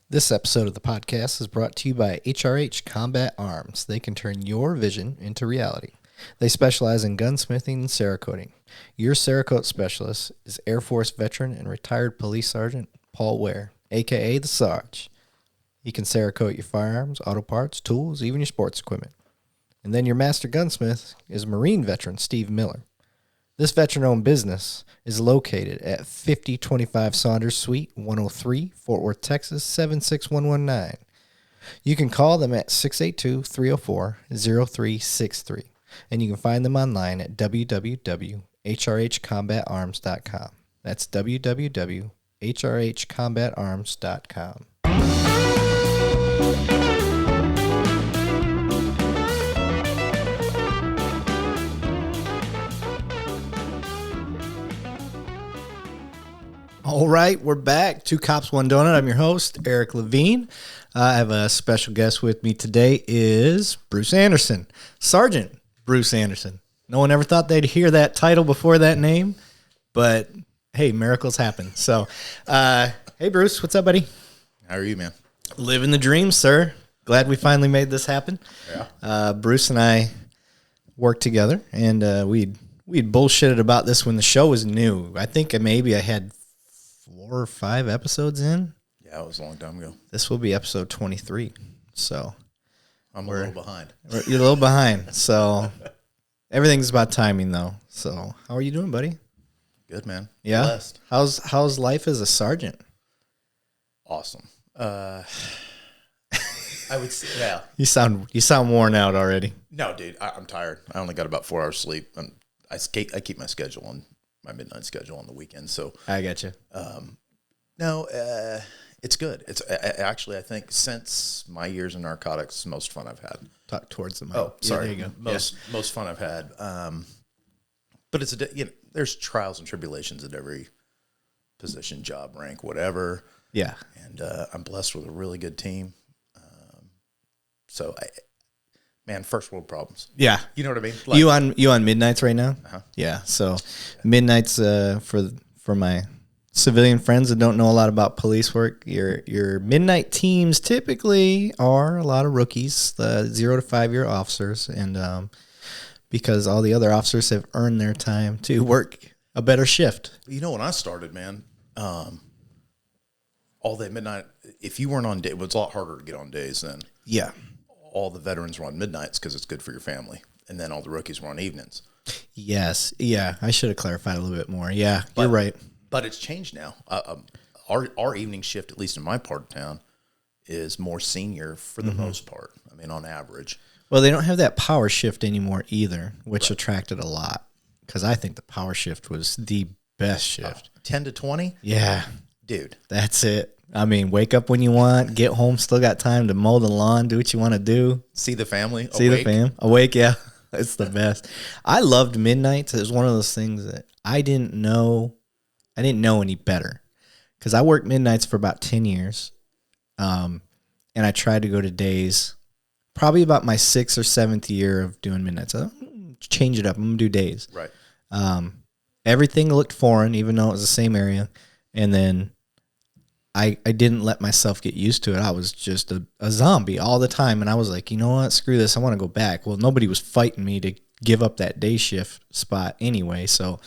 This episode of the podcast is brought to you by HRH Combat Arms. They can turn your vision into reality. They specialize in gunsmithing and Cerakoting. Your Cerakote specialist is Air Force veteran and retired police sergeant Paul Ware, a.k.a. the Sarge. He can Cerakote your firearms, auto parts, tools, even your sports equipment. And then your master gunsmith is Marine veteran Steve Miller. This veteran-owned business is located at 5025 Saunders Suite, 103, Fort Worth, Texas, 76119. You can call them at 682-304-0363, and you can find them online at www.hrhcombatarms.com. That's www.hrhcombatarms.com. All right, we're back. Two Cops, One Donut. I'm your host, Eric Levine. I have a special guest with me today is Bruce Anderson, Sergeant Bruce Anderson. No one ever thought they'd hear that title before that name, but hey, miracles happen. So, hey, Bruce, what's up, buddy? How are you, man? Living the dream, sir. Glad we finally made this happen. Yeah. Bruce and I worked together, and we'd bullshitted about this when the show was new. I think maybe I had 4 or 5 episodes in. Yeah, it was a long time ago. This will be episode 23. So I'm a little behind. You're a little behind. So everything's about timing, though. So how are you doing, buddy? Good, man. Yeah. Blessed. How's life as a sergeant? Awesome. I would say, yeah. You sound worn out already. No, dude, I'm tired. I only got about 4 hours sleep. I keep my schedule on my midnight schedule on the weekend. So I got you. It's good. It's actually, I think since my years in narcotics, it's the most fun I've had. Talk towards the mic. Oh, sorry. Yeah, there you go. Most fun I've had. But it's there's trials and tribulations at every position, job, rank, whatever. Yeah. And I'm blessed with a really good team. First world problems. Yeah. You know what I mean? Like, you on midnights right now? Uh-huh. Yeah. So midnights for my civilian friends that don't know a lot about police work, your midnight teams typically are a lot of rookies, the 0 to 5 year officers, and because all the other officers have earned their time to work a better shift. You know, when I started, man, all day midnight, if you weren't on day, it was a lot harder to get on days then. Yeah. All the veterans were on midnights because it's good for your family. And then all the rookies were on evenings. Yes. Yeah. I should have clarified a little bit more. Yeah. You're right. But it's changed now. Our evening shift, at least in my part of town, is more senior for the most part. I mean, on average. Well, they don't have that power shift anymore either, which attracted a lot because I think the power shift was the best shift. 10 to 20? Yeah. Dude. That's it. I mean, wake up when you want, get home, still got time to mow the lawn, do what you want to do. See the family. See the fam. Awake, yeah. It's the best. I loved midnights. It was one of those things that I didn't know any better because I worked midnights for about 10 years. And I tried to go to days probably about my 6th or 7th year of doing midnights. So change it up. I'm going to do days. Right. Everything looked foreign, even though it was the same area. And then I didn't let myself get used to it. I was just a zombie all the time. And I was like, you know what? Screw this. I want to go back. Well, nobody was fighting me to give up that day shift spot anyway. So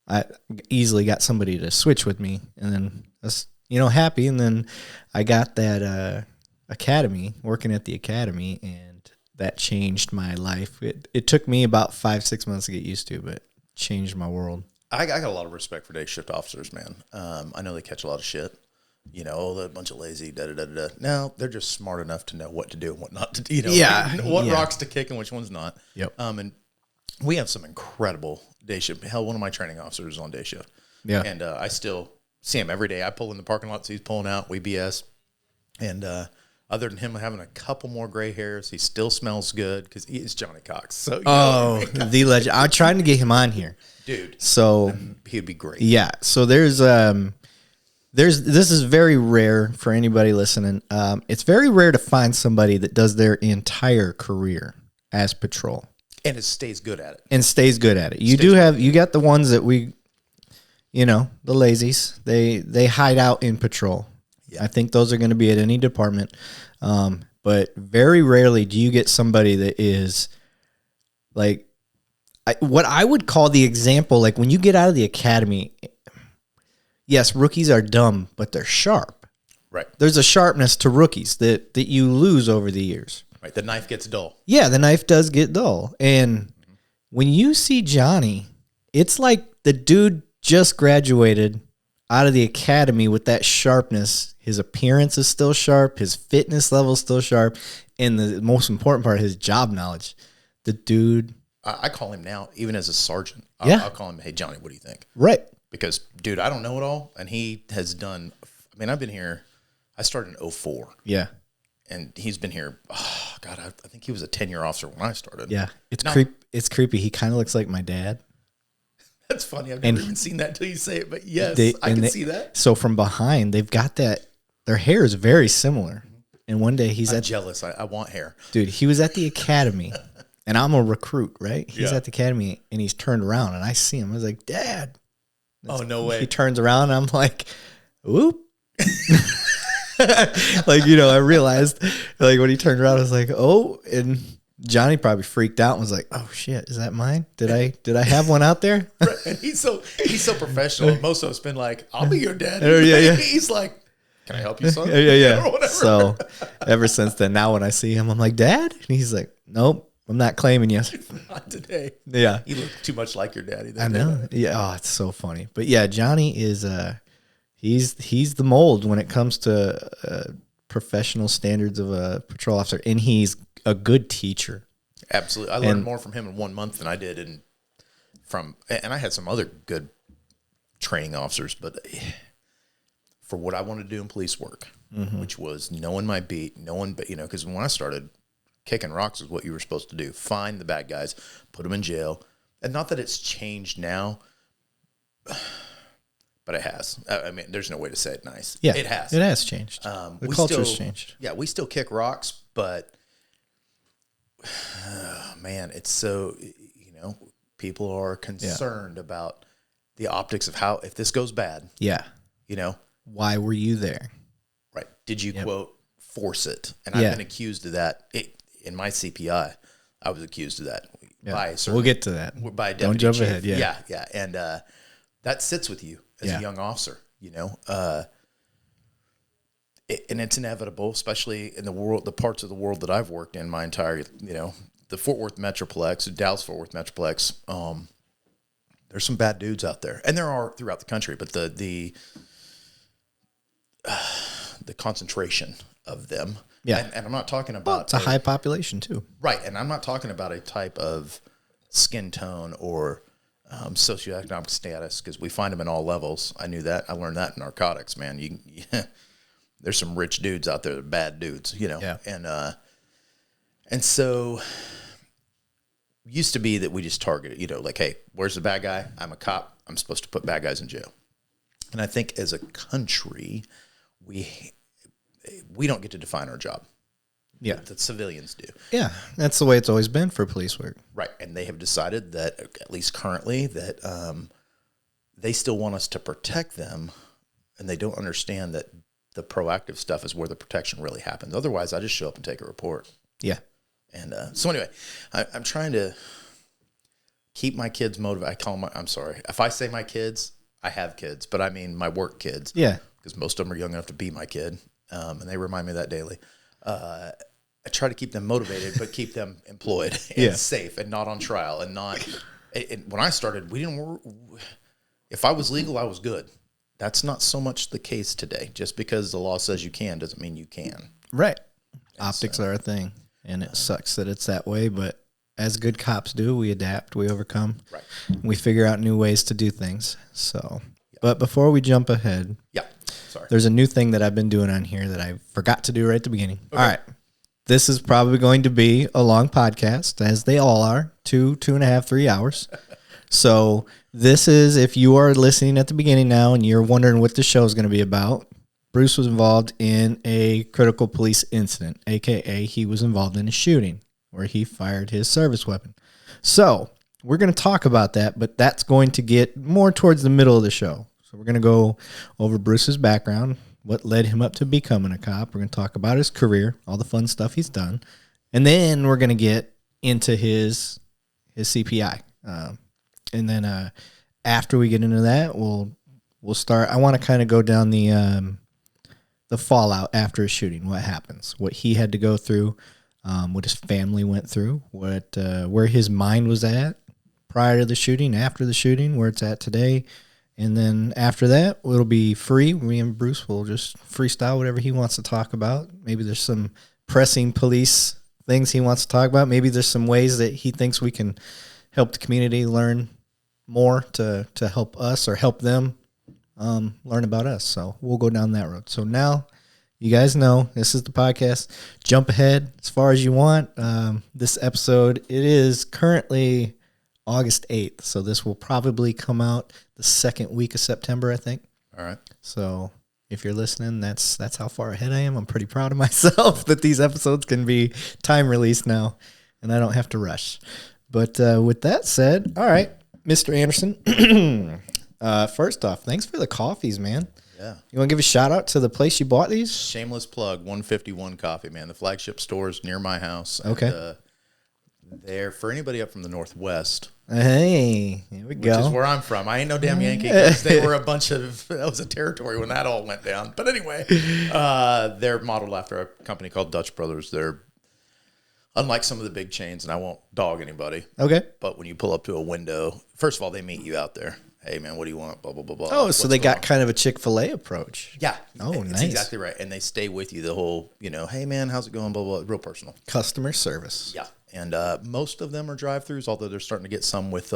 I easily got somebody to switch with me. And then I was, happy. And then I got that academy, working at the academy. And that changed my life. It took me about 5-6 months to get used to, but it changed my world. I got a lot of respect for day shift officers, man. I know they catch a lot of shit. They're a bunch of lazy, da-da-da-da-da. No, they're just smart enough to know what to do and what not to do. What rocks to kick and which ones not. Yep. And we have some incredible day shift. Hell, one of my training officers is on day shift. Yeah. And I still see him every day. I pull in the parking lot, so he's pulling out. We BS. And other than him having a couple more gray hairs, he still smells good because he is Johnny Cox. So the legend. I'm trying to get him on here. Dude. So he'd be great. Yeah. So this is very rare for anybody listening. It's very rare to find somebody that does their entire career as patrol. And it stays good at it. You got the ones that the lazies, they hide out in patrol. I think those are going to be at any department. But very rarely do you get somebody that is like what I would call the example, like when you get out of the academy, yes, rookies are dumb, but they're sharp. Right. There's a sharpness to rookies that you lose over the years. Right. The knife gets dull. Yeah, the knife does get dull. And when you see Johnny, it's like the dude just graduated out of the academy with that sharpness. His appearance is still sharp. His fitness level is still sharp. And the most important part, his job knowledge. The dude. I call him now, even as a sergeant. I'll call him, hey, Johnny, what do you think? Right. Because, dude, I don't know it all. And he has done, I mean, I've been here, I started in 2004. Yeah. And he's been here, oh, God, I think he was a 10-year officer when I started. Yeah. It's creepy. He kind of looks like my dad. That's funny. I've never even seen that until you say it. But yes, I can see that. So from behind, they've got that, their hair is very similar. And one day I'm jealous. I want hair. Dude, he was at the academy. And I'm a recruit, right? He's at the academy, and he's turned around, and I see him. I was like, Dad. Oh, no way. He turns around, and I'm like, whoop. Like, I realized, like, when he turned around, I was like, oh. And Johnny probably freaked out and was like, oh, shit, is that mine? Did I have one out there? Right. And he's so professional. Most of us been like, I'll be your dad. Yeah. He's like, can I help you, son? Yeah. So ever since then, now when I see him, I'm like, Dad? And he's like, nope. I'm not claiming you. Not today. Yeah. You look too much like your daddy. I know. Yeah. Oh, it's so funny. But yeah, Johnny is he's the mold when it comes to professional standards of a patrol officer, and he's a good teacher. Absolutely. I learned more from him in 1 month than I did and I had some other good training officers, but for what I wanted to do in police work, which was knowing my beat, because when I started, kicking rocks is what you were supposed to do. Find the bad guys, put them in jail. And not that it's changed now, but it has. I mean, there's no way to say it nice. Yeah, it has. It has changed. The culture's changed. Yeah, we still kick rocks, but man, it's so, people are concerned about the optics of how, if this goes bad. Yeah. Why were you there? Right. Did you, quote, force it? And I've been accused of that. In my CPI, I was accused of that. We'll get to that. By a Don't jump ahead. Yeah. And that sits with you as a young officer, and it's inevitable, especially in the parts of the world that I've worked in my entire, the Fort Worth Metroplex, the Dallas-Fort Worth Metroplex. There's some bad dudes out there, and there are throughout the country, but the concentration of them. Yeah. And I'm not talking about... it's a high population, too. Right. And I'm not talking about a type of skin tone or socioeconomic status, because we find them in all levels. I knew that. I learned that in narcotics, man. There's some rich dudes out there that are bad dudes, Yeah. And so used to be that we just targeted, like, hey, where's the bad guy? I'm a cop. I'm supposed to put bad guys in jail. And I think as a country, we don't get to define our job. Yeah. The civilians do. Yeah. That's the way it's always been for police work. Right. And they have decided that, at least currently, that they still want us to protect them, and they don't understand that the proactive stuff is where the protection really happens. Otherwise, I just show up and take a report. Yeah. And so anyway, I'm trying to keep my kids motivated. I'm sorry. If I say my kids, I have kids, but I mean my work kids. Yeah. Because most of them are young enough to be my kid. And they remind me of that daily. I try to keep them motivated, but keep them employed and safe and not on trial and not. And when I started, if I was legal, I was good. That's not so much the case today. Just because the law says you can doesn't mean you can. Right. Optics are a thing, and it sucks that it's that way. But as good cops do, we adapt, we overcome, right. We figure out new ways to do things. So, but before we jump ahead, sorry, there's a new thing that I've been doing on here that I forgot to do right at the beginning. Okay. All right. This is probably going to be a long podcast, as they all are, 2.5, 3 hours. So this is, if you are listening at the beginning now and you're wondering what the show is going to be about, Bruce was involved in a critical police incident, a.k.a. he was involved in a shooting where he fired his service weapon. So we're going to talk about that, but that's going to get more towards the middle of the show. So we're going to go over Bruce's background, what led him up to becoming a cop. We're going to talk about his career, all the fun stuff he's done. And then we're going to get into his CPI. And then after we get into that, we'll start. I want to kind of go down the fallout after a shooting, what happens, what he had to go through, what his family went through, where his mind was at prior to the shooting, after the shooting, where it's at today. And then after that, it'll be free. Me and Bruce will just freestyle whatever he wants to talk about. Maybe there's some pressing police things he wants to talk about. Maybe there's some ways that he thinks we can help the community learn more to help us or help them learn about us. So we'll go down that road. So now you guys know this is the podcast. Jump ahead as far as you want. This episode, it is currently August 8th. So this will probably come out the second week of September, I think. All right. So if you're listening, that's how far ahead I am. I'm pretty proud of myself that these episodes can be time released now and I don't have to rush. But with that said, all right, Mr. Anderson, first off, thanks for the coffees, man. Yeah. You want to give a shout out to the place you bought these? Shameless plug, 151 Coffee, man. The flagship store's near my house. Okay. And, they're for anybody up from the Northwest. Hey, here we go. Which is where I'm from. I ain't no damn Yankee because they were that was a territory when that all went down. But anyway, they're modeled after a company called Dutch Brothers. They're unlike some of the big chains, and I won't dog anybody. Okay. But when you pull up to a window, first of all, they meet you out there. Hey, man, what do you want? Blah, blah, blah, blah. Oh, so they got kind of a Chick-fil-A approach. Yeah. Oh, That's nice. exactly right. And they stay with you the whole, hey, man, how's it going? Blah, blah, blah. Real personal. Customer service. Yeah. And most of them are drive-thrus, although they're starting to get some with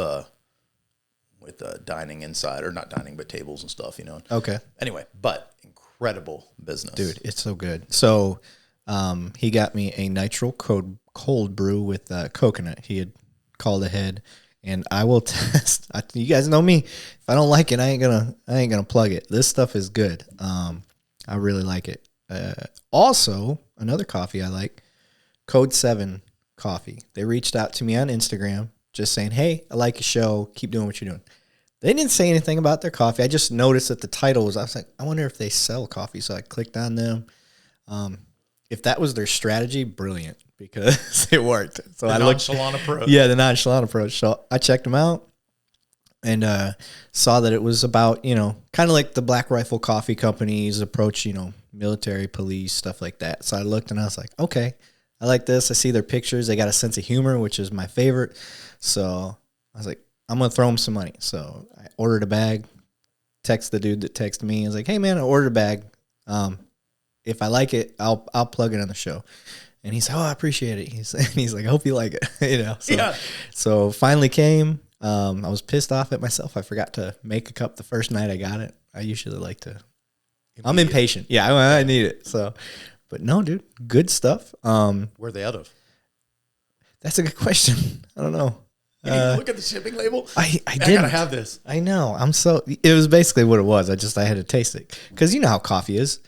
dining inside, or not dining, but tables and stuff, Okay. Anyway, but incredible business. Dude, it's so good. So he got me a nitro cold brew with coconut. He had called ahead, and I will test. You guys know me. If I don't like it, I ain't gonna plug it. This stuff is good. I really like it. Also, another coffee I like, Code 7 Coffee. They reached out to me on Instagram just saying, hey, I like your show. Keep doing what you're doing. They didn't say anything about their coffee. I just noticed that the title was, I was like, I wonder if they sell coffee. So I clicked on them. If that was their strategy, brilliant, because it worked. So I looked, nonchalant approach. Yeah, the nonchalant approach. So I checked them out and saw that it was about, kind of like the Black Rifle Coffee Company's approach, military, police, stuff like that. So I looked and I was like, okay, I like this. I see their pictures. They got a sense of humor, which is my favorite. So I was like, I'm going to throw them some money. So I ordered a bag, text the dude that texted me. I was like, hey, man, I ordered a bag. If I like it, I'll plug it on the show. And he's like, oh, I appreciate it. He's like, I hope you like it. So, yeah. So finally came. I was pissed off at myself. I forgot to make a cup the first night I got it. I usually like to. I'm impatient. Yeah, I need it. So. But no, dude, good stuff. Where are they out of? That's a good question. I don't know. You need to look at the shipping label. I gotta have this. I know. It was basically what it was. I had to taste it. Because you know how coffee is.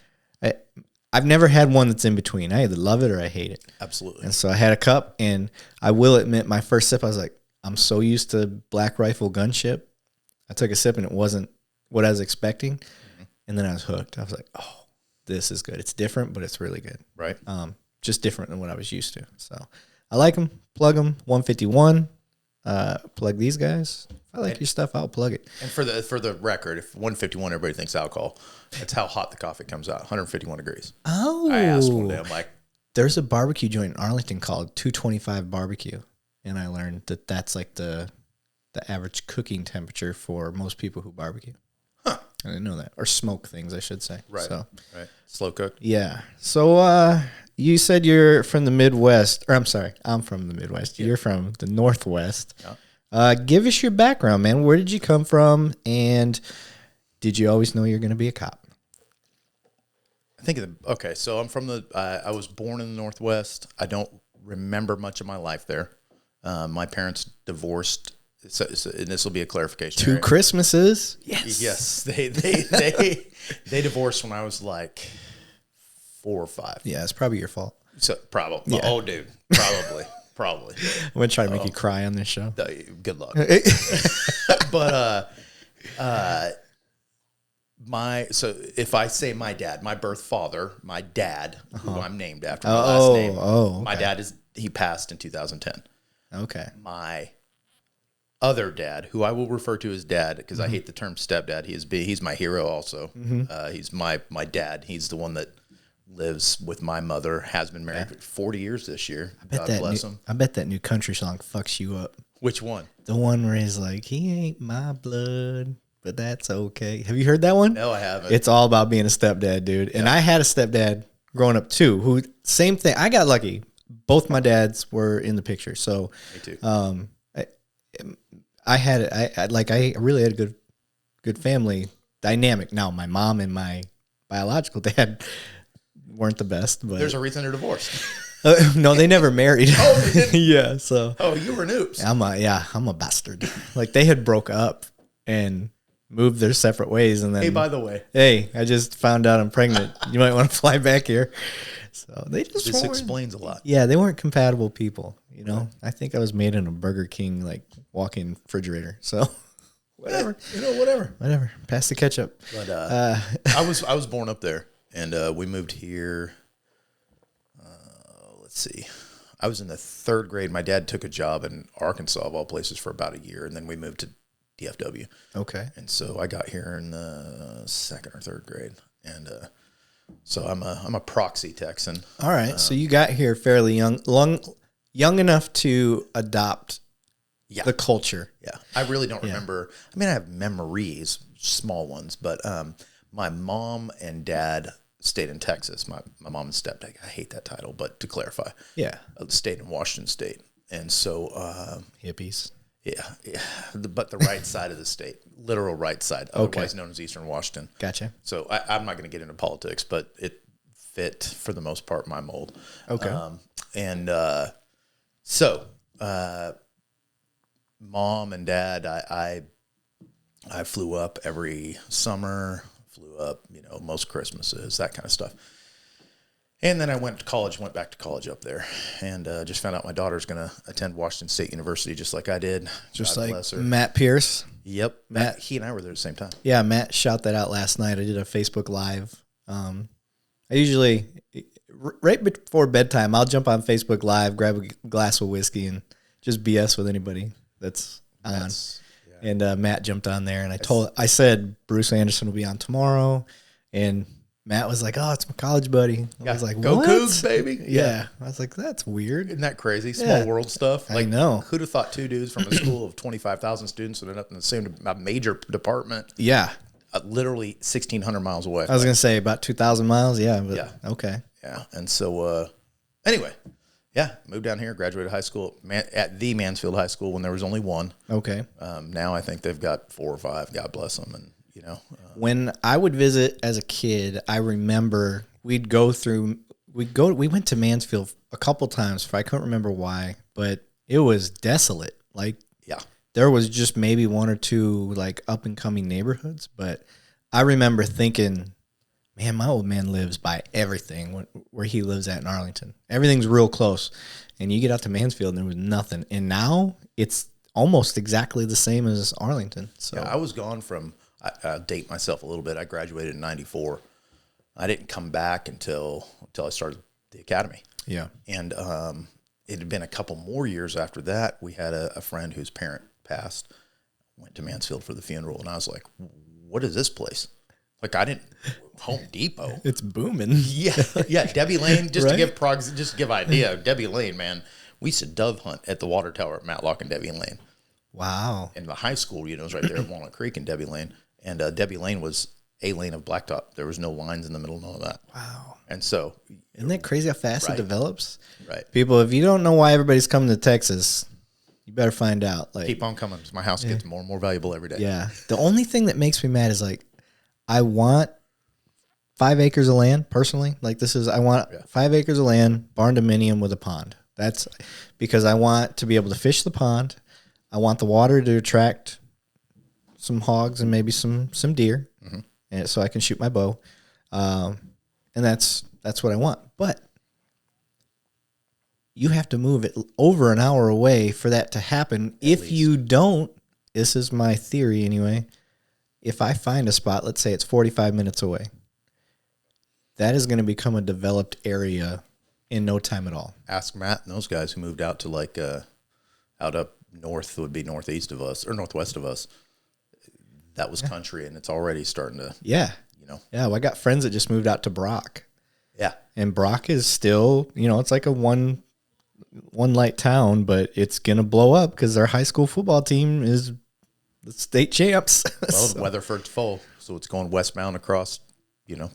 I've never had one that's in between. I either love it or I hate it. Absolutely. And so I had a cup, and I will admit, my first sip, I was like, I'm so used to Black Rifle gunship. I took a sip, and it wasn't what I was expecting. Mm-hmm. And then I was hooked. I was like, oh. This is good. It's different, but it's really good. Right. Just different than what I was used to. So I like them. Plug them. 151. Plug these guys. If I like your stuff, I'll plug it. And for the record, if 151, everybody thinks alcohol. That's how hot the coffee comes out. 151 degrees. Oh. I asked one day. I'm like, there's a barbecue joint in Arlington called 225 Barbecue, and I learned that that's like the average cooking temperature for most people who barbecue. Huh. I didn't know that. Or smoke things, I should say. Right. So, right. Slow cooked. Yeah. So you said you're from the Midwest. Or I'm sorry, I'm from the Midwest. Yeah. You're from the Northwest. Yeah. Give us your background, man. Where did you come from? And did you always know you're going to be a cop? I think, okay, so I'm from I was born in the Northwest. I don't remember much of my life there. My parents divorced. So, and this will be a clarification. Two Christmases? Yes. Yes. They divorced when I was like 4 or 5. Yeah, it's probably your fault. So probably. Yeah. Oh, dude. Probably. I'm going to try to make you cry on this show. Good luck. But So if I say my dad, my birth father, my dad, who I'm named after, my last name. Okay. My dad he passed in 2010. Okay. My other dad, who I will refer to as dad because I hate the term stepdad. He's my hero also. He's my dad. He's the one that lives with my mother, has been married for 40 years this year. God bless him. I bet that new country song fucks you up. Which one? The one where he's like, he ain't my blood, but that's okay. Have you heard that one? No, I haven't. It's all about being a stepdad, dude. And I had a stepdad growing up too, who same thing. I got lucky. Both my dads were in the picture. So me too. I really had a good family dynamic. Now my mom and my biological dad weren't the best, but there's a reason they're divorced. No, they never married. Oh, they didn't? Yeah. So. Oh, you were an oops. I'm a bastard. Like they had broke up and moved their separate ways, and then. Hey, by the way. Hey, I just found out I'm pregnant. You might want to fly back here. So they just. This explains a lot. Yeah, they weren't compatible people. You know, I think I was made in a Burger King like walk-in refrigerator. So. Whatever. Whatever. Pass the ketchup. But I was born up there, and we moved here. Let's see. I was in the 3rd grade. My dad took a job in Arkansas, of all places, for about a year, and then we moved to DFW. Okay. And so I got here in the 2nd or 3rd grade, and so I'm a proxy Texan. All right. So you got here fairly young enough to adopt. Yeah. The culture. Yeah. I really don't remember. I mean, I have memories, small ones, but my mom and dad stayed in Texas. My mom and stepdad, I hate that title, but to clarify, stayed in Washington State. And so hippies. Yeah. But the right side of the state, literal right side, otherwise known as Eastern Washington. Gotcha. So I'm not going to get into politics, but it fit for the most part my mold. Okay. So Mom and dad, I flew up every summer, flew up, most Christmases, that kind of stuff. And then I went back to college up there, and just found out my daughter's going to attend Washington State University just like I did. Just God like Matt Pierce. Yep. Matt, he and I were there at the same time. Yeah, Matt shot that out last night. I did a Facebook Live. I usually, right before bedtime, I'll jump on Facebook Live, grab a glass of whiskey, and just BS with anybody that's on. And Matt jumped on there, and I said Bruce Anderson will be on tomorrow, and Matt was like, "Oh, it's my college buddy." I was like, "Go what? Cougs, baby!" Yeah, I was like, "That's weird." Isn't that crazy? Small world stuff. Like, I know. Who'd have thought 2 dudes from a school of 25,000 students would end up in the same major department? Yeah, literally 1,600 miles away. I was gonna say about 2,000 miles. Yeah, but okay. Yeah, and so anyway. Yeah, moved down here, graduated high school at the Mansfield High School when there was only one. Okay. Now I think they've got 4 or 5. God bless them. And when I would visit as a kid, I remember we went to Mansfield a couple times. I couldn't remember why, but it was desolate. Like, there was just maybe 1 or 2 like up and coming neighborhoods, but I remember thinking, man, my old man lives by everything where he lives at in Arlington. Everything's real close. And you get out to Mansfield and there was nothing. And now it's almost exactly the same as Arlington. So I was gone from, I'll date myself a little bit. I graduated in 94. I didn't come back until I started the academy. Yeah. And it had been a couple more years after that. We had a friend whose parent passed, went to Mansfield for the funeral. And I was like, what is this place? Like, I didn't, Home Depot. It's booming. Yeah. Debbie Lane, just to give idea, Debbie Lane, man, we used to dove hunt at the water tower at Matlock and Debbie Lane. Wow. And the high school, was right there at Walnut Creek and Debbie Lane. And Debbie Lane was a lane of blacktop. There was no lines in the middle, none of that. Wow. And so. Isn't that crazy how fast it develops? Right. People, if you don't know why everybody's coming to Texas, you better find out. Like, keep on coming. My house gets more and more valuable every day. Yeah. The only thing that makes me mad is like, I want 5 acres of land personally. Like I want 5 acres of land, barn dominium with a pond. That's because I want to be able to fish the pond. I want the water to attract some hogs and maybe some deer, and so I can shoot my bow. And that's what I want. But you have to move it over an hour away for that to happen. If you don't, this is my theory anyway, if I find a spot, let's say it's 45 minutes away, that is going to become a developed area in no time at all. Ask Matt and those guys who moved out to like out up north, would be northeast of us or northwest of us. That was country, and it's already starting to. Yeah. You know. Yeah. Well, I got friends that just moved out to Brock. Yeah. And Brock is still, it's like a one light town, but it's going to blow up because our high school football team is the state champs. Well, Weatherford's full, so it's going westbound across, the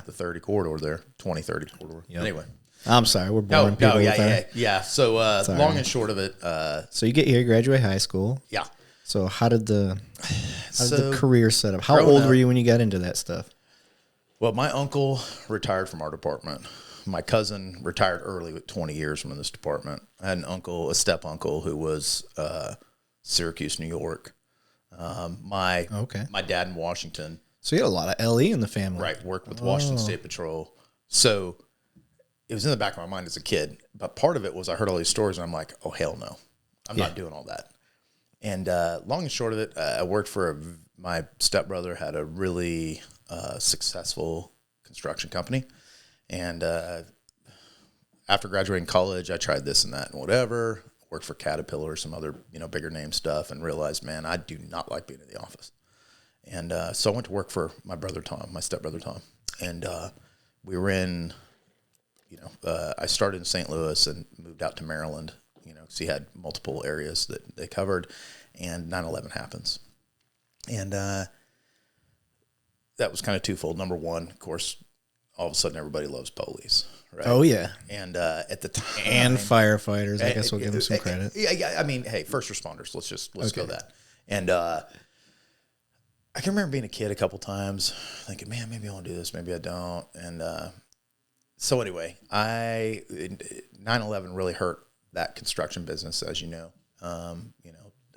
30 corridor there, 2030 corridor. Yep. Anyway. I'm sorry, we're boring people. Yeah. So long and short of it. So you get here, you graduate high school. Yeah. So how did the career set up? How old were you when you got into that stuff? Well, my uncle retired from our department. My cousin retired early with 20 years from this department. I had a step uncle who was Syracuse, New York. My dad in Washington. So you had a lot of LE in the family. Right. Worked with Washington State Patrol. So it was in the back of my mind as a kid. But part of it was I heard all these stories and I'm like, oh, hell no. I'm not doing all that. And long and short of it, I worked for my stepbrother had a really successful construction company. And after graduating college, I tried this and that and whatever. Worked for Caterpillar, some other, bigger name stuff, and realized, man, I do not like being in the office. And so I went to work for my brother Tom, my stepbrother Tom. And we were in, I started in St. Louis and moved out to Maryland, because he had multiple areas that they covered, and 9/11 happens. And that was kind of twofold. Number one, of course, all of a sudden everybody loves police, right? Oh, yeah. And at the time... And firefighters, I guess we'll give them some credit. Yeah, I mean, hey, first responders, let's go that. And I can remember being a kid a couple times, thinking, man, maybe I want to do this, maybe I don't. And so anyway, 9/11 really hurt that construction business, as you know,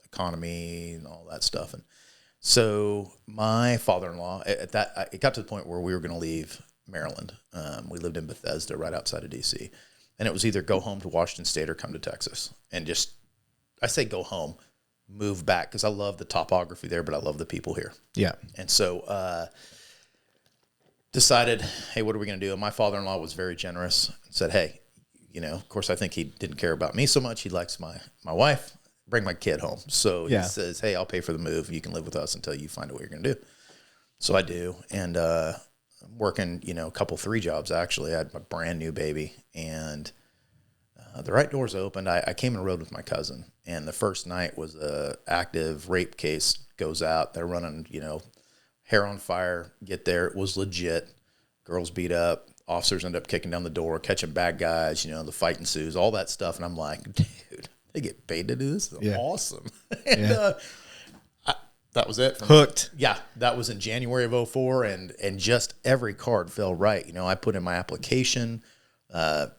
economy and all that stuff. And so my father-in-law, it got to the point where we were going to leave Maryland. We lived in Bethesda, right outside of D.C., and it was either go home to Washington State or come to Texas. And I say go home, move back, because I love the topography there, but I love the people here. Yeah. And so decided, hey, what are we going to do? And my father-in-law was very generous and said, hey, of course, I think he didn't care about me so much. He likes my wife. Bring my kid home. So he says, hey, I'll pay for the move. You can live with us until you find out what you're going to do. So I do. And I'm working, a couple, 3 jobs, actually. I had my brand new baby. And the right doors opened. I came and rode with my cousin. And the first night was a active rape case goes out. They're running, hair on fire. Get there. It was legit. Girls beat up. Officers end up kicking down the door, catching bad guys. The fight ensues, all that stuff. And I'm like, dude, they get paid to do this? Awesome. And that was it. Hooked. Yeah, that was in January of 2004, and just every card fell right. I put in my application. I'd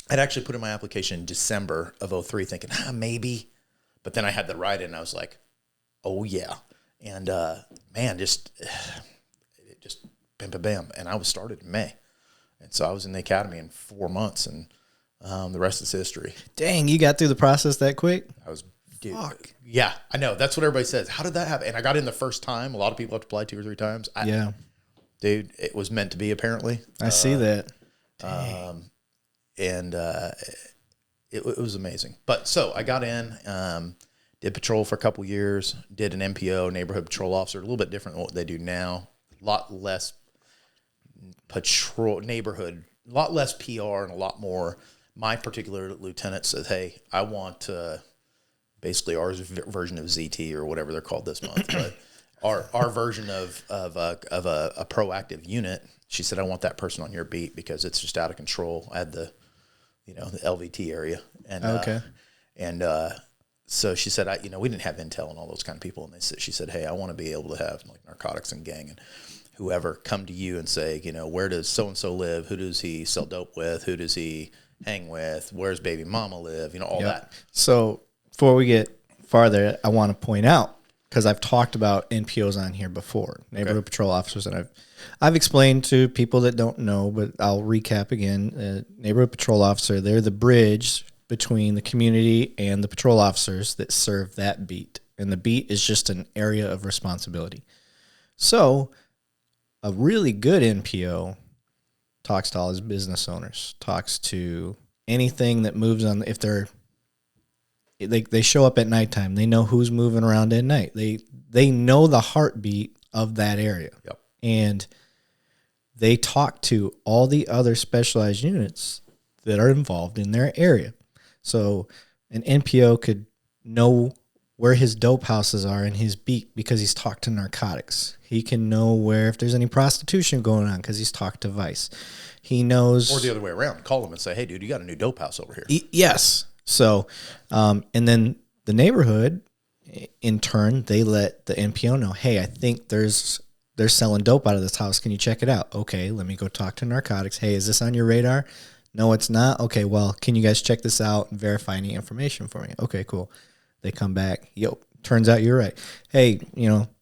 actually put in my application in December of 2003 thinking, maybe. But then I had the write-in, and I was like, oh, yeah. And, man, just bam, bam, bam. And I was started in May. And so I was in the academy in 4 months, and the rest is history. Dang, you got through the process that quick? Fuck. Yeah, I know. That's what everybody says. How did that happen? And I got in the first time. A lot of people have to apply 2 or 3 times. Dude, it was meant to be, apparently. I see that. And it was amazing. But so I got in, did patrol for a couple years, did an NPO, neighborhood patrol officer, a little bit different than what they do now. A lot less patrol neighborhood, a lot less PR and a lot more. My particular lieutenant said, hey, I want basically our version of ZT or whatever they're called this month, but our version of a proactive unit. She said, I want that person on your beat because it's just out of control. I had the LVT area. And, okay. So she said, we didn't have intel and all those kind of people. And she said, hey, I want to be able to have like narcotics and gang and whoever come to you and say, where does so-and-so live? Who does he sell dope with? Who does he hang with? Where's baby mama live? All that. So before we get farther, I want to point out, because I've talked about NPOs on here before, neighborhood patrol officers, and I've explained to people that don't know, but I'll recap again. Neighborhood patrol officer, they're the bridge between the community and the patrol officers that serve that beat. And the beat is just an area of responsibility. So a really good NPO talks to all his business owners, talks to anything that moves on. If they show up at nighttime, they know who's moving around at night. They know the heartbeat of that area. Yep. And they talk to all the other specialized units that are involved in their area. So an NPO could know where his dope houses are in his beat because he's talked to narcotics. He can know where if there's any prostitution going on because he's talked to Vice. He knows... Or the other way around. Call him and say, hey, dude, you got a new dope house over here. Yes. So, and then the neighborhood, in turn, they let the NPO know, hey, I think they're selling dope out of this house. Can you check it out? Okay, let me go talk to narcotics. Hey, is this on your radar? No, it's not. Okay, well, can you guys check this out and verify any information for me? Okay, cool. They come back. Yo, turns out you're right. Hey,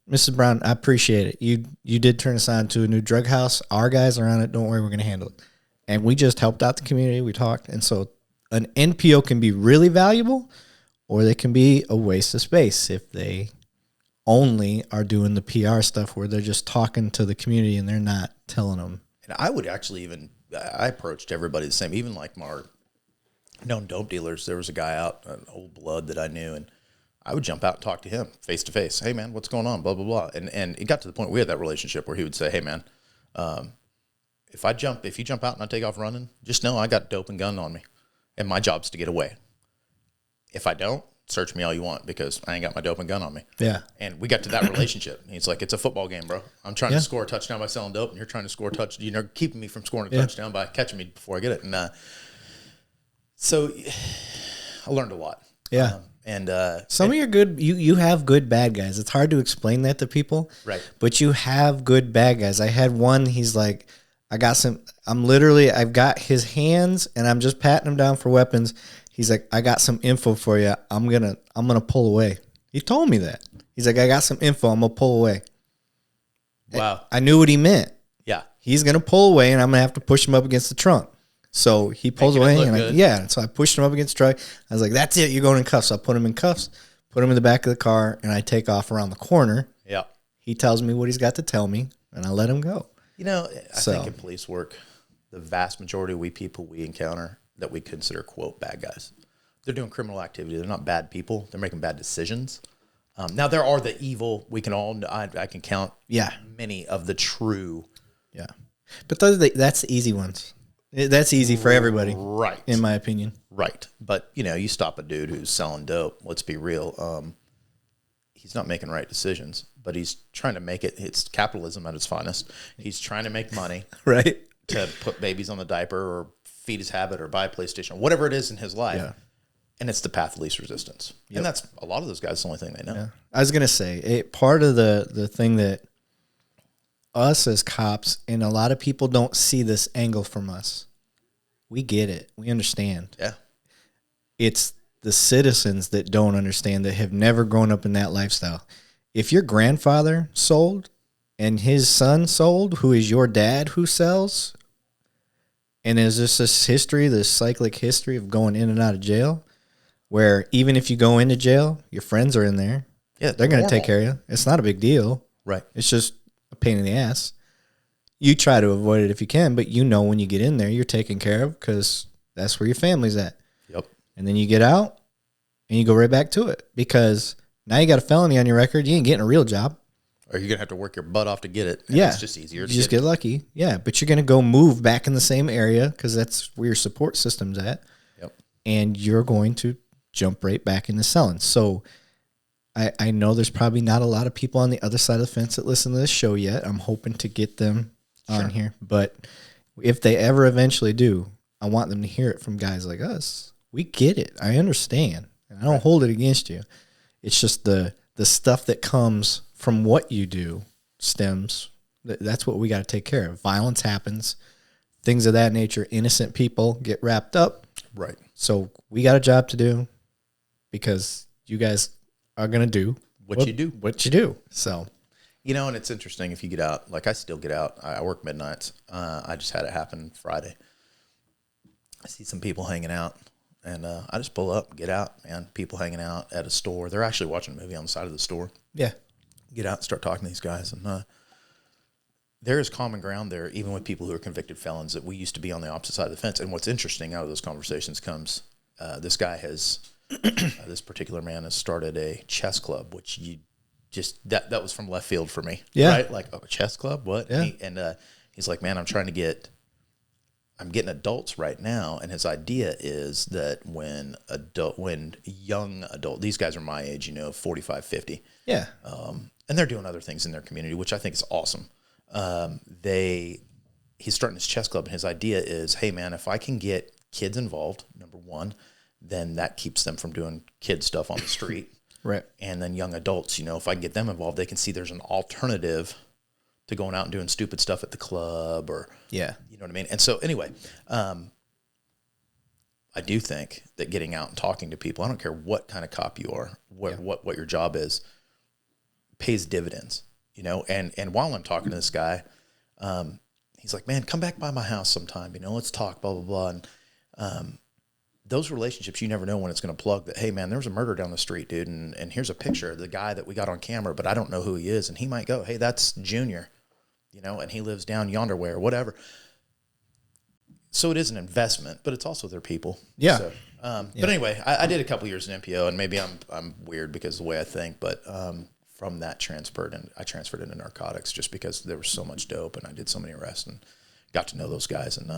Mrs. Brown, I appreciate it. You did turn us on to a new drug house. Our guys are on it. Don't worry, we're going to handle it. And we just helped out the community. We talked. And so an NPO can be really valuable, or they can be a waste of space if they only are doing the PR stuff where they're just talking to the community and they're not telling them. And I would actually I approached everybody the same, even like my known dope dealers. There was a guy out, an old blood that I knew, and I would jump out and talk to him face to face. Hey man, what's going on? Blah, blah, blah. And it got to the point we had that relationship where he would say, hey man, if you jump out and I take off running, just know I got dope and gun on me and my job's to get away. If I don't, search me all you want because I ain't got my dope and gun on me. Yeah. And we got to that relationship. He's like, it's a football game, bro. I'm trying to score a touchdown by selling dope, and you're trying to score a touchdown. Keeping me from scoring a touchdown by catching me before I get it. And so I learned a lot. Yeah. Some of your good, you have good bad guys. It's hard to explain that to people. Right. But you have good bad guys. I had one, he's like, I've got his hands and I'm just patting him down for weapons. He's like, I got some info for you. I'm gonna pull away. He told me that. He's like, I got some info. I'm gonna pull away. Wow. I knew what he meant. Yeah. He's gonna pull away, and I'm gonna have to push him up against the trunk. So he pulls away, and so I pushed him up against the truck. I was like, that's it. You're going in cuffs. So I put him in cuffs, put him in the back of the car, and I take off around the corner. Yeah. He tells me what he's got to tell me, and I let him go. I think in police work, the vast majority of people we encounter that we consider, quote, bad guys. They're doing criminal activity. They're not bad people. They're making bad decisions. Now, there are the evil. I can count many of the true. Yeah. But that's the easy ones. That's easy for everybody. Right. In my opinion. Right. But, you stop a dude who's selling dope. Let's be real. He's not making right decisions, but he's trying to make it. It's capitalism at its finest. He's trying to make money. Right. To put babies on the diaper or feed his habit or buy a PlayStation, whatever it is in his life. Yeah. And it's the path of least resistance. Yep. And that's a lot of those guys, the only thing they know. Yeah. I was going to say, part of the thing that us as cops, and a lot of people don't see this angle from us. We get it. We understand. Yeah. It's the citizens that don't understand, that have never grown up in that lifestyle. If your grandfather sold and his son sold, who is your dad who sells, and is this history, this cyclic history of going in and out of jail, where even if you go into jail, your friends are in there. Yeah, they're going to take care of you. It's not a big deal. Right. It's just a pain in the ass. You try to avoid it if you can, but when you get in there, you're taken care of because that's where your family's at. Yep. And then you get out and you go right back to it because now you got a felony on your record. You ain't getting a real job. Or you're going to have to work your butt off to get it. Yeah. It's just easier. You just get lucky. Yeah. But you're going to go move back in the same area because that's where your support system's at. Yep. And you're going to jump right back into selling. So I know there's probably not a lot of people on the other side of the fence that listen to this show yet. I'm hoping to get them on here. But if they ever eventually do, I want them to hear it from guys like us. We get it. I understand. And I don't hold it against you. It's just the stuff that comes from what you do stems. That's what we got to take care of. Violence happens. Things of that nature. Innocent people get wrapped up. Right. So we got a job to do because you guys are going to do what you do. What you do. So, and it's interesting if you get out, like I still get out. I work midnights. I just had it happen Friday. I see some people hanging out and I just pull up, get out, man. People hanging out at a store. They're actually watching a movie on the side of the store. Yeah. Get out and start talking to these guys. And there is common ground there, even with people who are convicted felons, that we used to be on the opposite side of the fence. And what's interesting out of those conversations comes, this guy has, this particular man has started a chess club, which you just, that was from left field for me. Yeah. Right? Like, oh, a chess club? What? Yeah. And he's like, man, I'm getting adults right now. And his idea is that when young adult, these guys are my age, 45, 50. Yeah. And they're doing other things in their community, which I think is awesome. He's starting his chess club, and his idea is, hey man, if I can get kids involved, number one, then that keeps them from doing kid stuff on the street. Right. And then young adults, if I can get them involved, they can see there's an alternative to going out and doing stupid stuff at the club, or, you know what I mean? And so anyway, I do think that getting out and talking to people, I don't care what kind of cop you are, what your job is, pays dividends. And while I'm talking to this guy, he's like, man, come back by my house sometime, let's talk, blah, blah, blah. And, those relationships, you never know when it's going to plug that, hey man, there was a murder down the street, dude. And here's a picture of the guy that we got on camera, but I don't know who he is. And he might go, hey, that's Junior, and he lives down yonder way or whatever. So it is an investment, but it's also their people. Yeah. So, but anyway, I did a couple years in MPO, and maybe I'm weird because of the way I think, but, from that I transferred into narcotics just because there was so much dope, and I did so many arrests and got to know those guys. And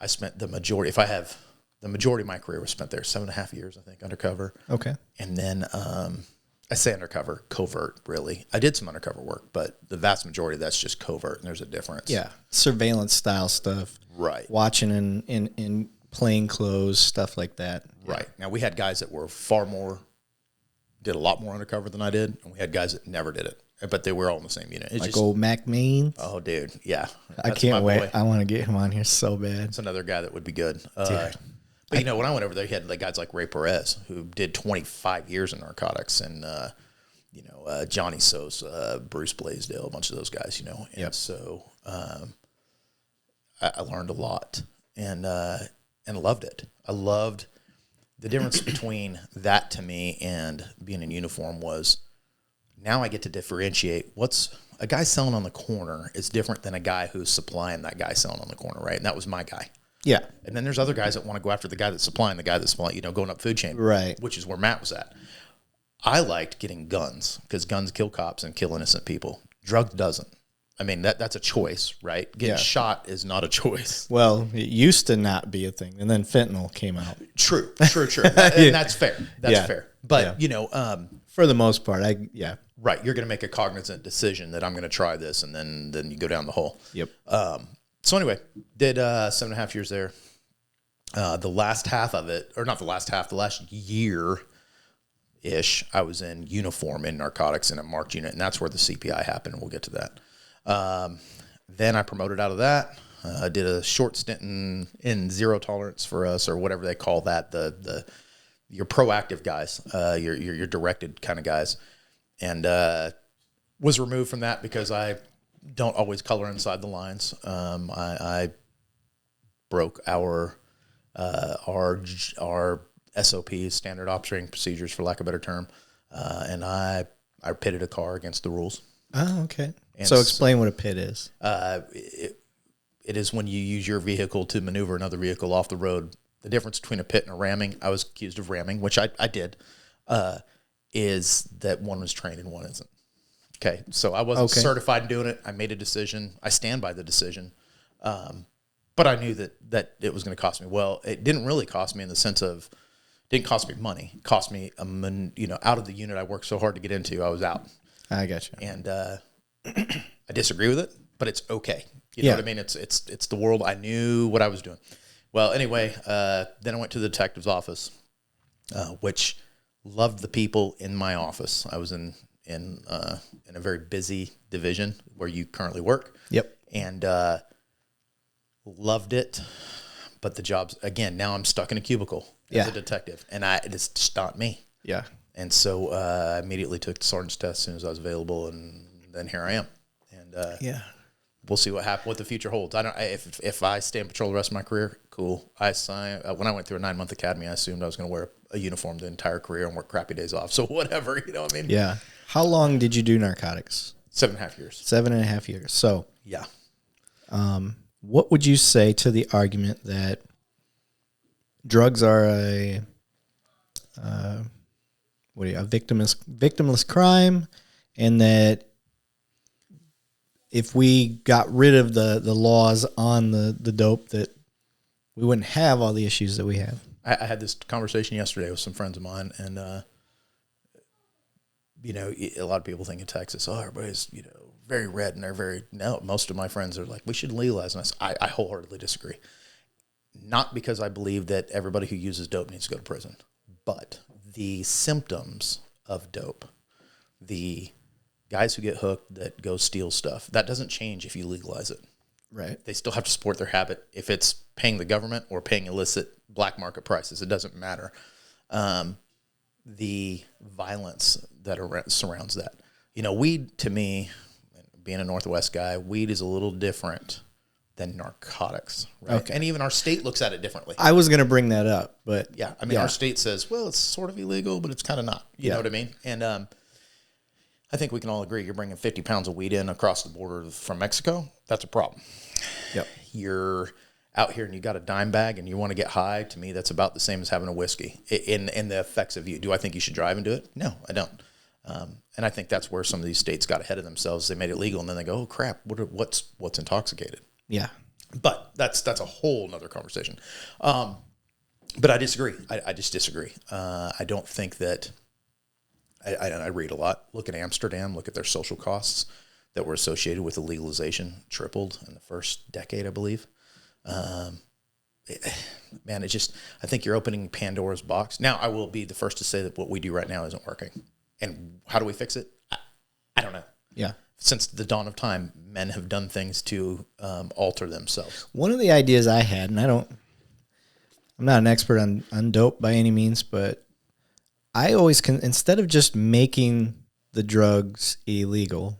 I spent the majority of my career was spent there, 7.5 years, I think, undercover. Okay. And then I say undercover, covert, really. I did some undercover work, but the vast majority of that's just covert, and there's a difference. Yeah. Surveillance style stuff. Right. Watching in plain clothes, stuff like that. Right. Now, we had guys that were did a lot more undercover than I did, and we had guys that never did it, but they were all in the same unit. It's like just, old Mac Main. Oh, dude, yeah. I can't wait. Boy. I want to get him on here so bad. It's another guy that would be good. But when I went over there, he had guys like Ray Perez, who did 25 years in narcotics, and Johnny Sosa, Bruce Blaisdell, a bunch of those guys, And so I learned a lot and loved it. I loved the difference between that to me and being in uniform was now I get to differentiate what's a guy selling on the corner is different than a guy who's supplying that guy selling on the corner, right? And that was my guy. Yeah. And then there's other guys that want to go after the guy that's supplying the guy that's supplying, going up food chain. Right. Which is where Matt was at. I liked getting guns because guns kill cops and kill innocent people. Drugs doesn't. I mean, that's a choice, right? Getting shot is not a choice. Well, it used to not be a thing, and then fentanyl came out. True. And that's fair. That's fair. But, for the most part, Right. You're going to make a cognizant decision that I'm going to try this, and then you go down the hole. Yep. So anyway, did 7.5 years there. The last half of it, or not the last half, the last year-ish, I was in uniform in narcotics in a marked unit, and that's where the CPI happened, and we'll get to that. Then I promoted out of that. I did a short stint in zero tolerance for us, or whatever they call that. Your proactive guys, your directed kind of guys, and was removed from that because I don't always color inside the lines. I broke our SOPs, standard operating procedures, for lack of a better term, and I pitted a car against the rules. Oh, okay. And so explain what a pit is. It is when you use your vehicle to maneuver another vehicle off the road. The difference between a pit and a ramming, I was accused of ramming, which I did, is that one was trained and one isn't. Okay, so I wasn't certified in doing it. I made a decision. I stand by the decision. But I knew that it was going to cost me. Well, it didn't really cost me in the sense of, it didn't cost me money. It cost me, out of the unit I worked so hard to get into, I was out. I got you. And I disagree with it, but it's okay. You know what I mean? It's the world. I knew what I was doing. Well, anyway, then I went to the detective's office, which loved the people in my office. I was in a very busy division where you currently work. Yep. And loved it, but the job's, again, now I'm stuck in a cubicle as a detective, and it's just not me. Yeah. And so I immediately took the sergeant's test as soon as I was available, and then here I am. And we'll see what the future holds. I don't. If I stay in patrol the rest of my career, cool. When I went through a 9-month academy, I assumed I was going to wear a uniform the entire career and work crappy days off. So whatever, you know what I mean? Yeah. How long did you do narcotics? 7.5 years. 7.5 years. So, yeah. What would you say to the argument that drugs are a victimless crime, and that if we got rid of the laws on the dope, that we wouldn't have all the issues that we have? I had this conversation yesterday with some friends of mine, and a lot of people think in Texas, everybody's very red, and most of my friends are like, we should legalize. And I wholeheartedly disagree. Not because I believe that everybody who uses dope needs to go to prison, but the symptoms of dope, the guys who get hooked that go steal stuff, that doesn't change if you legalize it. Right. They still have to support their habit. If it's paying the government or paying illicit black market prices, it doesn't matter. The violence that surrounds that. Weed, to me, being a Northwest guy, weed is a little different than narcotics, right? Okay. And even our state looks at it differently. I was going to bring that up, but... Yeah, our state says, well, it's sort of illegal, but it's kind of not. You know what I mean? And I think we can all agree, you're bringing 50 pounds of weed in across the border from Mexico, that's a problem. Yep. You're out here and you got a dime bag and you want to get high, to me, that's about the same as having a whiskey in the effects of you. Do I think you should drive and do it? No, I don't. And I think that's where some of these states got ahead of themselves. They made it legal, and then they go, oh, crap, what's intoxicated? Yeah. But that's a whole nother conversation. But I disagree. I just disagree. I don't think that... I read a lot. Look at Amsterdam. Look at their social costs that were associated with the legalization. Tripled in the first decade, I believe. I think you're opening Pandora's box. Now, I will be the first to say that what we do right now isn't working. And how do we fix it? I don't know. Yeah. Since the dawn of time, men have done things to alter themselves. One of the ideas I had, and I'm not an expert on dope by any means, but I always instead of just making the drugs illegal,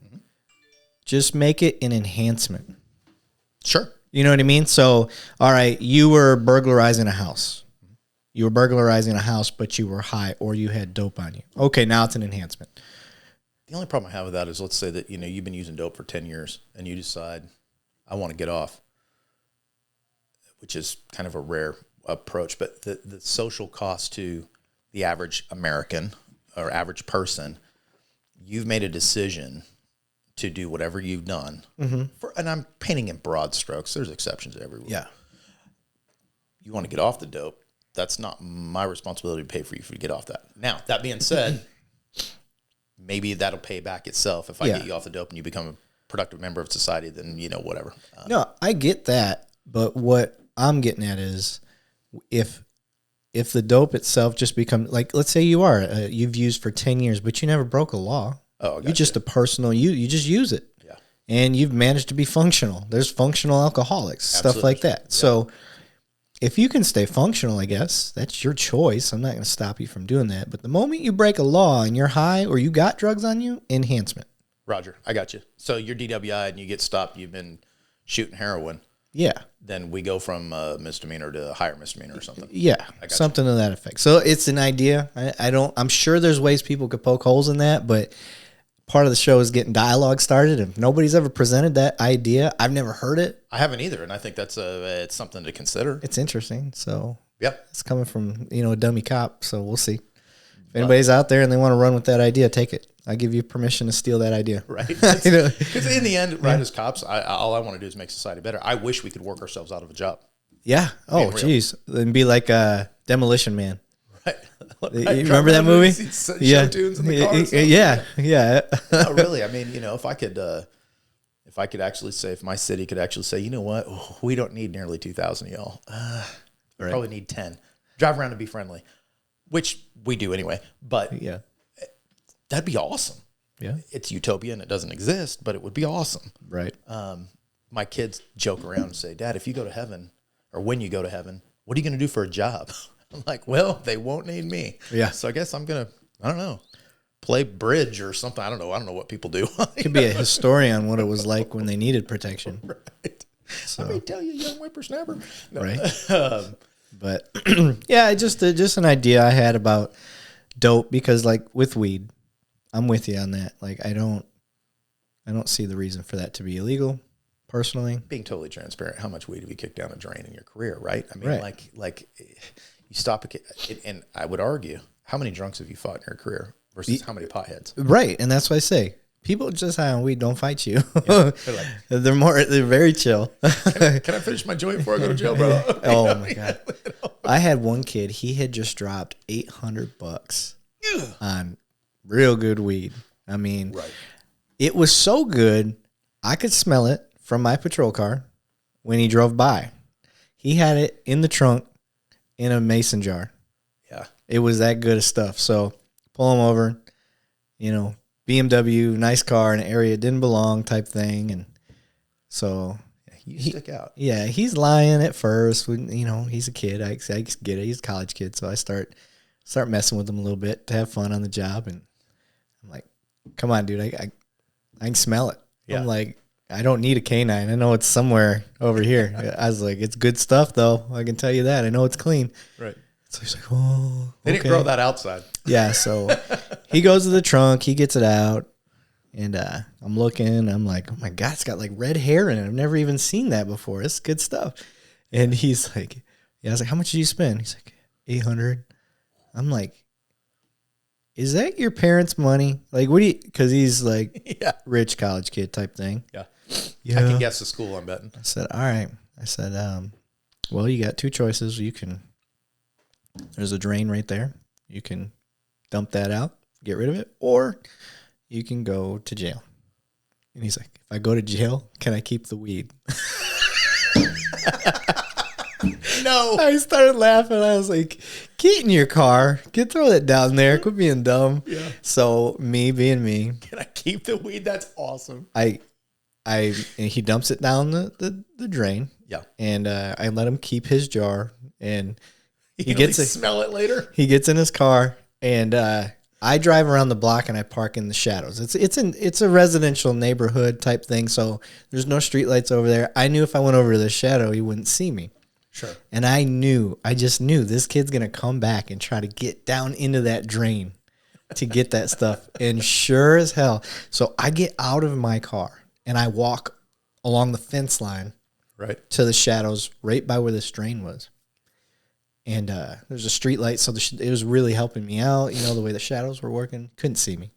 just make it an enhancement. Sure. You know what I mean? So, all right, you were burglarizing a house. You were burglarizing a house, but you were high or you had dope on you. Okay, now it's an enhancement. The only problem I have with that is, let's say that you've been using dope for 10 years and you decide, I want to get off, which is kind of a rare approach, but the social cost to the average American or average person, you've made a decision to do whatever you've done. And I'm painting in broad strokes. There's exceptions everywhere. Yeah. You want to get off the dope. That's not my responsibility to pay for you to get off that. Now, that being said, maybe that'll pay back itself. If I get you off the dope and you become a productive member of society, then, whatever. No, I get that. But what I'm getting at is if the dope itself just becomes, like, let's say you've used for 10 years, but you never broke a law. Oh, you're just a personal, you just use it. Yeah. And you've managed to be functional. There's functional alcoholics, Absolutely. Stuff like that. Yeah. So if you can stay functional, I guess that's your choice. I'm not going to stop you from doing that. But the moment you break a law and you're high or you got drugs on you, enhancement. Roger, I got you. So you're DWI and you get stopped, you've been shooting heroin. Yeah. Then we go from a misdemeanor to a higher misdemeanor or something. Yeah, something to that effect. So it's an idea. I'm sure there's ways people could poke holes in that, but part of the show is getting dialogue started. If nobody's ever presented that idea, I've never heard it. I haven't either, and I think that's it's something to consider. It's interesting. So yep, it's coming from a dummy cop. So we'll see. If anybody's out there and they want to run with that idea, take it. I give you permission to steal that idea. Right. Because in the end, right, as cops, all I want to do is make society better. I wish we could work ourselves out of a job. Yeah. Oh, geez. And be like a Demolition Man. Right. You remember that movie? Yeah. Tunes in the car Yeah. No, really. I mean, if I could actually say, if my city could actually say, you know what, we don't need nearly 2,000 of y'all. We probably need 10. Drive around and be friendly, which we do anyway. But yeah, that'd be awesome. Yeah. It's utopia and it doesn't exist, but it would be awesome. Right. My kids joke around and say, Dad, if you go to heaven, or when you go to heaven, what are you going to do for a job? I'm like, well, they won't need me. Yeah. So I guess I'm going to, I don't know, play bridge or something. I don't know what people do. Could be a historian what it was like when they needed protection. Right. So. Let me tell you, young whippersnapper. No. Right. But yeah, just an idea I had about dope, because like with weed, I'm with you on that. Like I don't see the reason for that to be illegal, personally. Being totally transparent, how much weed have you kicked down a drain in your career, right? I mean, Right. like you stop and I would argue, how many drunks have you fought in your career versus how many potheads? Right, and that's what I say. People just high on weed don't fight you. Yeah, they're very chill. Can I finish my joint before I go to jail, bro? Oh my God. I had one kid, he had just dropped $800 on real good weed. I mean, Right. It was so good, I could smell it from my patrol car when he drove by. He had it in the trunk in a mason jar. Yeah. It was that good of stuff. So pull him over, BMW, nice car in an area it didn't belong type thing. And so You stick out. yeah, he's lying at first. He's a kid. I get it. He's a college kid. So I start messing with him a little bit to have fun on the job. And I'm like, come on, dude. I can smell it. Yeah. I'm like, I don't need a canine. I know it's somewhere over here. I was like, it's good stuff, though. I can tell you that. I know it's clean. Right. So he's like, oh, They didn't grow that outside. Yeah, so he goes to the trunk. He gets it out. And I'm looking. I'm like, oh, my God, it's got like red hair in it. I've never even seen that before. It's good stuff. And he's like, yeah, I was like, how much did you spend? He's like, 800. I'm like, is that your parents' money? Like, what do you, because he's like rich college kid type thing. Yeah. Yeah. I can guess the school, I'm betting. I said, all right. I said, well, you got two choices. There's a drain right there. You can dump that out, get rid of it, or you can go to jail. And he's like, if I go to jail, can I keep the weed? No. I started laughing. I was like, get in your car. Throw that down there. Quit being dumb. Yeah. So me being me. Can I keep the weed? That's awesome. And he dumps it down the drain. Yeah. And I let him keep his jar. And he gets to smell it later. He gets in his car, and I drive around the block and I park in the shadows. It's a residential neighborhood type thing, so there's no streetlights over there. I knew if I went over to the shadow, he wouldn't see me. Sure. And I just knew this kid's gonna come back and try to get down into that drain to get that stuff. And sure as hell, so I get out of my car and I walk along the fence line right to the shadows, right by where this drain was. And there's a street light, so it was really helping me out. The way the shadows were working. Couldn't see me.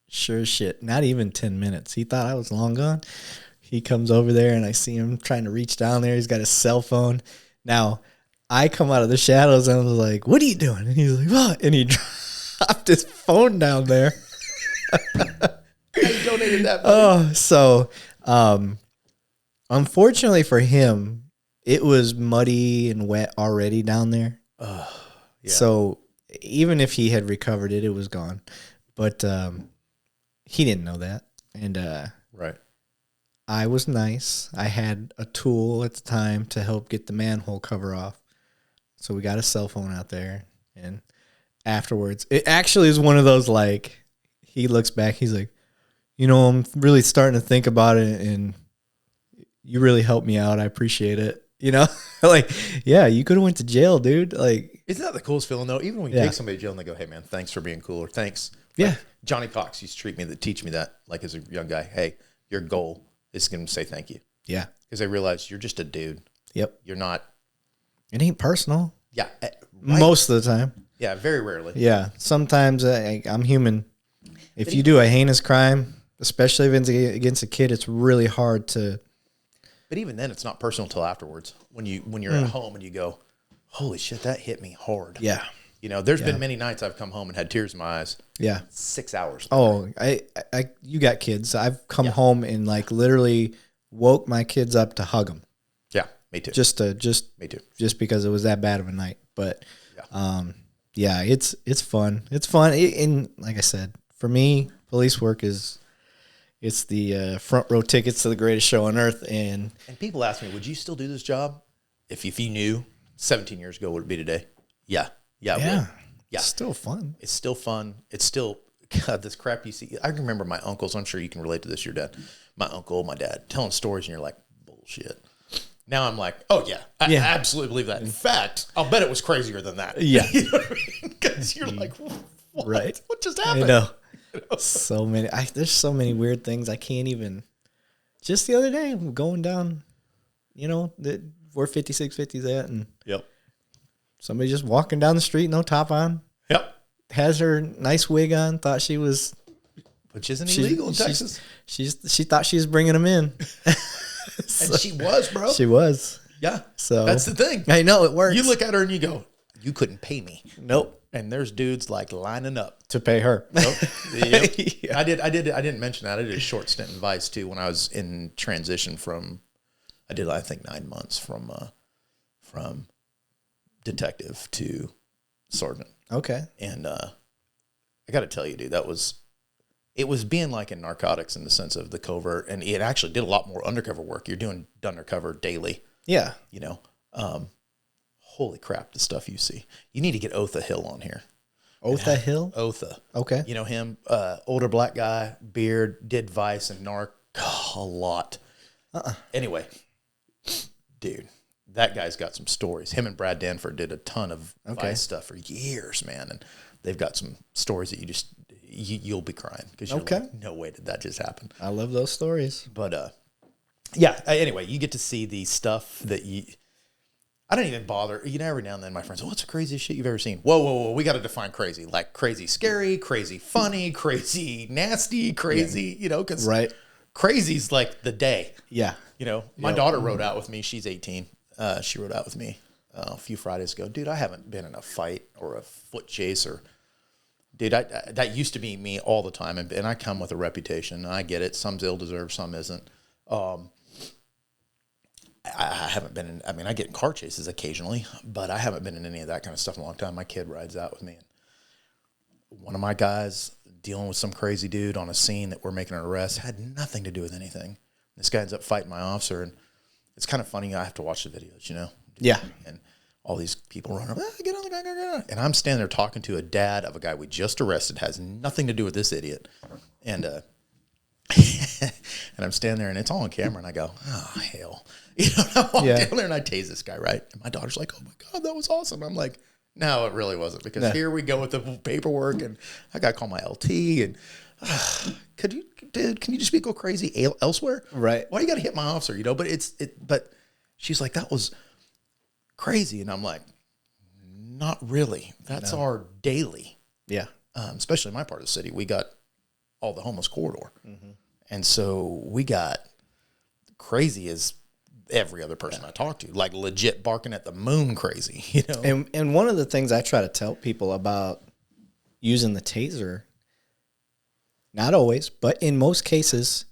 Sure as shit. Not even 10 minutes. He thought I was long gone. He comes over there, and I see him trying to reach down there. He's got his cell phone. Now, I come out of the shadows, and I was like, what are you doing? And he's like, what? And he dropped his phone down there. I donated that. Oh, so unfortunately for him, it was muddy and wet already down there. Yeah. So even if he had recovered it, it was gone. But he didn't know that. And right. I was nice. I had a tool at the time to help get the manhole cover off. So we got a cell phone out there. And afterwards, it actually is one of those, like, he looks back. He's like, I'm really starting to think about it, and you really helped me out. I appreciate it. Like, yeah, you could have went to jail, dude. Like, isn't that the coolest feeling though? Even when you take somebody to jail and they go, "Hey, man, thanks for being cool," or "Thanks." Yeah. Like Johnny Cox used to teach me that, like as a young guy. Hey, your goal is going to say thank you. Yeah. Because they realize you're just a dude. Yep. You're not. It ain't personal. Yeah. Right. Most of the time. Yeah. Very rarely. Yeah. Sometimes I'm human. If you do a heinous crime, especially if it's against a kid, it's really hard to. But even then, it's not personal till afterwards. When you're at home and you go, "Holy shit, that hit me hard." Yeah. There's been many nights I've come home and had tears in my eyes. Yeah. 6 hours. Oh, you got kids. I've come home and like literally woke my kids up to hug them. Yeah, me too. Me too. Just because it was that bad of a night. But it's fun. It's fun. And like I said, for me, police work it's the front row tickets to the greatest show on earth. And people ask me, would you still do this job if you knew 17 years ago what it would be today? Yeah. Yeah. Yeah. Yeah. It's still fun. It's still fun. It's still, God, this crap you see. I remember my uncles. I'm sure you can relate to this, your dad. My uncle, my dad, telling stories, and you're like, bullshit. Now I'm like, oh, yeah, I absolutely believe that. In fact, I'll bet it was crazier than that. Yeah. You know what I mean? Because you're like, what? Right. What just happened? I know. So many. There's so many weird things I can't even. Just the other day, I'm going down, where 5650's at, and Yep. somebody just walking down the street, no top on. Yep. Has her nice wig on. Thought she was, which isn't illegal in Texas. She thought she was bringing them in, and she was, bro. She was. Yeah. So that's the thing. I know it works. You look at her and you go, "You couldn't pay me." Nope. And there's dudes like lining up to pay her. Nope. Yep. Yeah. I didn't mention that. I did a short stint in Vice too when I was in transition I think 9 months from detective to sergeant. Okay. And I got to tell you, dude, it was being like in narcotics in the sense of the covert, and it actually did a lot more undercover work. You're doing undercover daily. Yeah. Holy crap, the stuff you see. You need to get Otha Hill on here. Otha Hill? Otha. Okay. You know him, older black guy, beard, did Vice and Narc a lot. Anyway, dude, that guy's got some stories. Him and Brad Danford did a ton of Vice stuff for years, man. And they've got some stories that you'll be crying because you're like, no way did that just happen. I love those stories. But, yeah, anyway, you get to see the stuff that I don't even bother. Every now and then my friends, what's the craziest shit you've ever seen? Whoa. We got to define crazy. Like crazy scary, crazy funny, crazy nasty, crazy, because crazy's like the day. Yeah. My daughter rode out with me. She's 18. She rode out with me a few Fridays ago. Dude, I haven't been in a fight or a foot chase dude, that used to be me all the time. And I come with a reputation. I get it. Some's ill-deserved, some isn't. I haven't been in, I get in car chases occasionally, but I haven't been in any of that kind of stuff in a long time. My kid rides out with me. And one of my guys dealing with some crazy dude on a scene that we're making an arrest had nothing to do with anything. This guy ends up fighting my officer, and it's kind of funny. I have to watch the videos, Yeah. And all these people run up, get on the guy. And I'm standing there talking to a dad of a guy we just arrested, has nothing to do with this idiot. And, and I'm standing there, and it's all on camera, and I go, oh, hell. I walk down there, and I tase this guy, right? And my daughter's like, oh, my God, that was awesome. I'm like, no, it really wasn't, because here we go with the paperwork, and I got to call my LT, and can you just go crazy elsewhere? Right. Why you got to hit my officer, but she's like, that was crazy. And I'm like, not really. That's our daily. Yeah. Especially in my part of the city, we got all the homeless corridor. Mm-hmm. And so we got crazy as every other person I talk to, like legit barking at the moon crazy, And one of the things I try to tell people about using the taser, not always, but in most cases,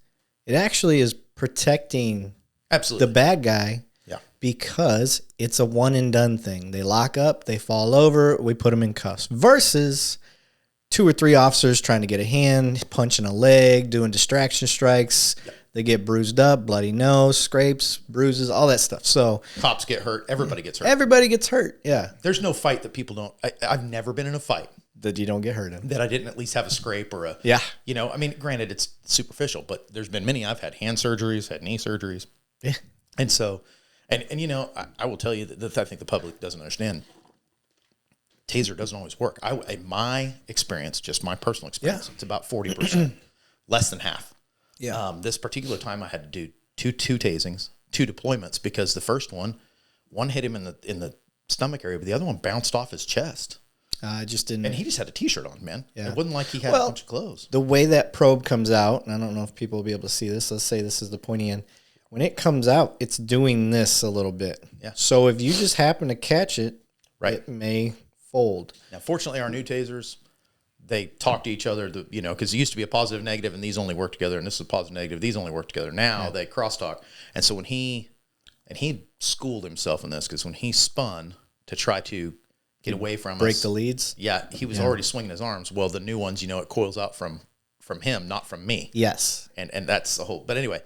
it actually is protecting the bad guy. Yeah. Because it's a one and done thing. They lock up, they fall over, we put them in cuffs. Versus 2 or 3 officers trying to get a hand, punching a leg, doing distraction strikes. Yep. They get bruised up, bloody nose, scrapes, bruises, all that stuff. So cops get hurt. Everybody gets hurt. Everybody gets hurt. Yeah. There's no fight that people don't. I've never been in a fight that you don't get hurt in. That I didn't at least have a scrape or a. Yeah. Granted, it's superficial, but there's been many. I've had hand surgeries, had knee surgeries. Yeah. And so, and I will tell you that I think the public doesn't understand. Taser doesn't always work. In my experience, just my personal experience, it's about 40%, less than half. Yeah. This particular time I had to do two tasings, 2 deployments, because the first one hit him in the stomach area, but the other one bounced off his chest. Just didn't. And he just had a T-shirt on, man. Yeah. It wasn't like he had a bunch of clothes. The way that probe comes out, and I don't know if people will be able to see this. Let's say this is the pointy end. When it comes out, it's doing this a little bit. Yeah. So if you just happen to catch it, right, it may fold. Now, fortunately, our new tasers, they talk to each other, because it used to be a positive, negative, and these only work together, and this is a positive, negative, these only work together. Now they crosstalk. And so when he schooled himself in this, because when he spun to try to get away from break us, the leads. Yeah, he was already swinging his arms. Well, the new ones, it coils out from him, not from me. Yes. And that's the whole. But anyway,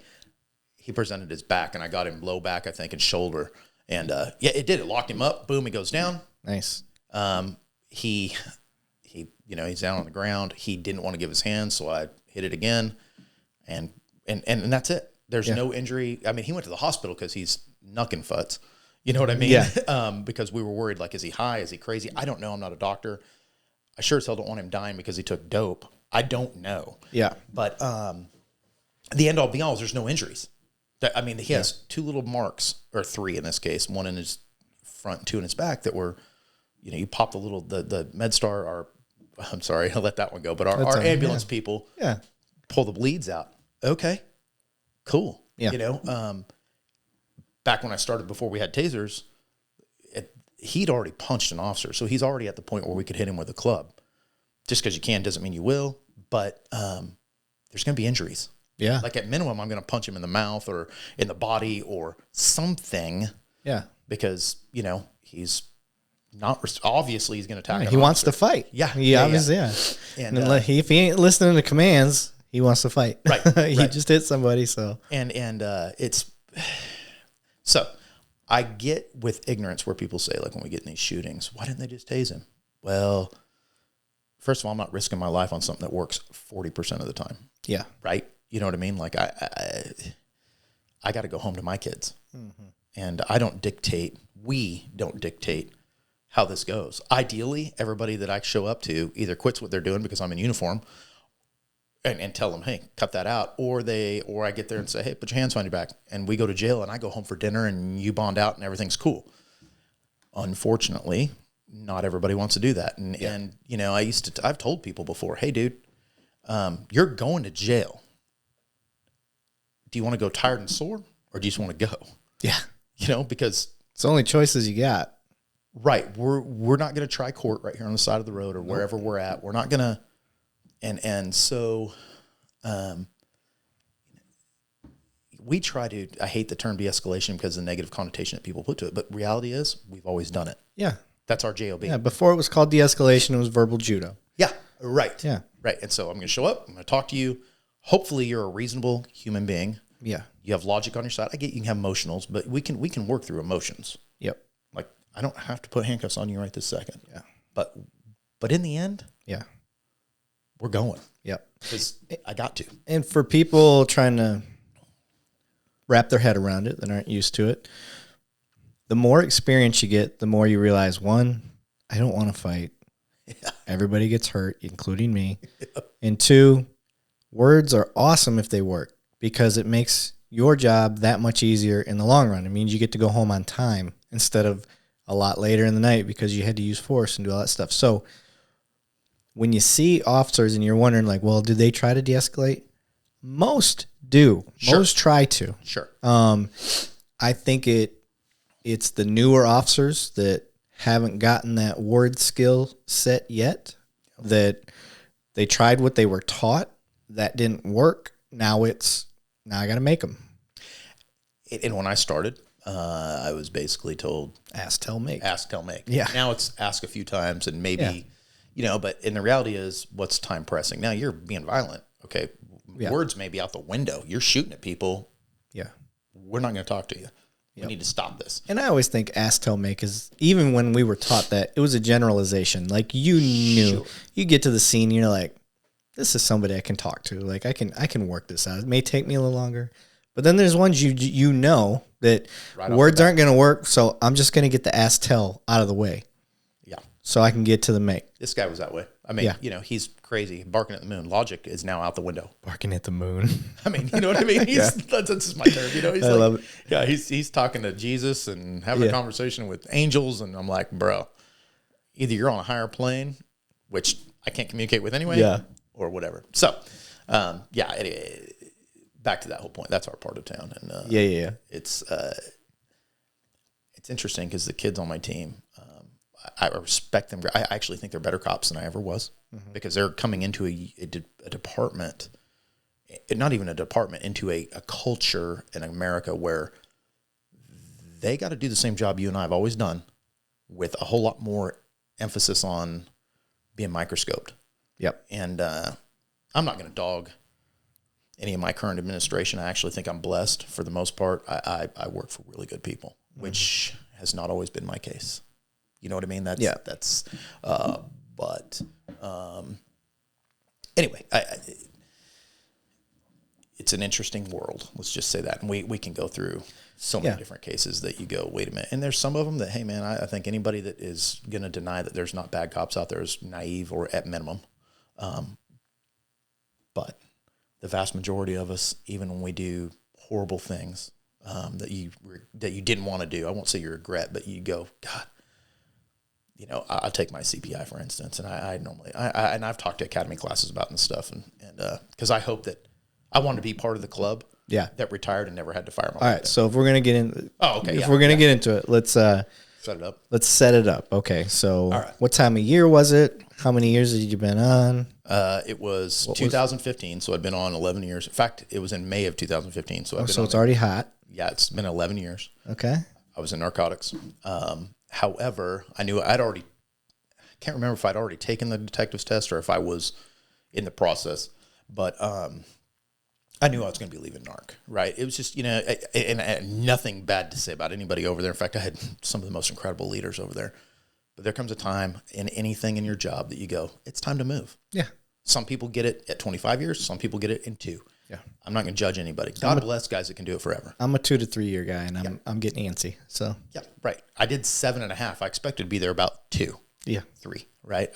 he presented his back, and I got him low back, I think, and shoulder. And it did. It locked him up. Boom, he goes down. Nice. He's down on the ground. He didn't want to give his hand, so I hit it again, and that's it. There's no injury. I mean, he went to the hospital because he's knucking futs. You know what I mean? Yeah. Because we were worried, like, is he high? Is he crazy? I don't know. I'm not a doctor. I sure as hell don't want him dying because he took dope. I don't know. Yeah. But the end all be all is there's no injuries. I mean, he has 2 little marks, or 3 in this case, 1 in his front, 2 in his back that were, you pop the MedStar, I'm sorry, I'll let that one go, but our ambulance people pull the bleeds out. Okay, cool. Yeah. Back when I started, before we had tasers, he'd already punched an officer, so he's already at the point where we could hit him with a club. Just because you can doesn't mean you will, but there's going to be injuries. Yeah. Like at minimum, I'm going to punch him in the mouth or in the body or something. Yeah. Because, he's not, obviously he's going to attack. He wants to fight. Yeah. He obviously, And if he ain't listening to commands, he wants to fight. Right. He just hit somebody. So, and it's, so I get with ignorance where people say, like when we get in these shootings, why didn't they just tase him? Well, first of all, I'm not risking my life on something that works 40% of the time. Yeah. Right. You know what I mean? Like I got to go home to my kids, and we don't dictate how this goes. Ideally, everybody that I show up to either quits what they're doing because I'm in uniform and tell them, hey, cut that out. Or I get there and say, hey, put your hands behind your back, and we go to jail and I go home for dinner and you bond out and everything's cool. Unfortunately, not everybody wants to do that. And I've told people before, hey dude, you're going to jail. Do you want to go tired and sore, or do you just want to go? Yeah. Because it's the only choices you got. Right. We're not going to try court right here on the side of the road or wherever we're at. We're not going to. And so, we try to, I hate the term de-escalation because of the negative connotation that people put to it, but reality is we've always done it. Yeah. That's our JOB. Yeah. Before it was called de-escalation, it was verbal judo. Yeah. Right. Yeah. Right. And so I'm going to show up. I'm going to talk to you. Hopefully you're a reasonable human being. Yeah. You have logic on your side. I get you can have emotionals, but we can work through emotions. Yep. Like I don't have to put handcuffs on you right this second. Yeah. But in the end, we're going. Yep. Because I got to. And for people trying to wrap their head around it that aren't used to it, the more experience you get, the more you realize, 1, I don't want to fight. Yeah. Everybody gets hurt, including me. Yeah. And 2, words are awesome if they work, because it makes your job that much easier in the long run. It means you get to go home on time instead of a lot later in the night because you had to use force and do all that stuff. So when you see officers and you're wondering, like, well, do they try to de-escalate? Most do. Sure. Most try to. Sure. I think it's the newer officers that haven't gotten that word skill set yet, that they tried what they were taught. That didn't work. Now I got to make them. And when I started, I was basically told, ask, tell, make. Ask, tell, make. Yeah. Now it's ask a few times and maybe, but in the reality is what's time pressing. Now you're being violent. Okay. Yeah. Words may be out the window. You're shooting at people. Yeah. We're not going to talk to you. We need to stop this. And I always think ask, tell, make is, even when we were taught that, it was a generalization. Like you knew. You get to the scene, you're like, this is somebody I can talk to. Like I can work this out. It may take me a little longer, but then there's ones you know that words aren't going to work. So I'm just going to get the ask, tell out of the way. Yeah. So I can get to the make. This guy was that way. I mean, he's crazy, barking at the moon. Logic is now out the window. Barking at the moon. I mean, you know what I mean? That's just my term. He's I love it. Yeah, he's talking to Jesus and having a conversation with angels, and I'm like, bro, either you're on a higher plane, which I can't communicate with anyway, or whatever. So, back to that whole point. That's our part of town, and it's interesting because the kids on my team, I respect them. I actually think they're better cops than I ever was, because they're coming into a department, not even a department, into a culture in America where they got to do the same job you and I have always done, with a whole lot more emphasis on being microscoped. Yep. And I'm not going to dog any of my current administration. I actually think I'm blessed for the most part. I work for really good people, which has not always been my case. You know what I mean? Anyway, it's an interesting world. Let's just say that. And we can go through so many different cases that you go, wait a minute. And there's some of them that, hey man, I think anybody that is going to deny that there's not bad cops out there is naive, or at minimum. But the vast majority of us, even when we do horrible things that you didn't want to do, I won't say you regret, but you go, God, you know, I'll take my CPI for instance, and I normally and I've talked to academy classes about and stuff, and because I hope that I want to be part of the club that retired and never had to fire my. All right, so if we're gonna get in, if we're gonna get into it, let's set it up. Let's set it up. Okay, so what time of year was it? How many years had you been on? It was 2015, so I'd been on 11 years. In fact, it was in May of 2015, so so it's already hot. Yeah, it's been 11 years. Okay, I was in narcotics. However, I knew I'd already. Can't remember if I'd already taken the detective's test or if I was in the process, but I knew I was going to be leaving NARC, right? It was just, you know, and I had nothing bad to say about anybody over there. In fact, I had some of the most incredible leaders over there. But there comes a time in anything in your job that you go, it's time to move. Yeah. Some people get it at 25 years. Some people get it in 2. Yeah. I'm not going to judge anybody. God bless guys that can do it forever. I'm a 2 to 3 year guy, and I'm getting antsy. So yeah, right. I did 7.5. I expected to be there about 2. Yeah. 3. Right.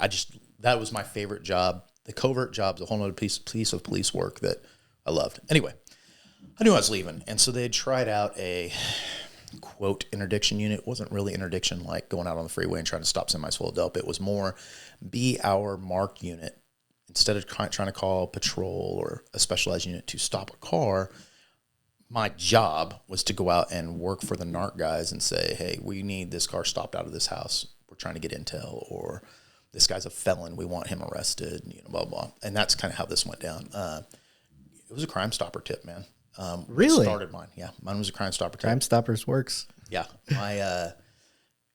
That was my favorite job. The covert job's a whole other piece of police work that I loved. Anyway, I knew I was leaving. And so they had tried out a, quote, interdiction unit. It wasn't really interdiction like going out on the freeway and trying to stop semis full of dope. It was more be our mark unit. Instead of trying to call patrol or a specialized unit to stop a car, my job was to go out and work for the NARC guys and say, hey, we need this car stopped out of this house. We're trying to get intel, or this guy's a felon. We want him arrested, you know, blah, blah. And that's kind of how this went down. It was a Crime Stopper tip, man. Really? Started mine. Yeah. Mine was a Crime Stopper tip. Crime Stoppers works. Yeah.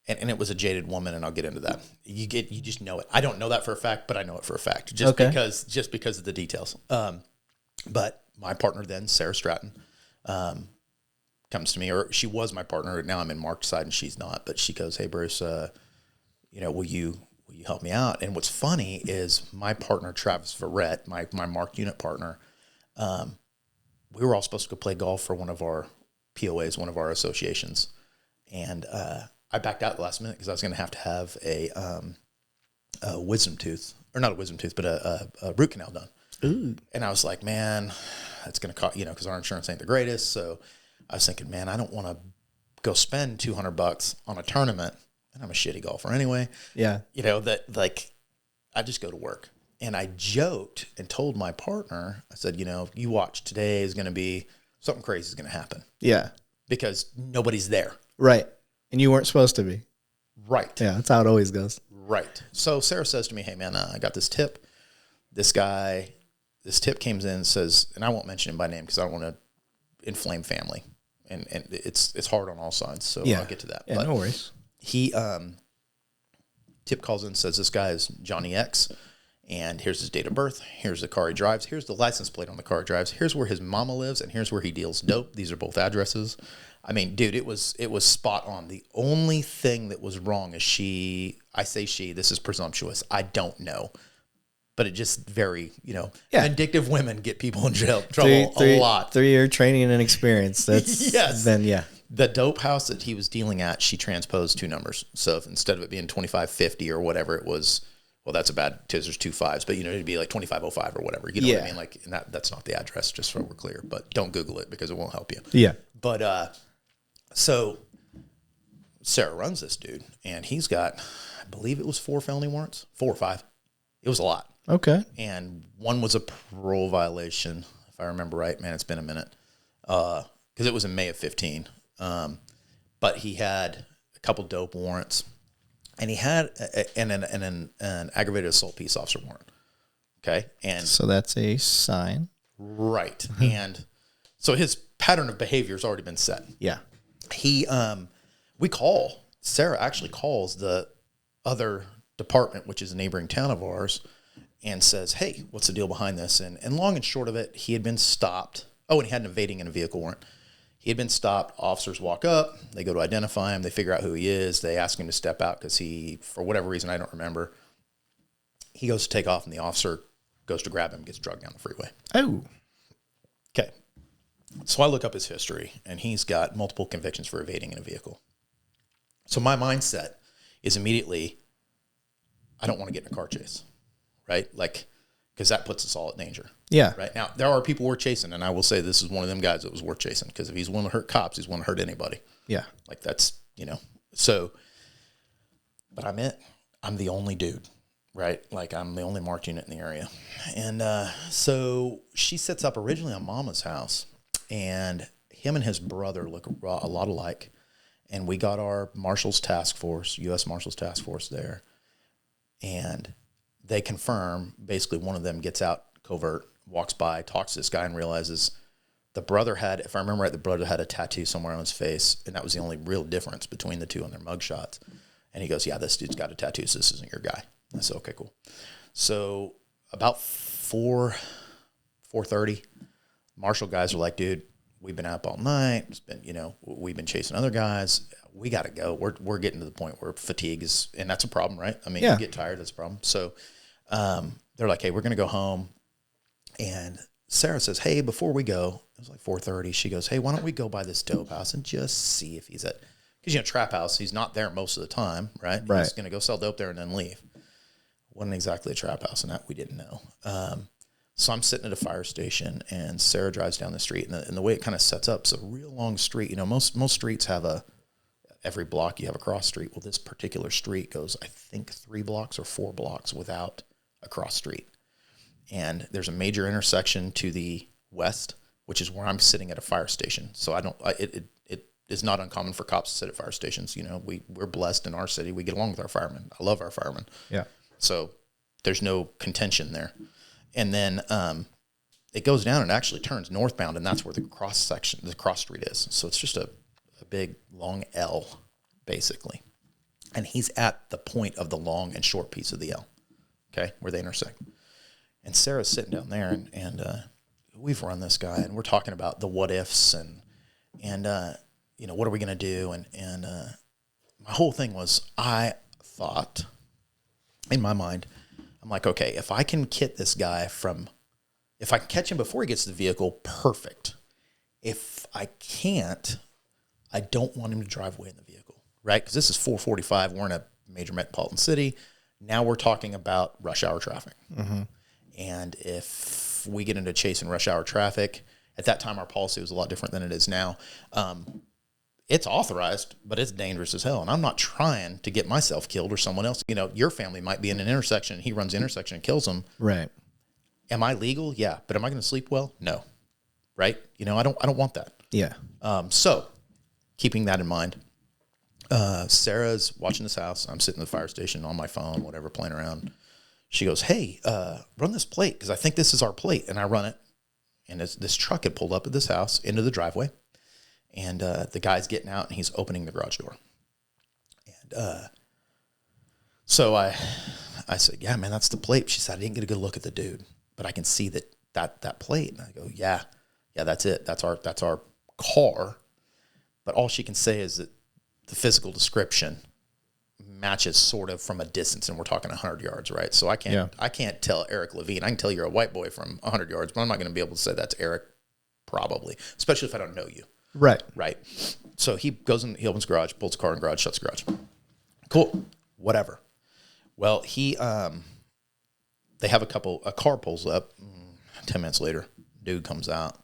And it was a jaded woman, and I'll get into that. You just know it. I don't know that for a fact, but I know it for a fact just because of the details. But my partner then, Sarah Stratton, comes to me, or she was my partner. Now I'm in Mark's side and she's not, but she goes, hey Bruce, you know, will you help me out? And what's funny is my partner, Travis Verrett, my Mark unit partner, we were all supposed to go play golf for one of our POAs, one of our associations. And, I backed out at the last minute because I was going to have a wisdom tooth, or not a wisdom tooth, but a root canal done. Ooh. And I was like, man, that's going to cost, you know, because our insurance ain't the greatest. So I was thinking, man, I don't want to go spend $200 on a tournament. And I'm a shitty golfer anyway. Yeah. You know, that like, I just go to work. And I joked and told my partner, I said, you know, you watch, today is going to be, something crazy is going to happen. Yeah. Because nobody's there. Right. And you weren't supposed to be. Right. Yeah, that's how it always goes. Right. So Sarah says to me, hey, man, I got this tip. This tip came in and says, and I won't mention him by name because I don't want to inflame family. And it's hard on all sides. So I'll get to that. Yeah, but no worries. He, tip calls in and says, this guy is Johnny X. And here's his date of birth. Here's the car he drives. Here's the license plate on the car he drives. Here's where his mama lives. And here's where he deals dope. These are both addresses. I mean, dude, it was spot on. The only thing that was wrong is this is presumptuous. I don't know. But it just very, you know, vindictive women get people in trouble a lot. 3-year training and experience. That's yes. Then, yeah. The dope house that he was dealing at, she transposed 2 numbers. So if instead of it being 2550 or whatever it was, well, that's a bad, because there's 2 5s, but you know, it'd be like 2505 or whatever. You know what I mean? Like, and that's not the address, just so we're clear. But don't Google it because it won't help you. Yeah. But so Sarah runs this dude, and he's got, I believe it was 4 felony warrants, 4 or 5. It was a lot. Okay. And one was a parole violation, if I remember right. Man, it's been a minute. Because it was in May of 15. But he had a couple dope warrants, and he had an aggravated assault peace officer warrant. Okay. And so that's a sign. Right. And so his pattern of behavior has already been set. Yeah. Sarah actually calls the other department, which is a neighboring town of ours, and says, hey, what's the deal behind this? And long and short of it, he had been stopped. Oh, and he had an evading in a vehicle warrant. He had been stopped. Officers walk up. They go to identify him. They figure out who he is. They ask him to step out because he, for whatever reason, I don't remember, he goes to take off, and the officer goes to grab him, gets drugged down the freeway. Oh. Okay. So I look up his history, and he's got multiple convictions for evading in a vehicle. So my mindset is immediately, I don't want to get in a car chase, right? Like, because that puts us all at danger. Yeah. Right now, there are people we're chasing, and I will say this is one of them guys that was worth chasing, because if he's willing to hurt cops, he's willing to hurt anybody. Yeah. Like that's, so, but I'm the only dude, right? Like I'm the only marked unit in the area. And so she sets up originally on Mama's house, and him and his brother look a lot alike. And we got our Marshals Task Force, U.S. Marshals Task Force there. And they confirm, basically one of them gets out covert, walks by, talks to this guy, and realizes the brother had, if I remember right, the brother had a tattoo somewhere on his face, and that was the only real difference between the two on their mugshots. And he goes, yeah, this dude's got a tattoo, so this isn't your guy. I said, okay, cool. So about 4:30, Marshal guys are like, dude, we've been up all night. It's been, we've been chasing other guys. We got to go. We're getting to the point where fatigue is, and that's a problem, right? I mean, you get tired, that's a problem. So they're like, hey, we're going to go home. And Sarah says, hey, before we go, it was like 4:30. She goes, hey, why don't we go by this dope house and just see if he's at, because, trap house, he's not there most of the time, right? He's going to go sell dope there and then leave. Wasn't exactly a trap house, and that we didn't know. So I'm sitting at a fire station, and Sarah drives down the street, and the way it kind of sets up, it's a real long street. Most streets have every block you have a cross street. Well, this particular street goes, I think, 3 blocks or 4 blocks without a cross street. And there's a major intersection to the west, which is where I'm sitting at a fire station. So it is not uncommon for cops to sit at fire stations. We're blessed in our city. We get along with our firemen. I love our firemen. Yeah. So there's no contention there. And then it goes down and actually turns northbound, and that's where the cross street is. So it's just a big long L, basically. And he's at the point of the long and short piece of the L, okay, where they intersect. And Sarah's sitting down there, and we've run this guy, and we're talking about the what ifs and what are we going to do? And my whole thing was, I thought, in my mind, I'm like, okay, if I can kit this guy if I can catch him before he gets to the vehicle, perfect. If I can't, I don't want him to drive away in the vehicle, right? Because this is 4:45. We're in a major metropolitan city. Now we're talking about rush hour traffic. Mm-hmm. And if we get into chasing rush hour traffic, at that time our policy was a lot different than it is now. It's authorized, but it's dangerous as hell. And I'm not trying to get myself killed or someone else. Your family might be in an intersection. He runs the intersection and kills them. Right. Am I legal? Yeah. But am I going to sleep well? No. Right. I don't want that. Yeah. So keeping that in mind, Sarah's watching this house. I'm sitting at the fire station on my phone, whatever, playing around. She goes, hey, run this plate, because I think this is our plate. And I run it. And this truck had pulled up at this house into the driveway. And the guy's getting out, and he's opening the garage door. And so I said, yeah, man, that's the plate. She said, I didn't get a good look at the dude, but I can see that plate. And I go, yeah, that's it. That's our car. But all she can say is that the physical description matches sort of from a distance, and we're talking 100 yards, right? So I can't tell Eric Levine. I can tell you're a white boy from 100 yards, but I'm not going to be able to say that's Eric, probably, especially if I don't know you. Right. So he goes in, he opens the garage, pulls the car in the garage, shuts the garage. Cool. Whatever. Well, they have a car pulls up. 10 minutes later, dude comes out,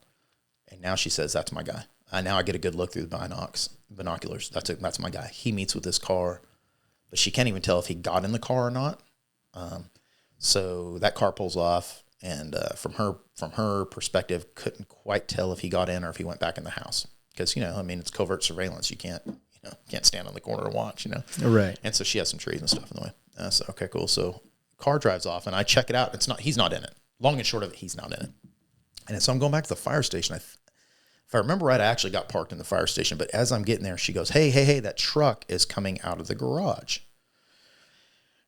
and now she says, that's my guy. Now I get a good look through the binoculars. That's my guy. He meets with this car, but she can't even tell if he got in the car or not. So that car pulls off, and from her perspective, couldn't quite tell if he got in or if he went back in the house. Because, it's covert surveillance. You can't stand on the corner and watch, Right. And so she has some trees and stuff in the way. So, okay, cool. So car drives off, and I check it out. He's not in it. Long and short of it, he's not in it. And so I'm going back to the fire station. If I remember right, I actually got parked in the fire station. But as I'm getting there, she goes, hey, that truck is coming out of the garage.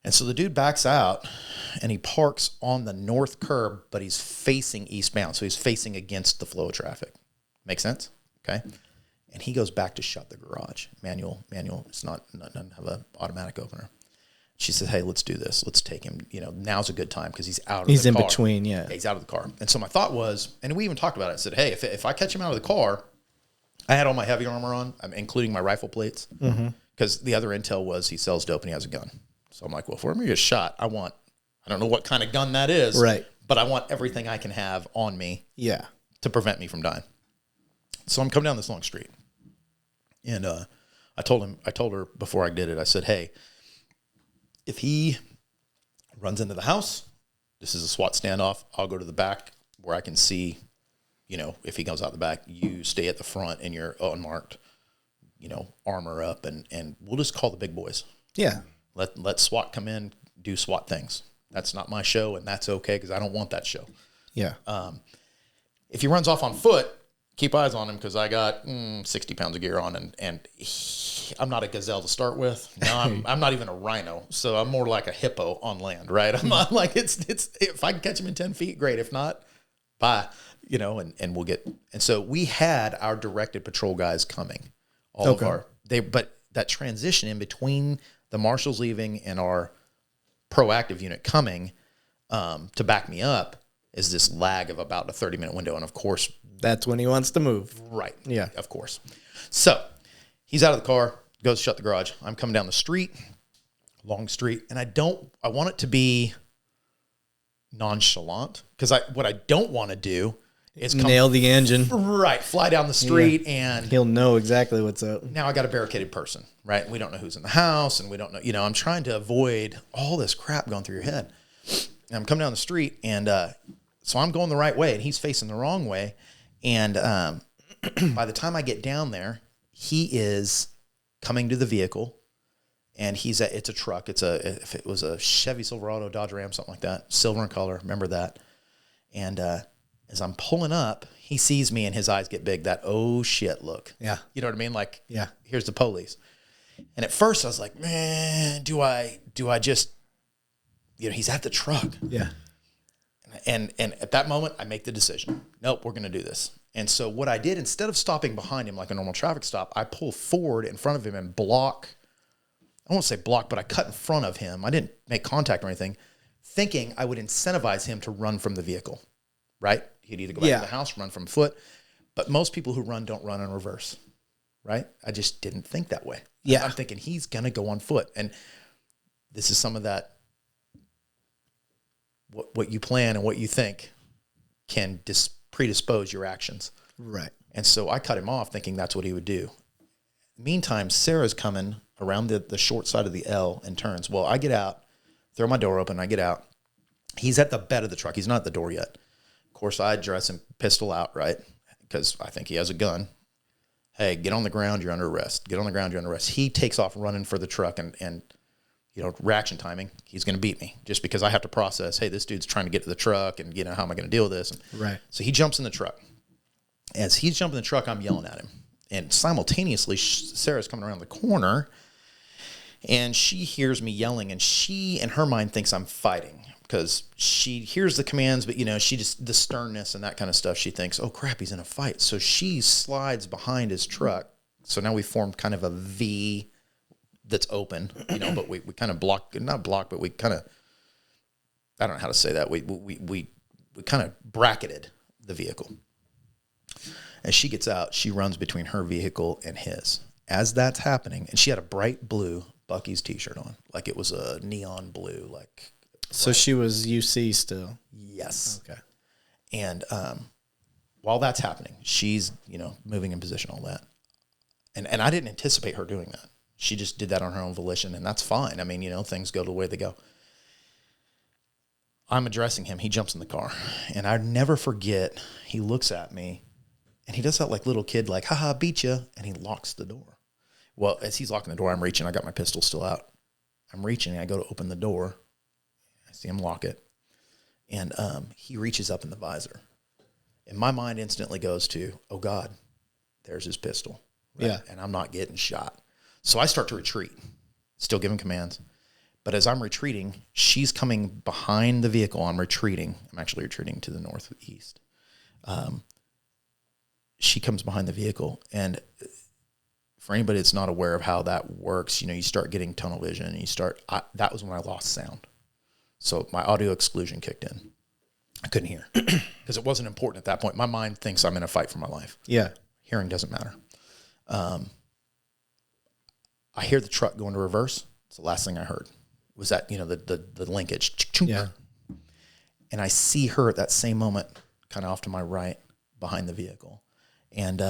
And so the dude backs out, and he parks on the north curb, but he's facing eastbound. So he's facing against the flow of traffic. Make sense? Okay. And he goes back to shut the garage. Manual. It's doesn't have an automatic opener. She says, hey, let's do this. Let's take him. Now's a good time because he's out of the car. He's in between, yeah. He's out of the car. And so my thought was, and we even talked about it, I said, hey, if I catch him out of the car, I had all my heavy armor on, including my rifle plates, because the other intel was he sells dope and he has a gun. So I'm like, well, if we're going to get shot, I don't know what kind of gun that is. Right. but I want everything I can have on me Yeah. to prevent me from dying. So I'm coming down this long street. And I told her before I did it, I said, hey, if he runs into the house, this is a SWAT standoff. I'll go to the back where I can see, if he comes out the back, you stay at the front in your unmarked, armor up, and we'll just call the big boys. Yeah. Let SWAT come in, do SWAT things. That's not my show, and that's okay because I don't want that show. Yeah. If he runs off on foot, keep eyes on him because I got 60 pounds of gear on, and I'm not a gazelle to start with. No, I'm not even a rhino, so I'm more like a hippo on land, right? I'm not like it's if I can catch him in 10 feet, great. If not, bye. And we'll get. And so we had our directed patrol guys coming, but that transition in between the marshals leaving and our proactive unit coming to back me up is this lag of about a 30-minute window, and of course. That's when he wants to move. Right. Yeah. Of course. So he's out of the car, goes shut the garage. I'm coming down the street, long street, and I want it to be nonchalant because what I don't want to do is nail the engine. Right. Fly down the street and he'll know exactly what's up. Now I got a barricaded person, right? We don't know who's in the house and we don't know, I'm trying to avoid all this crap going through your head. And I'm coming down the street and so I'm going the right way and he's facing the wrong way. And by the time I get down there, he is coming to the vehicle, and it's a truck. If it was a Chevy Silverado, Dodge Ram, something like that, silver in color. Remember that? And as I'm pulling up, he sees me, and his eyes get big. That oh shit look. Yeah. You know what I mean? Like, yeah. Here's the police. And at first, I was like, man, do I just, he's at the truck. Yeah. And at that moment, I make the decision. Nope, we're going to do this. And so what I did, instead of stopping behind him like a normal traffic stop, I pull forward in front of him and block. I won't say block, but I cut in front of him. I didn't make contact or anything, thinking I would incentivize him to run from the vehicle, right? He'd either go back to the house, run from foot. But most people who run don't run in reverse, right? I just didn't think that way. Yeah. I'm thinking he's going to go on foot. And this is some of that. What you plan and what you think can predispose your actions. Right. And so I cut him off thinking that's what he would do. Meantime, Sarah's coming around the short side of the L and turns. Well, I get out, throw my door open, I get out. He's at the bed of the truck. He's not at the door yet. Of course, I dress him pistol out, right? Because I think he has a gun. Hey, get on the ground, you're under arrest. Get on the ground, you're under arrest. He takes off running for the truck and reaction timing, he's going to beat me just because I have to process, hey, this dude's trying to get to the truck and, how am I going to deal with this? And right. So he jumps in the truck. As he's jumping in the truck, I'm yelling at him. And simultaneously, Sarah's coming around the corner and she hears me yelling and she, in her mind, thinks I'm fighting because she hears the commands, but, she just, the sternness and that kind of stuff, she thinks, oh, crap, he's in a fight. So she slides behind his truck. So now we formed kind of a V that's open, but we kind of but we kind of, I don't know how to say that. We kind of bracketed the vehicle. As she gets out, she runs between her vehicle and his. As that's happening, and she had a bright blue Buc-ee's t-shirt on, like it was a neon blue, like. So she was UC still? Yes. Okay. And while that's happening, she's, moving in position, all that. And I didn't anticipate her doing that. She just did that on her own volition, and that's fine. I mean, things go the way they go. I'm addressing him. He jumps in the car, and I never forget, he looks at me, and he does that like little kid, like, haha, beat you, and he locks the door. Well, as he's locking the door, I'm reaching. I got my pistol still out. I'm reaching, and I go to open the door. I see him lock it, and he reaches up in the visor. And my mind instantly goes to, oh, God, there's his pistol. Right? Yeah. And I'm not getting shot. So I start to retreat, still giving commands. But as I'm retreating, she's coming behind the vehicle. I'm retreating. I'm actually retreating to the northeast. She comes behind the vehicle. And for anybody that's not aware of how that works, you start getting tunnel vision. And that was when I lost sound. So my audio exclusion kicked in. I couldn't hear because it wasn't important at that point. My mind thinks I'm in a fight for my life. Yeah. Hearing doesn't matter. I hear the truck go into reverse. It's the last thing I heard was that, the linkage. Yeah. And I see her at that same moment, kind of off to my right, behind the vehicle. And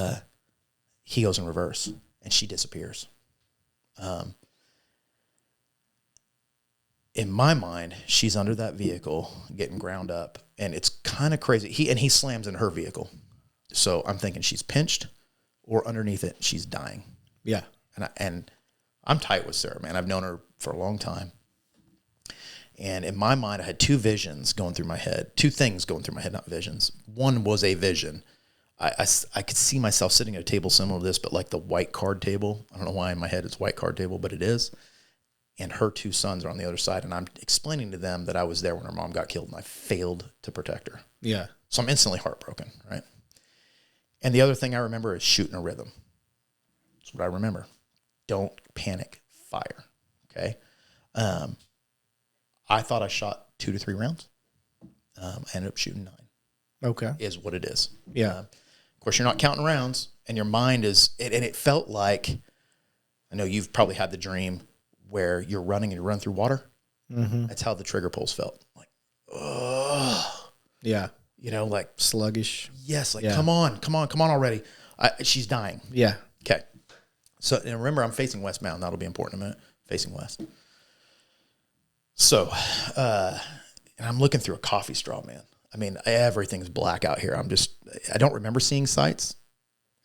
he goes in reverse, and she disappears. In my mind, she's under that vehicle, getting ground up, and it's kind of crazy. He slams in her vehicle. So I'm thinking she's pinched, or underneath it, she's dying. Yeah. And I'm tight with Sarah, man. I've known her for a long time. And in my mind, I had two visions going through my head. Two things going through my head, not visions. One was a vision. I could see myself sitting at a table similar to this, but like the white card table. I don't know why in my head it's white card table, but it is. And her two sons are on the other side. And I'm explaining to them that I was there when her mom got killed and I failed to protect her. Yeah. So I'm instantly heartbroken, right? And the other thing I remember is shooting a rhythm. That's what I remember. Don't panic, fire. Okay. I thought I shot 2 to 3 rounds. I ended up shooting 9. Okay. Is what it is. Yeah. Of course, you're not counting rounds, and your mind is, and it felt like, I know you've probably had the dream where you're running and you run through water. Mm-hmm. That's how the trigger pulls felt. Like, oh. Yeah. You know, like. Sluggish. Yes, like, come on already. She's dying. Yeah. Okay. So, and remember, I'm facing westbound. That'll be important in a minute. Facing west. So, and I'm looking through a coffee straw, man. I mean, everything's black out here. I don't remember seeing sights.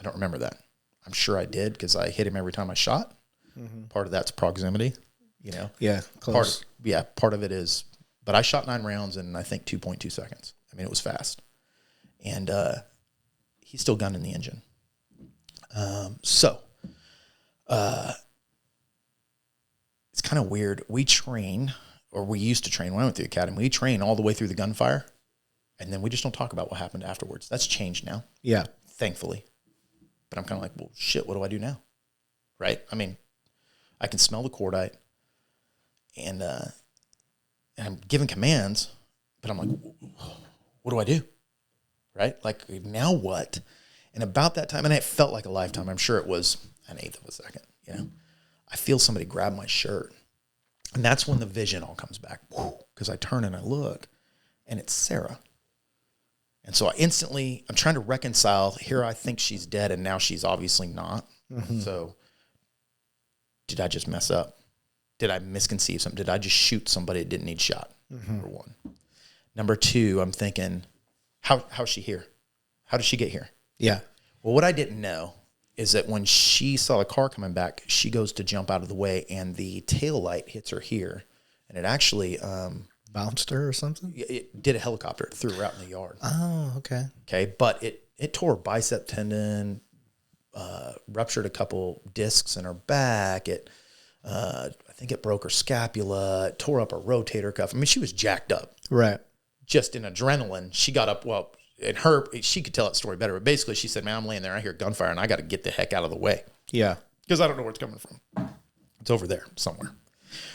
I don't remember that. I'm sure I did because I hit him every time I shot. Mm-hmm. Part of that's proximity, you know? Yeah, close. Part of it is, but I shot 9 rounds in, I think, 2.2 seconds. I mean, it was fast. And he's still gunning the engine. It's kind of weird. We train, or we used to train when I went to the academy. We train all the way through the gunfire, and then we just don't talk about what happened afterwards. That's changed now. Yeah. Thankfully. But I'm kind of like, well, shit, what do I do now? Right? I mean, I can smell the cordite, and I'm giving commands, but I'm like, what do I do? Right? Like, now what? And about that time, and it felt like a lifetime. I'm sure it was an eighth of a second, you know? I feel somebody grab my shirt. And that's when the vision all comes back. Because I turn and I look, and it's Sarah. And so I'm trying to reconcile, here I think she's dead, and now she's obviously not. Mm-hmm. So did I just mess up? Did I misconceive something? Did I just shoot somebody that didn't need shot? Mm-hmm. Number one. Number two, I'm thinking, how's she here? How did she get here? Yeah. Well, what I didn't know is that when she saw the car coming back, she goes to jump out of the way, and the tail light hits her here. And it actually... bounced her or something? It did a helicopter. It threw her out in the yard. Oh, okay. Okay, but it tore her bicep tendon, ruptured a couple discs in her back. I think it broke her scapula. It tore up her rotator cuff. I mean, she was jacked up. Right. Just in adrenaline, she got up. Well, she could tell that story better. But basically, she said, "Man, I'm laying there. I hear gunfire, and I got to get the heck out of the way." Yeah. Because I don't know where it's coming from. It's over there somewhere.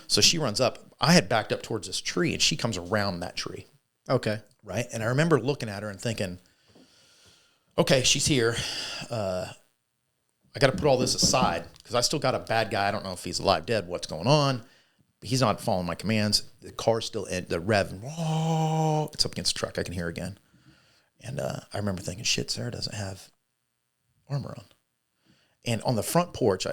So she runs up. I had backed up towards this tree, and she comes around that tree. Okay. Right? And I remember looking at her and thinking, okay, she's here. I got to put all this aside because I still got a bad guy. I don't know if he's alive, dead, what's going on. But he's not following my commands. The car's still in, the rev, it's up against the truck. I can hear again. And I remember thinking, shit, Sarah doesn't have armor on. And on the front porch,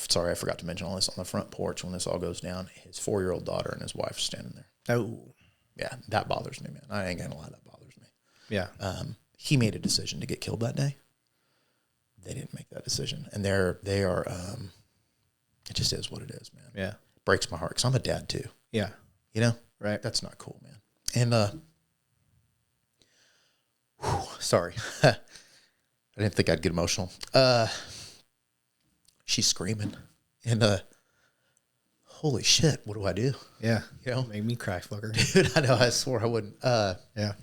sorry, I forgot to mention all this. On the front porch, when this all goes down, his 4-year-old daughter and his wife are standing there. Oh. Yeah, that bothers me, man. I ain't gonna lie, that bothers me. Yeah. He made a decision to get killed that day. They didn't make that decision. And they are, it just is what it is, man. Yeah. Breaks my heart because I'm a dad too. Yeah. You know? Right. That's not cool, man. And, sorry. I didn't think I'd get emotional. She's screaming. And, holy shit, what do I do? Yeah. You know? Made me cry, fucker. Dude, I know, I swore I wouldn't. Yeah.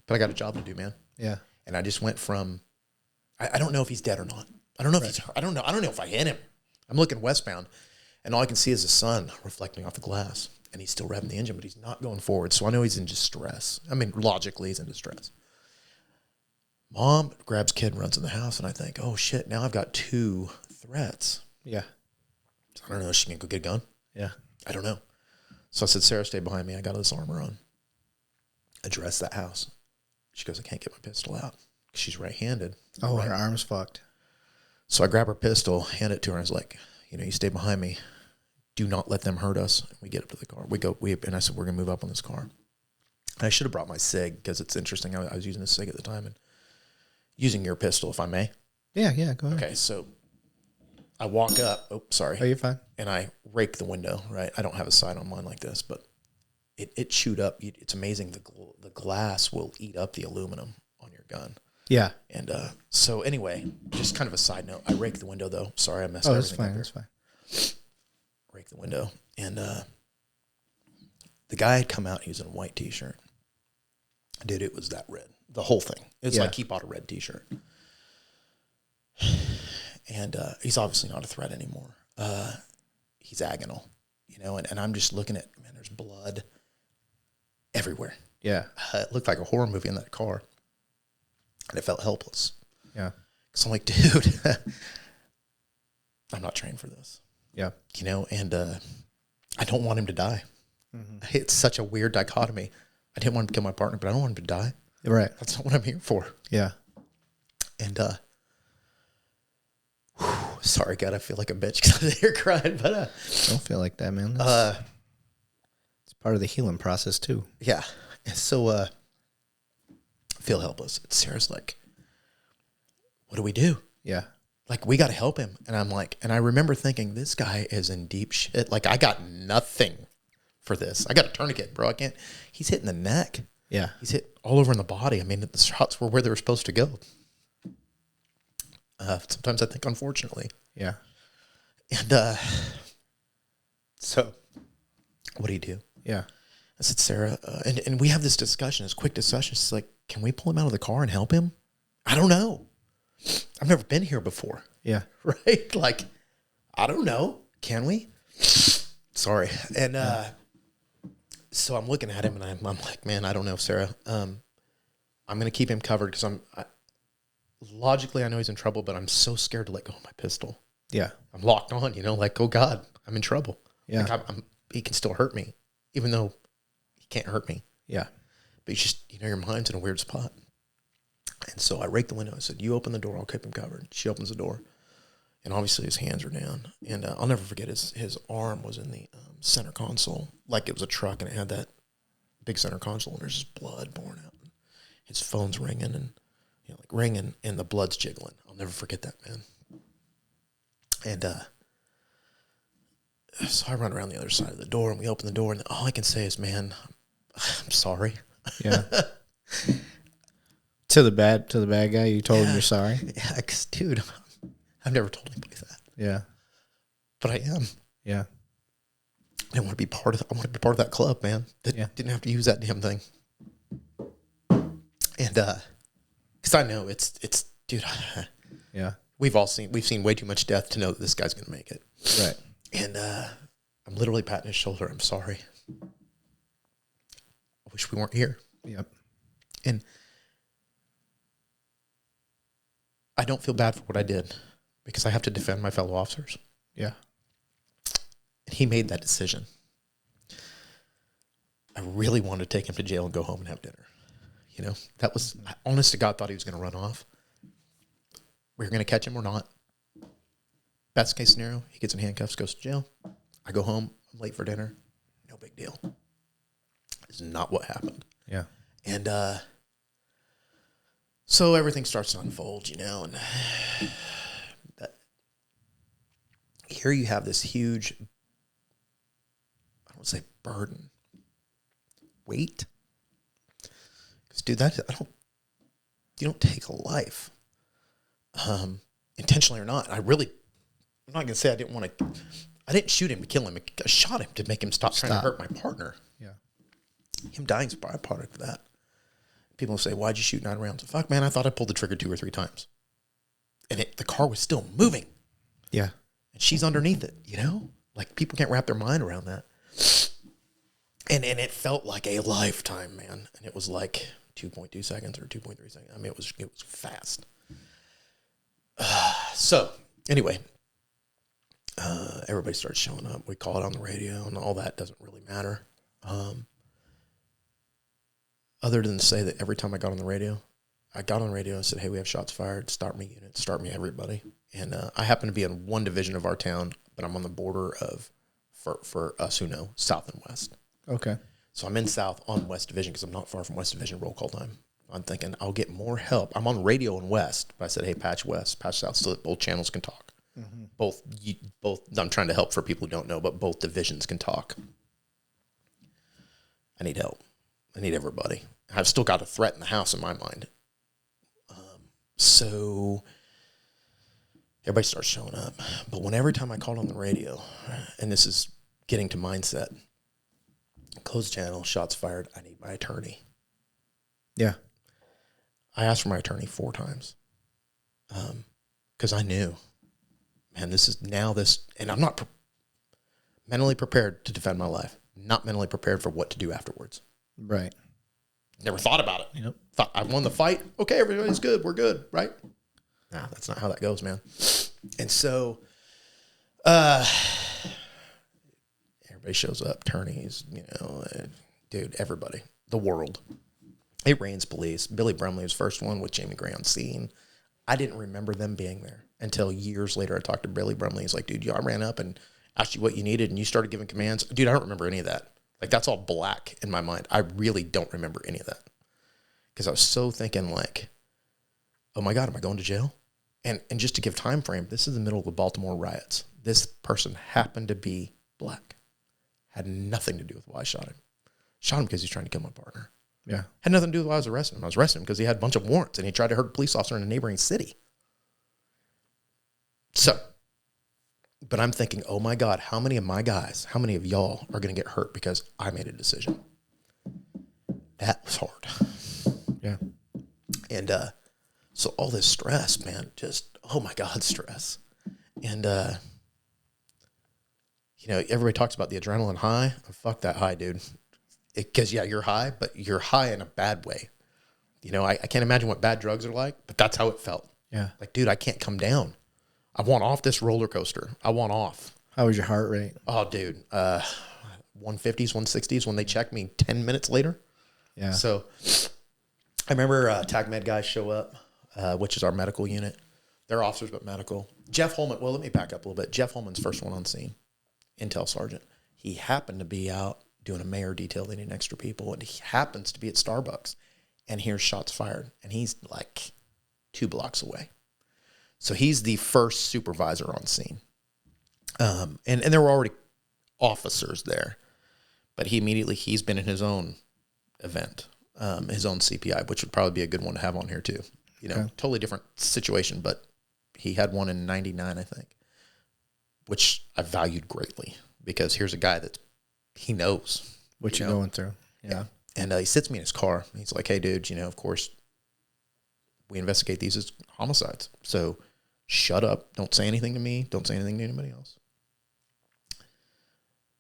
But I got a job to do, man. Yeah. And I just went from, I don't know if he's dead or not. I don't know if he's, I don't know if I hit him. I'm looking westbound, and all I can see is the sun reflecting off the glass, and he's still revving the engine, but he's not going forward. So I know he's in distress. I mean, logically, he's in distress. Mom grabs kid, runs in the house, and I think, oh shit, now I've got 2 threats. Yeah. I don't know, is she gonna go get a gun? Yeah. I don't know. So I said, Sarah, stay behind me. I got this armor on. address that house. She goes, I can't get my pistol out. She's right-handed. Oh, right? Her arm's fucked. So I grab her pistol, hand it to her, and I was like, you stay behind me. Do not let them hurt us. We get up to the car. And I said, we're going to move up on this car. And I should have brought my SIG because it's interesting. I was using a SIG at the time and using your pistol, if I may. Yeah, go ahead. Okay, so I walk up. Oh, sorry. Oh, you're fine. And I rake the window, right? I don't have a sight on mine like this, but it chewed up. It's amazing. The glass will eat up the aluminum on your gun. Yeah. And so anyway, just kind of a side note. I rake the window, though. Sorry, I messed everything up. That's fine. Rake the window. And the guy had come out. He was in a white T-shirt. Dude, it was that red. The whole thing. It's like he bought a red T-shirt. And he's obviously not a threat anymore. He's agonal, and I'm just looking at, man, there's blood everywhere. Yeah. It looked like a horror movie in that car. And I felt helpless. Yeah. Because I'm like, dude, I'm not trained for this. Yeah. And I don't want him to die. Mm-hmm. It's such a weird dichotomy. I didn't want him to kill my partner, but I don't want him to die. Right. That's not what I'm here for. Yeah. And, sorry, God, I feel like a bitch because I'm here crying, but don't feel like that, man. It's part of the healing process too. Yeah. And so I feel helpless. And Sarah's like, what do we do? Yeah. Like, we got to help him. And I'm like, and I remember thinking, this guy is in deep shit. Like, I got nothing for this. I got a tourniquet, bro. He's hitting the neck. Yeah. He's hit all over in the body. I mean, the shots were where they were supposed to go. Sometimes I think, unfortunately. Yeah. And so what do you do? Yeah. I said, Sarah, and we have this discussion, this quick discussion. She's like, can we pull him out of the car and help him? I don't know. I've never been here before. Yeah. Right? Like, I don't know. Can we? Sorry. And so I'm looking at him and I'm like, man, I don't know, Sarah. I'm going to keep him covered because logically I know he's in trouble, but I'm so scared to let go of my pistol. Yeah. I'm locked on, like, oh God, I'm in trouble. Yeah. Like he can still hurt me, even though he can't hurt me. Yeah. But you just, your mind's in a weird spot. And so I raked the window. I said, you open the door, I'll keep him covered. She opens the door. And obviously his hands are down. And I'll never forget his arm was in the center console. Like it was a truck and it had that big center console and there's just blood pouring out. His phone's ringing and, ringing and the blood's jiggling. I'll never forget that, man. And so I run around the other side of the door and we open the door and all I can say is, man, I'm sorry. Yeah. To the bad guy, you told him you're sorry. Yeah, because dude, I've never told anybody that. Yeah, but I am. Yeah, I want to be part of. I want to be part of that club, man. That didn't have to use that damn thing. And because I know it's dude. Yeah, we've seen way too much death to know that this guy's gonna make it. Right. And I'm literally patting his shoulder. I'm sorry. I wish we weren't here. Yep. And I don't feel bad for what I did because I have to defend my fellow officers. Yeah. And he made that decision. I really wanted to take him to jail and go home and have dinner. That was, I honest to God, thought he was going to run off. We were going to catch him or not. Best case scenario, he gets in handcuffs, goes to jail. I go home, I'm late for dinner. No big deal. It's not what happened. Yeah. And so everything starts to unfold, and here you have this huge, I don't say burden, weight. Because, dude, you don't take a life, intentionally or not. I'm not going to say I didn't shoot him to kill him. I shot him to make him stop trying to hurt my partner. Yeah. Him dying is a byproduct of that. People say, why'd you shoot 9 rounds? Fuck, man, I thought I pulled the trigger 2 or 3 times. And the car was still moving. Yeah. And she's underneath it, Like, people can't wrap their mind around that. And it felt like a lifetime, man. And it was like 2.2 seconds or 2.3 seconds. I mean, it was fast. So, anyway, everybody starts showing up. We call it on the radio, and all that doesn't really matter. other than say that every time I got on the radio and said, hey, we have shots fired, start me unit, start me everybody. And I happen to be in one division of our town, but I'm on the border of, for us who know, South and West. Okay. So I'm in South on West Division because I'm not far from West Division roll call time. I'm thinking I'll get more help. I'm on radio in West, but I said, hey, patch West, patch South, so that both channels can talk. Mm-hmm. Both. I'm trying to help for people who don't know, but both divisions can talk. I need help. I need everybody. I've still got a threat in the house in my mind. So everybody starts showing up. But every time I called on the radio, and this is getting to mindset, closed channel, shots fired, I need my attorney. Yeah. I asked for my attorney 4 times because I knew, man, and I'm not mentally prepared to defend my life, not mentally prepared for what to do afterwards. Right. Never thought about it. Yep. Thought I won the fight. Okay, everybody's good. We're good, right? Nah, that's not how that goes, man. And so, everybody shows up, attorneys, dude, everybody, the world. It rains police. Billy Brumley was first one with Jamie Gray on scene. I didn't remember them being there until years later. I talked to Billy Brumley. He's like, dude, I ran up and asked you what you needed, and you started giving commands. Dude, I don't remember any of that. Like, that's all black in my mind. I really don't remember any of that. Because I was so thinking, like, oh, my God, am I going to jail? And just to give time frame, this is the middle of the Baltimore riots. This person happened to be black. Had nothing to do with why I shot him. Shot him because he's trying to kill my partner. Yeah. Had nothing to do with why I was arresting him. I was arresting him because he had a bunch of warrants, and he tried to hurt a police officer in a neighboring city. So, but I'm thinking, oh, my God, how many of my guys, how many of y'all are going to get hurt because I made a decision? That was hard. Yeah. And so all this stress, man, just, oh, my God, stress. And, everybody talks about the adrenaline high. Fuck that high, dude. Because, yeah, you're high, but you're high in a bad way. I can't imagine what bad drugs are like, but that's how it felt. Yeah. Like, dude, I can't come down. I want off this roller coaster. I want off. How was your heart rate? Oh, dude. 150s, 160s when they checked me 10 minutes later. Yeah. So I remember TAG Med guys show up, which is our medical unit. They're officers, but medical. Jeff Holman. Well, let me back up a little bit. Jeff Holman's first one on scene, intel sergeant. He happened to be out doing a mayor detail. They need extra people. And he happens to be at Starbucks and hears shots fired. And he's like 2 blocks away. So he's the first supervisor on scene. And there were already officers there. But he's been in his own event, his own CPI, which would probably be a good one to have on here too. Totally different situation, but he had one in 99, I think, which I valued greatly because here's a guy that he knows what you're going through. Yeah. And he sits me in his car. He's like, hey, dude, of course, we investigate these as homicides. So shut up. Don't say anything to me. Don't say anything to anybody else.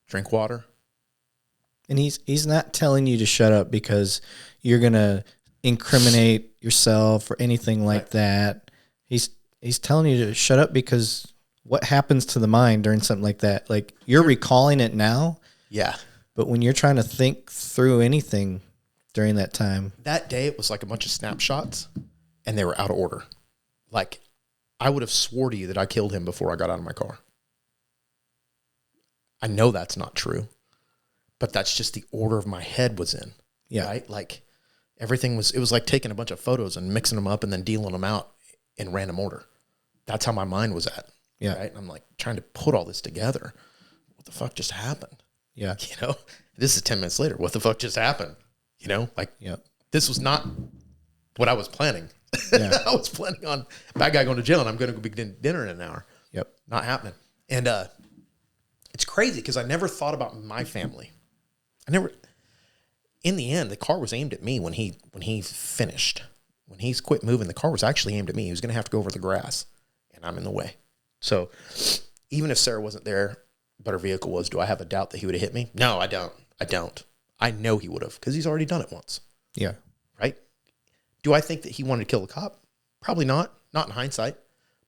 Drink water. And he's not telling you to shut up because you're going to incriminate yourself or anything like that. He's telling you to shut up because what happens to the mind during something like that? Like, you're recalling it now. Yeah. But when you're trying to think through anything during that time. That day, it was like a bunch of snapshots, and they were out of order. Like, I would have swore to you that I killed him before I got out of my car. I know that's not true, but that's just the order of my head was in. Yeah. Right? Like, it was like taking a bunch of photos and mixing them up and then dealing them out in random order. That's how my mind was at. Yeah. Right? And I'm like trying to put all this together. What the fuck just happened? Yeah. This is 10 minutes later. What the fuck just happened? This was not what I was planning. Yeah. I was planning on bad guy going to jail and I'm going to go be dinner in an hour. Yep. Not happening. And it's crazy because I never thought about my family. In the end, the car was aimed at me when he finished. When he's quit moving, the car was actually aimed at me. He was going to have to go over the grass, and I'm in the way. So even if Sarah wasn't there, but her vehicle was, do I have a doubt that he would have hit me? No, I don't. I know he would have because he's already done it once. Yeah. Right? Do I think that he wanted to kill a cop? Probably not. Not in hindsight.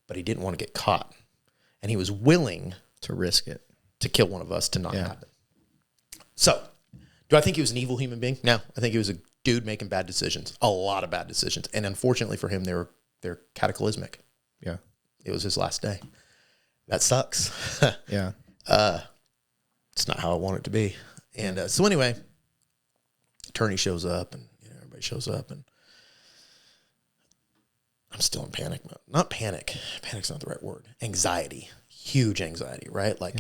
But he didn't want to get caught. And he was willing to risk it. To kill one of us to not happen. So, do I think he was an evil human being? No. I think he was a dude making bad decisions, a lot of bad decisions. And unfortunately for him, they're cataclysmic. Yeah. It was his last day. That sucks. Yeah. It's not how I want it to be. And so anyway, attorney shows up, and everybody shows up, and I'm still in panic mode. Not panic. Panic's not the right word. Anxiety. Huge anxiety, right? Like,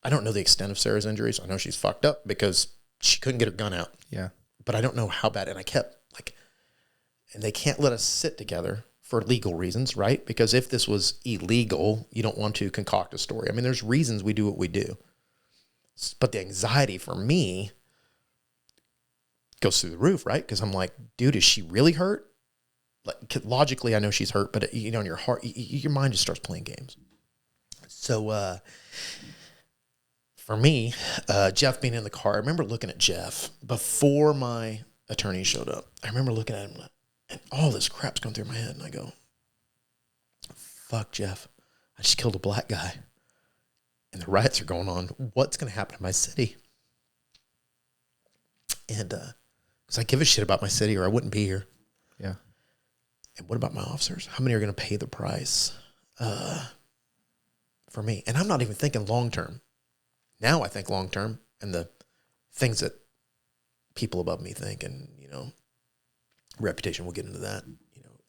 I don't know the extent of Sarah's injuries. I know she's fucked up because she couldn't get her gun out. Yeah. But I don't know how bad. And I kept and they can't let us sit together for legal reasons, right? Because if this was illegal, you don't want to concoct a story. I mean, there's reasons we do what we do. But the anxiety for me goes through the roof, right? Because I'm like, dude, is she really hurt? Like, logically, I know she's hurt, but in your heart, your mind just starts playing games. So for me, Jeff being in the car, I remember looking at Jeff before my attorney showed up. I remember looking at him, and all this crap's going through my head, and I go, fuck, Jeff, I just killed a black guy, and the riots are going on. What's going to happen to my city? And because I give a shit about my city, or I wouldn't be here. Yeah. And what about my officers? How many are going to pay the price for me? And I'm not even thinking long term. Now I think long term, and the things that people above me think, and reputation. We'll get into that.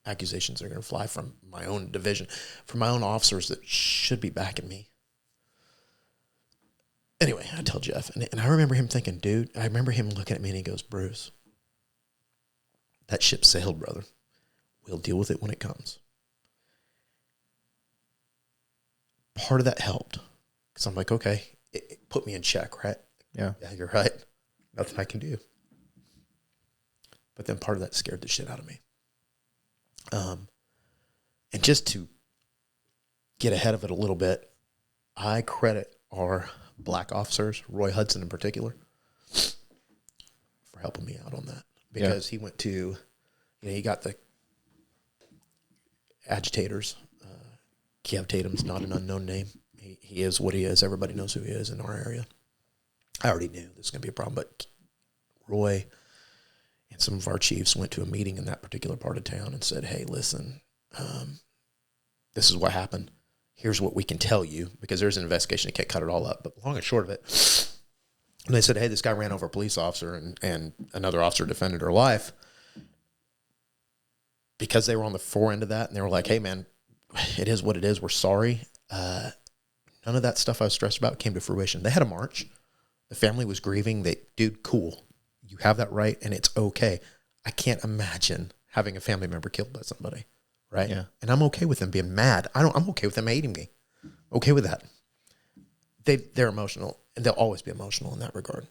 Accusations are going to fly from my own division, from my own officers that should be backing me. Anyway, I tell Jeff, and I remember him thinking, dude. I remember him looking at me, and he goes, Bruce, that ship sailed, brother. We'll deal with it when it comes. Part of that helped, because I'm like, okay, it put me in check, right? Yeah. Yeah, you're right. Nothing I can do. But then part of that scared the shit out of me. And just to get ahead of it a little bit, I credit our black officers, Roy Hudson in particular, for helping me out on that. Because he went to, he got the agitators. Kev Tatum's not an unknown name. He is what he is. Everybody knows who he is in our area. I already knew this was going to be a problem, but Roy and some of our chiefs went to a meeting in that particular part of town and said, hey, listen, this is what happened. Here's what we can tell you, because there's an investigation. They can't cut it all up. But long and short of it, they said, hey, this guy ran over a police officer, and another officer defended her life. Because they were on the fore end of that, and they were like, hey, man, it is what it is. We're sorry. None of that stuff I was stressed about came to fruition. They had a march. The family was grieving. Dude, cool. You have that right, and it's okay. I can't imagine having a family member killed by somebody, right? Yeah. And I'm okay with them being mad. I'm okay with them hating me. Okay with that. They're emotional, and they'll always be emotional in that regard.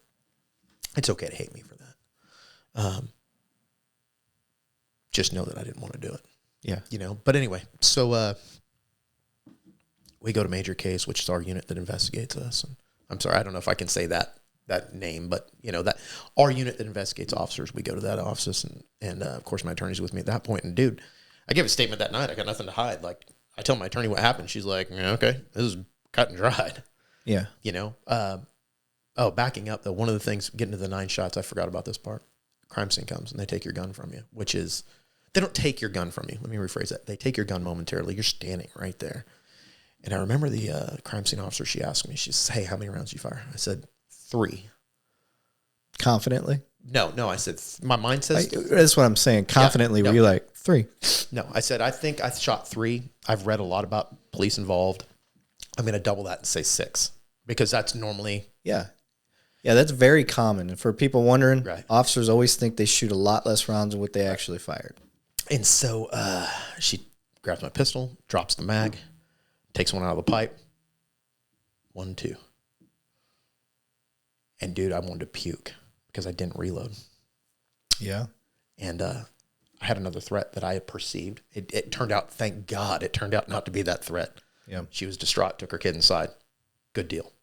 It's okay to hate me for that. Just know that I didn't want to do it. Yeah. But anyway, so we go to Major Case, which is our unit that investigates us. And I'm sorry, I don't know if I can say that name, but that our unit that investigates officers, we go to that office, and of course my attorney's with me at that point. And dude, I gave a statement that night. I got nothing to hide. Like, I tell my attorney what happened. She's like, yeah, okay, this is cut and dried. Yeah. Backing up though, one of the things, getting to the 9 shots, I forgot about this part. Crime scene comes and they take your gun from you, which is, they don't take your gun from you. Let me rephrase that. They take your gun momentarily. You're standing right there. And I remember the crime scene officer, she asked me, she said, hey, how many rounds did you fire? I said, 3. Confidently? No, I said, my mind says... That's what I'm saying. Confidently, were you like, 3? No, I said, I think I shot 3. I've read a lot about police involved. I'm going to double that and say 6. Because that's normally... Yeah. Yeah, that's very common. And for people wondering, right, officers always think they shoot a lot less rounds than what they actually fired. And so she grabs my pistol, drops the mag, takes one out of the pipe. 1, 2. And dude, I wanted to puke because I didn't reload. Yeah. And I had another threat that I had perceived. It turned out, thank God, it turned out not to be that threat. Yeah. She was distraught, took her kid inside. Good deal.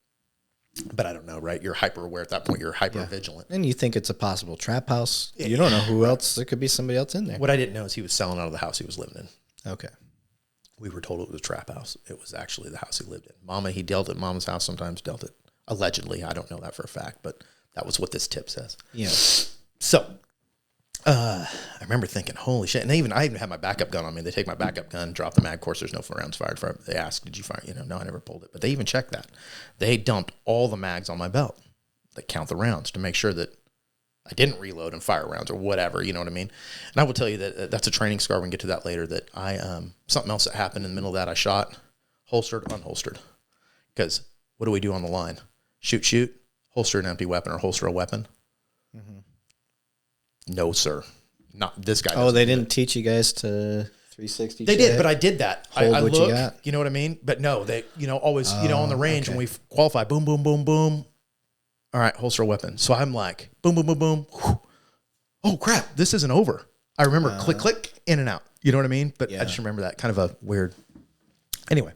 But I don't know, right? You're hyper aware at that point. You're hyper vigilant. And you think it's a possible trap house. You don't know who else. There could be somebody else in there. What I didn't know is he was selling out of the house he was living in. Okay. We were told it was a trap house. It was actually the house he lived in. He dealt at Mama's house, sometimes dealt it. Allegedly. I don't know that for a fact, but that was what this tip says. Yeah. So I remember thinking, holy shit. And I even had my backup gun on me. They take my backup gun, drop the mag. Of course, there's no rounds fired for it. They ask, did you fire? No, I never pulled it. But they even checked that. They dumped all the mags on my belt. They count the rounds to make sure that I didn't reload and fire rounds or whatever. You know what I mean? And I will tell you that that's a training scar. We can get to that later. That something else that happened in the middle of that, I shot, holstered, unholstered. Because what do we do on the line? Shoot, holster an empty weapon or holster a weapon? Mm-hmm. No, sir. Not this guy. Oh, they didn't teach you guys to 360. They did, but I did that. I what look, you got. You know what I mean? But no, they, always, on the range when we qualify, boom, boom, boom, boom. All right, holster a weapon. So I'm like, boom, boom, boom, boom. Whew. Oh crap, this isn't over. I remember click, click, in and out. You know what I mean? But I just remember that kind of a weird. Anyway,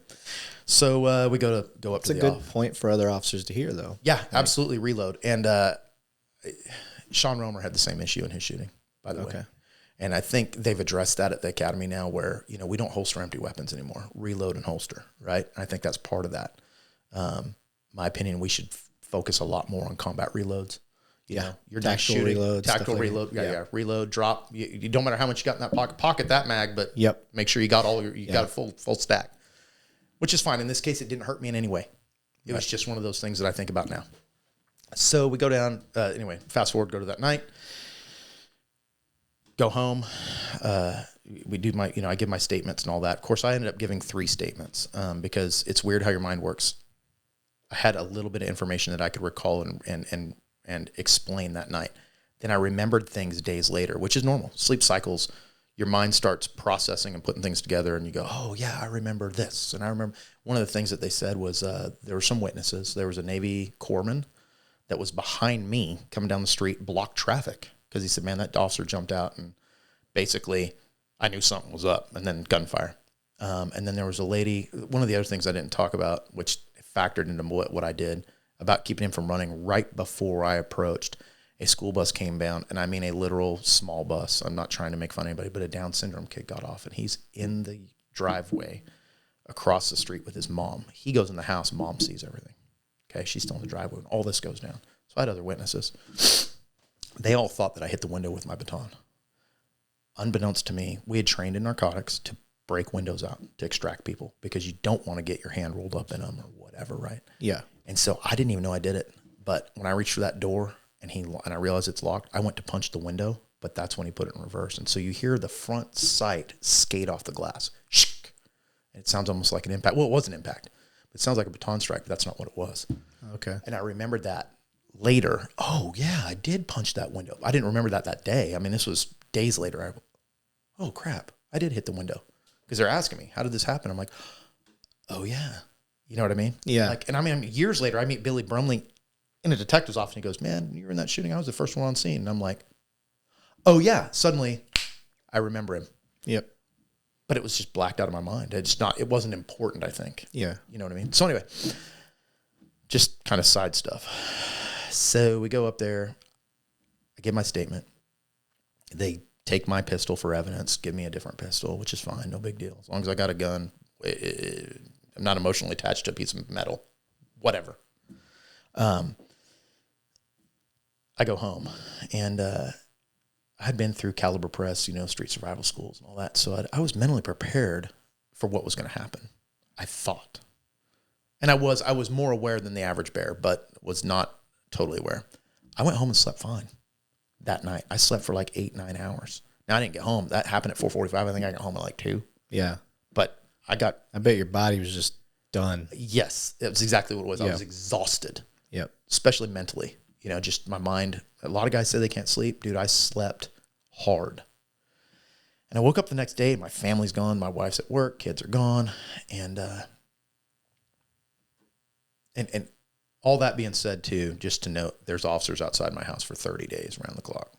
so we go up to the. It's a good point for other officers to hear, though. Yeah, absolutely. Reload. And Sean Romer had the same issue in his shooting, by the way. And I think they've addressed that at the academy now, where we don't holster empty weapons anymore. Reload and holster, right? I think that's part of that. My opinion, we should focus a lot more on combat reloads. You're not shooting reloads, tactical reload. Yeah. Reload, drop. You don't matter how much you got in that pocket that mag, but make sure you got got a full stack, which is fine. In this case, it didn't hurt me in any way. It was just one of those things that I think about now. So we go down, anyway, fast forward, go to that night, go home. We do I give my statements and all that. Of course, I ended up giving 3 statements because it's weird how your mind works. I had a little bit of information that I could recall and explain that night. Then I remembered things days later, which is normal. Sleep cycles, your mind starts processing and putting things together, and you go, oh, yeah, I remember this. And I remember one of the things that they said was there were some witnesses. There was a Navy corpsman that was behind me coming down the street, blocked traffic, because he said, man, that officer jumped out, and basically I knew something was up, and then gunfire. And then there was a lady, one of the other things I didn't talk about, which factored into what I did, about keeping him from running. Right before I approached, a school bus came down, and I mean a literal small bus. I'm not trying to make fun of anybody, but a Down syndrome kid got off, and he's in the driveway across the street with his mom. He goes in the house, mom sees everything. Okay, she's still in the driveway, and all this goes down. So I had other witnesses. They all thought that I hit the window with my baton. Unbeknownst to me, we had trained in narcotics to break windows out, to extract people, because you don't want to get your hand rolled up in them or whatever, right? Yeah. And so I didn't even know I did it. But when I reached for that door and I realized it's locked, I went to punch the window, but that's when he put it in reverse. And so you hear the front sight skate off the glass. And it sounds almost like an impact. Well, it was an impact. It sounds like a baton strike, but that's not what it was. Okay. And I remembered that later. Oh, yeah, I did punch that window. I didn't remember that day. I mean, this was days later. Oh, crap. I did hit the window. Because they're asking me, how did this happen? I'm like, oh, yeah. You know what I mean? Yeah. And I mean, years later, I meet Billy Brumley in a detective's office, and he goes, man, you were in that shooting. I was the first one on scene. And I'm like, oh, yeah. Suddenly, I remember him. Yep. But it was just blacked out of my mind. It wasn't important, I think. Yeah. You know what I mean? So anyway, just kind of side stuff. So we go up there. I give my statement. They take my pistol for evidence, give me a different pistol, which is fine. No big deal. As long as I got a gun, I'm not emotionally attached to a piece of metal, whatever. I go home, and I had been through Caliber Press, street survival schools and all that. So I was mentally prepared for what was going to happen, I thought. And I was more aware than the average bear, but was not totally aware. I went home and slept fine that night. I slept for like 8-9 hours. Now, I didn't get home. That happened at 4:45. I think I got home at like 2. Yeah. But I bet your body was just done. Yes, it was exactly what it was. Yep. I was exhausted. Yep. Especially mentally. Just my mind. A lot of guys say they can't sleep. Dude, I slept hard. And I woke up the next day. My family's gone. My wife's at work. Kids are gone. And all that being said, too, just to note, there's officers outside my house for 30 days around the clock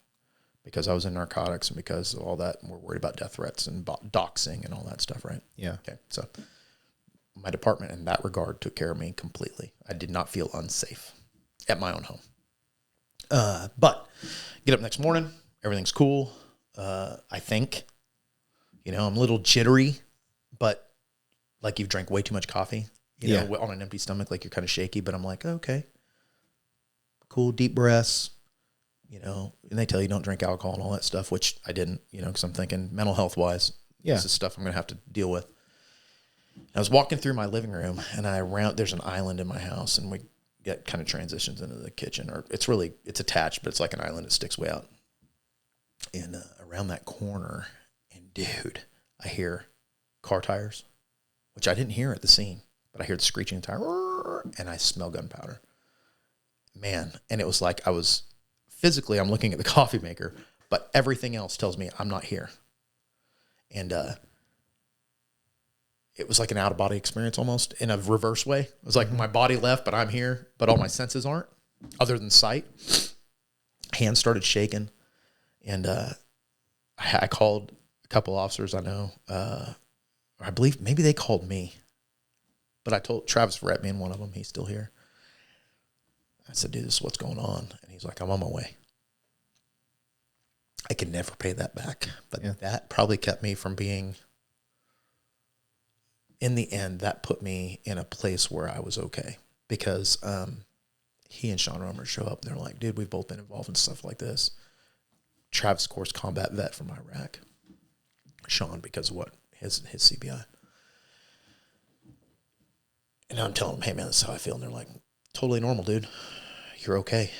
because I was in narcotics and because of all that. We're worried about death threats and doxing and all that stuff, right? Yeah. Okay. So my department in that regard took care of me completely. I did not feel unsafe at my own home. But get up next morning. Everything's cool. I think, I'm a little jittery, but like you've drank way too much coffee. On an empty stomach, like you're kind of shaky, but I'm like, okay, cool, deep breaths, you know, and they tell you don't drink alcohol and all that stuff, which I didn't, you know, because I'm thinking mental health wise, this is stuff I'm going to have to deal with. I was walking through my living room, and there's an island in my house, and we get kind of transitions into the kitchen, or it's attached, but it's like an island that sticks way out. And around that corner, and dude, I hear car tires, which I didn't hear at the scene, but I hear the screeching tire, and I smell gunpowder. Man, and it was like I'm looking at the coffee maker, but everything else tells me I'm not here. And it was like an out-of-body experience almost in a reverse way. It was like my body left, but I'm here, but all my senses aren't, other than sight. Hands started shaking, and I called a couple officers I know. I believe maybe they called me, but I told Travis Verrett being one of them. He's still here. I said, dude, this is what's going on. And he's like, I'm on my way. I can never pay that back. But that probably kept me from being, in the end, that put me in a place where I was okay. Because he and Sean Romer show up, and they're like, dude, we've both been involved in stuff like this. Travis, of course, combat vet from Iraq. Sean, because of what? His CBI. And I'm telling them, hey, man, this is how I feel. And they're like, totally normal, dude. You're okay.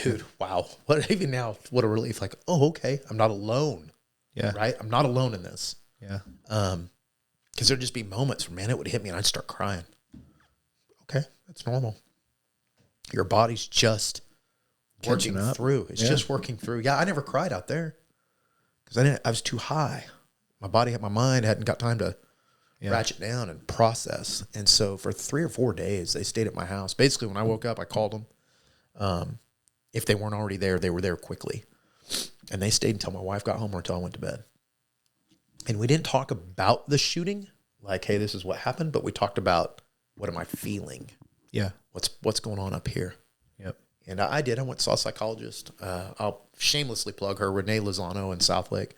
Dude, wow. Even now, what a relief. Like, oh, okay. I'm not alone. Yeah. Right? I'm not alone in this. Yeah. Because there'd just be moments where, man, it would hit me and I'd start crying. Okay, that's normal. Your body's just working through. It's just working through. Yeah, I never cried out there because I was too high. My mind hadn't got time to ratchet down and process. And so for 3 or 4 days, they stayed at my house. Basically, when I woke up, I called them. If they weren't already there, they were there quickly. And they stayed until my wife got home or until I went to bed. And we didn't talk about the shooting, like, hey, this is what happened, but we talked about, what am I feeling? Yeah. What's going on up here? Yep. And I did. I went and saw a psychologist. I'll shamelessly plug her, Renee Lozano in Southlake,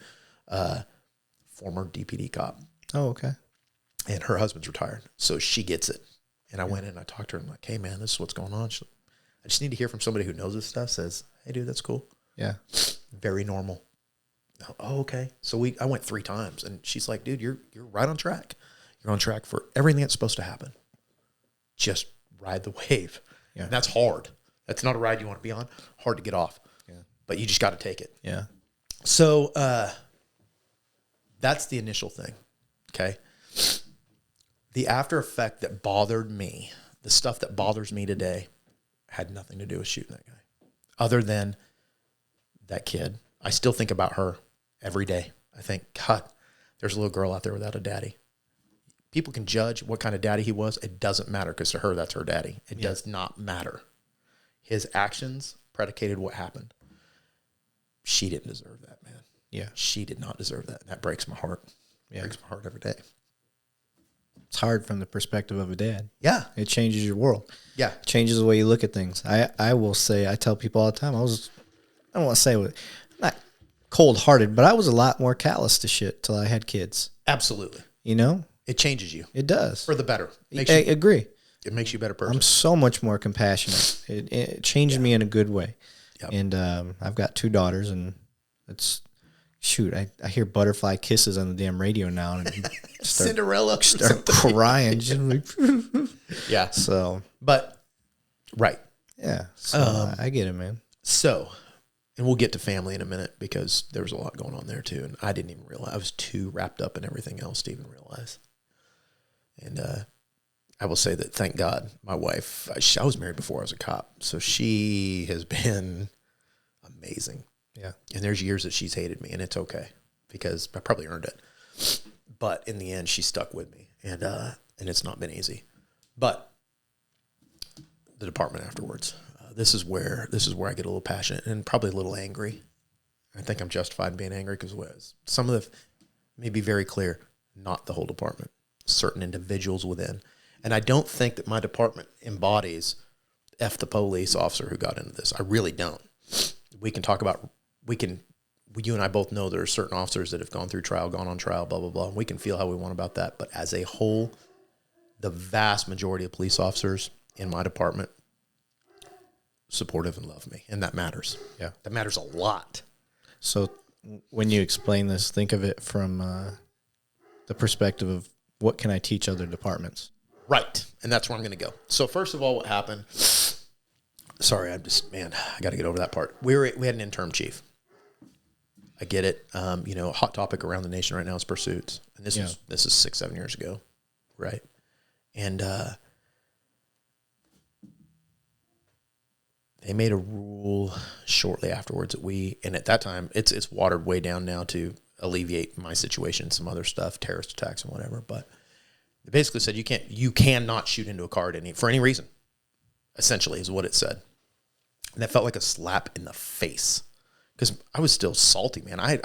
former DPD cop. Oh, okay. And her husband's retired, so she gets it. And I went in and I talked to her. I'm like, hey, man, this is what's going on. I just need to hear from somebody who knows this stuff, says, hey, dude, that's cool. Yeah. Very normal. Oh, okay. So I went 3 times, and she's like, dude, you're right on track. You're on track for everything that's supposed to happen. Just ride the wave. Yeah. And that's hard. That's not a ride you want to be on. Hard to get off. Yeah. But you just got to take it. Yeah. So that's the initial thing. Okay. The after effect that bothered me, the stuff that bothers me today, had nothing to do with shooting that guy. Other than that kid. I still think about her every day. I think, God, there's a little girl out there without a daddy. People can judge what kind of daddy he was. It doesn't matter, because to her, that's her daddy. It does not matter. His actions predicated what happened. She didn't deserve that, man. Yeah. She did not deserve that. And that breaks my heart. Yeah. Breaks my heart every day. It's hard from the perspective of a dad. Yeah. It changes your world. Yeah. It changes the way you look at things. I will say, I tell people all the time, I don't want to say not cold-hearted, but I was a lot more callous to shit till I had kids. Absolutely. You know? It changes you. It does. For the better. I agree. It makes you a better person. I'm so much more compassionate. It changed me in a good way. Yep. And I've got 2 daughters, and it's, shoot, I hear butterfly kisses on the damn radio now, and Cinderella. Start crying. Yeah. So. But, right. Yeah. So I get it, man. So, and we'll get to family in a minute, because there was a lot going on there too. And I didn't even realize. I was too wrapped up in everything else to even realize. And I will say that, thank God, my wife, I was married before I was a cop. So she has been amazing. Yeah. And there's years that she's hated me, and it's okay, because I probably earned it. But in the end, she stuck with me, and it's not been easy. But the department afterwards, this is where I get a little passionate and probably a little angry. I think I'm justified in being angry, because some of let me be very clear, not the whole department, certain individuals within. And I don't think that my department embodies F the police officer who got into this. I really don't. We can talk about, you and I both know there are certain officers that have gone through trial, gone on trial, blah, blah, blah. And we can feel how we want about that. But as a whole, the vast majority of police officers in my department supportive and love me, and that matters. Yeah. That matters a lot. So when you explain this, think of it from the perspective of what can I teach other departments? Right. And that's where I'm going to go. So first of all, what happened, sorry, I got to get over that part. We had an interim chief. I get it. A hot topic around the nation right now is pursuits. And this is 6-7 years ago. Right. And they made a rule shortly afterwards and at that time, it's watered way down now to alleviate my situation, some other stuff, terrorist attacks and whatever. But they basically said you cannot shoot into a car for any reason, essentially, is what it said. And that felt like a slap in the face because I was still salty, man. I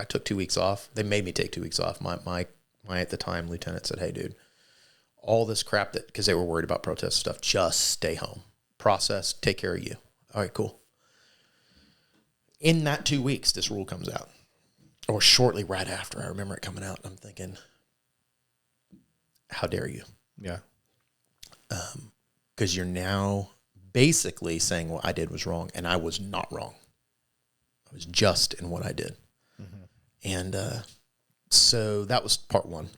took 2 weeks off. They made me take 2 weeks off. My at the time lieutenant said, "Hey, dude, all this crap because they were worried about protest stuff, just stay home, process, take care of you." All right, cool. In that 2 weeks, this rule comes out, or shortly right after. I remember it coming out. I'm thinking, how dare you? Yeah. Because you're now basically saying what I did was wrong, and I was not wrong. I was just in what I did. Mm-hmm. And so that was part one.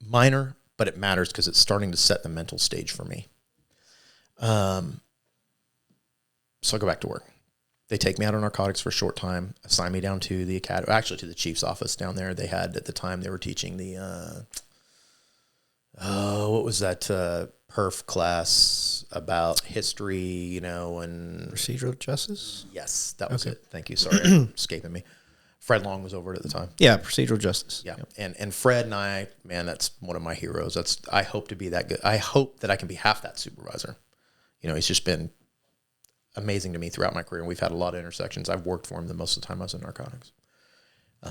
Minor, but it matters because it's starting to set the mental stage for me. So I go back to work. They take me out of narcotics for a short time, assign me down to the academy, actually to the chief's office down there. They had, at the time, they were teaching the, what was that perf class about history, and... Procedural justice? Yes, that was it. Thank you. Sorry, escaping me. Fred Long was over it at the time. Yeah, procedural justice. Yeah, yep. And Fred and I, man, that's one of my heroes. I hope to be that good. I hope that I can be half that supervisor. He's just been amazing to me throughout my career, and we've had a lot of intersections. I've worked for him the most of the time I was in narcotics.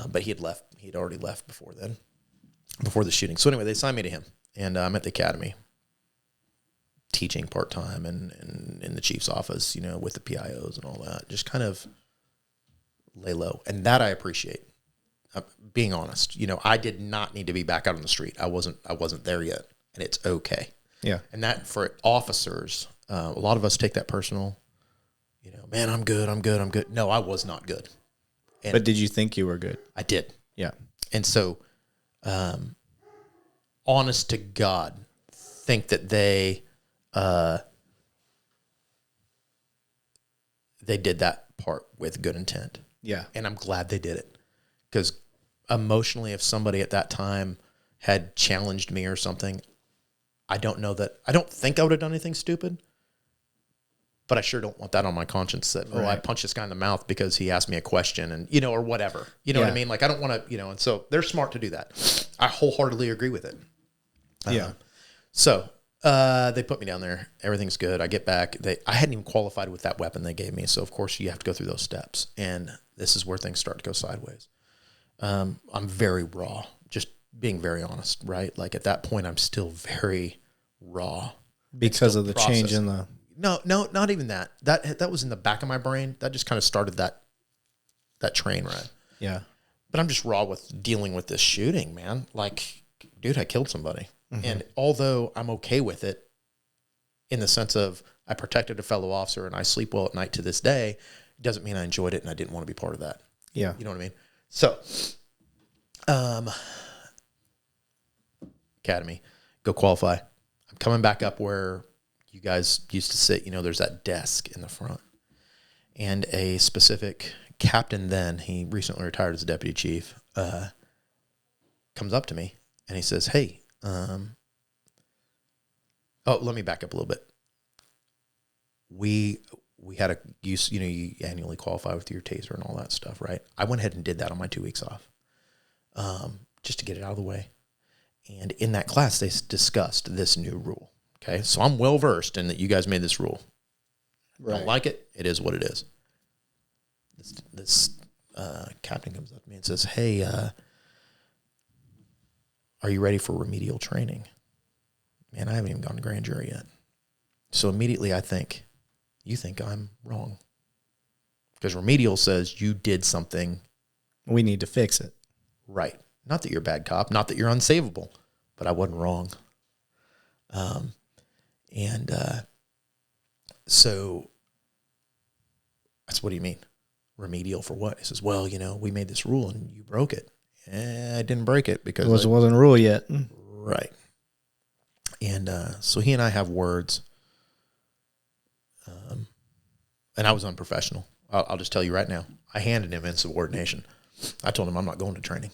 But he had left. He'd already left before then, before the shooting. So anyway, they assigned me to him, and I'm at the academy teaching part-time and in the chief's office, with the PIOs and all that. Just kind of lay low. And that I appreciate. Being honest, I did not need to be back out on the street. I wasn't there yet, and it's okay. Yeah. And that for officers, a lot of us take that personal. Man, I'm good. No, I was not good. And but did you think you were good? I did. Yeah. And so, honest to God, think that they did that part with good intent. Yeah. And I'm glad they did it. Because emotionally, if somebody at that time had challenged me or something, I don't think I would have done anything stupid. But I sure don't want that on my conscience that, I punched this guy in the mouth because he asked me a question and, or whatever. You know what I mean? Like, I don't want to, and so they're smart to do that. I wholeheartedly agree with it. So they put me down there. Everything's good. I get back. I hadn't even qualified with that weapon they gave me. So, of course, you have to go through those steps. And this is where things start to go sideways. I'm very raw, just being very honest, right? Like, at that point, I'm still very raw. Because of the change in the... No, not even that. That was in the back of my brain. That just kind of started that train ride. Yeah. But I'm just raw with dealing with this shooting, man. Like, dude, I killed somebody. Mm-hmm. And although I'm okay with it in the sense of I protected a fellow officer and I sleep well at night to this day, it doesn't mean I enjoyed it and I didn't want to be part of that. Yeah. You know what I mean? So, academy, go qualify. I'm coming back up where you guys used to sit, there's that desk in the front. And a specific captain then, he recently retired as a deputy chief, comes up to me and he says, "Hey, let me back up a little bit. We had you annually qualify with your taser and all that stuff, right? I went ahead and did that on my 2 weeks off, just to get it out of the way. And in that class, they discussed this new rule. Okay, so I'm well versed in that you guys made this rule. Right. Don't like it. It is what it is. This captain comes up to me and says, "Hey, are you ready for remedial training?" Man, I haven't even gone to grand jury yet. So immediately I think, you think I'm wrong. Because remedial says you did something. We need to fix it. Right. Not that you're a bad cop, not that you're unsavable, but I wasn't wrong. So that's, what do you mean? Remedial for what? He says, well, we made this rule and you broke it. I didn't break it because it wasn't a rule yet. Right. And so he and I have words. And I was unprofessional. I'll just tell you right now. I handed him insubordination. I told him I'm not going to training,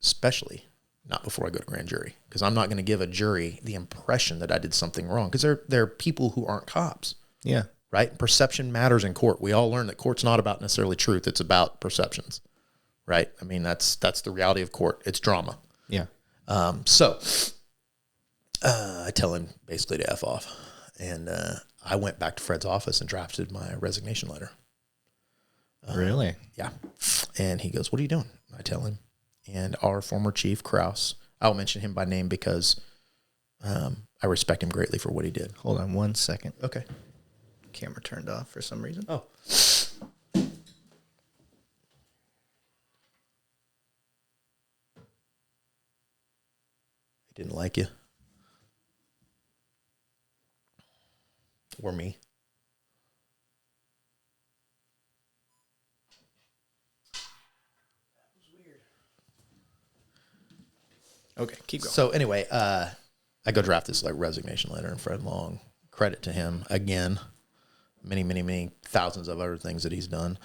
especially not before I go to grand jury, because I'm not going to give a jury the impression that I did something wrong, because they're people who aren't cops. Yeah. Right? Perception matters in court. We all learn that court's not about necessarily truth. It's about perceptions. Right? I mean, that's the reality of court. It's drama. Yeah. So I tell him basically to F off. And I went back to Fred's office and drafted my resignation letter. Really? Yeah. And he goes, what are you doing? I tell him. And our former chief, Kraus, I'll mention him by name because I respect him greatly for what he did. Hold on 1 second. Okay. Camera turned off for some reason. Oh. He didn't like you. Or me. Okay, keep going. So anyway, I go draft this resignation letter, and Fred Long, credit to him again, many thousands of other things that he's done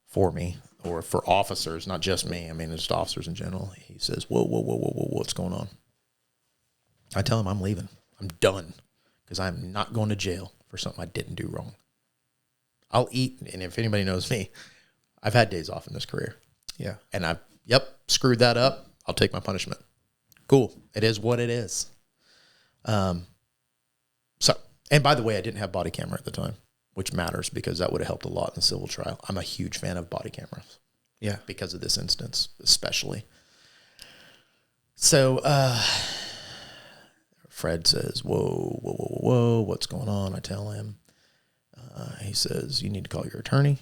for me or for officers, not just me. I mean, just officers in general. He says, whoa, what's going on? I tell him I'm leaving. I'm done, because I'm not going to jail for something I didn't do wrong. I'll eat, and if anybody knows me, I've had days off in this career. Yeah. And screwed that up. I'll take my punishment. Cool. It is what it is. And by the way, I didn't have body camera at the time, which matters because that would have helped a lot in the civil trial. I'm a huge fan of body cameras. Yeah. Because of this instance, especially. So, Fred says, whoa, what's going on? I tell him. He says, you need to call your attorney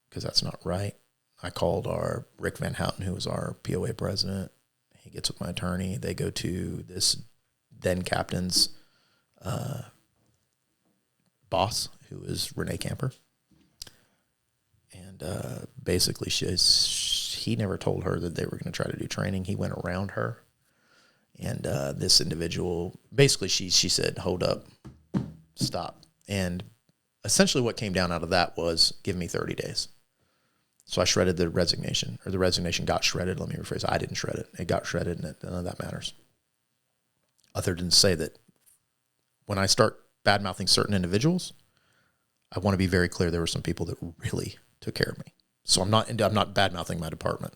because that's not right. I called our Rick Van Houten, who was our POA president. He gets with my attorney. They go to this then captain's boss, who is Renee Camper. And basically, he never told her that they were going to try to do training. He went around her. And this individual, basically, she said, hold up, stop. And essentially what came down out of that was, give me 30 days. So I shredded the resignation, or the resignation got shredded. Let me rephrase. I didn't shred it. It got shredded, and none of that matters. Other than say that when I start bad-mouthing certain individuals, I want to be very clear there were some people that really took care of me. So I'm not bad-mouthing my department.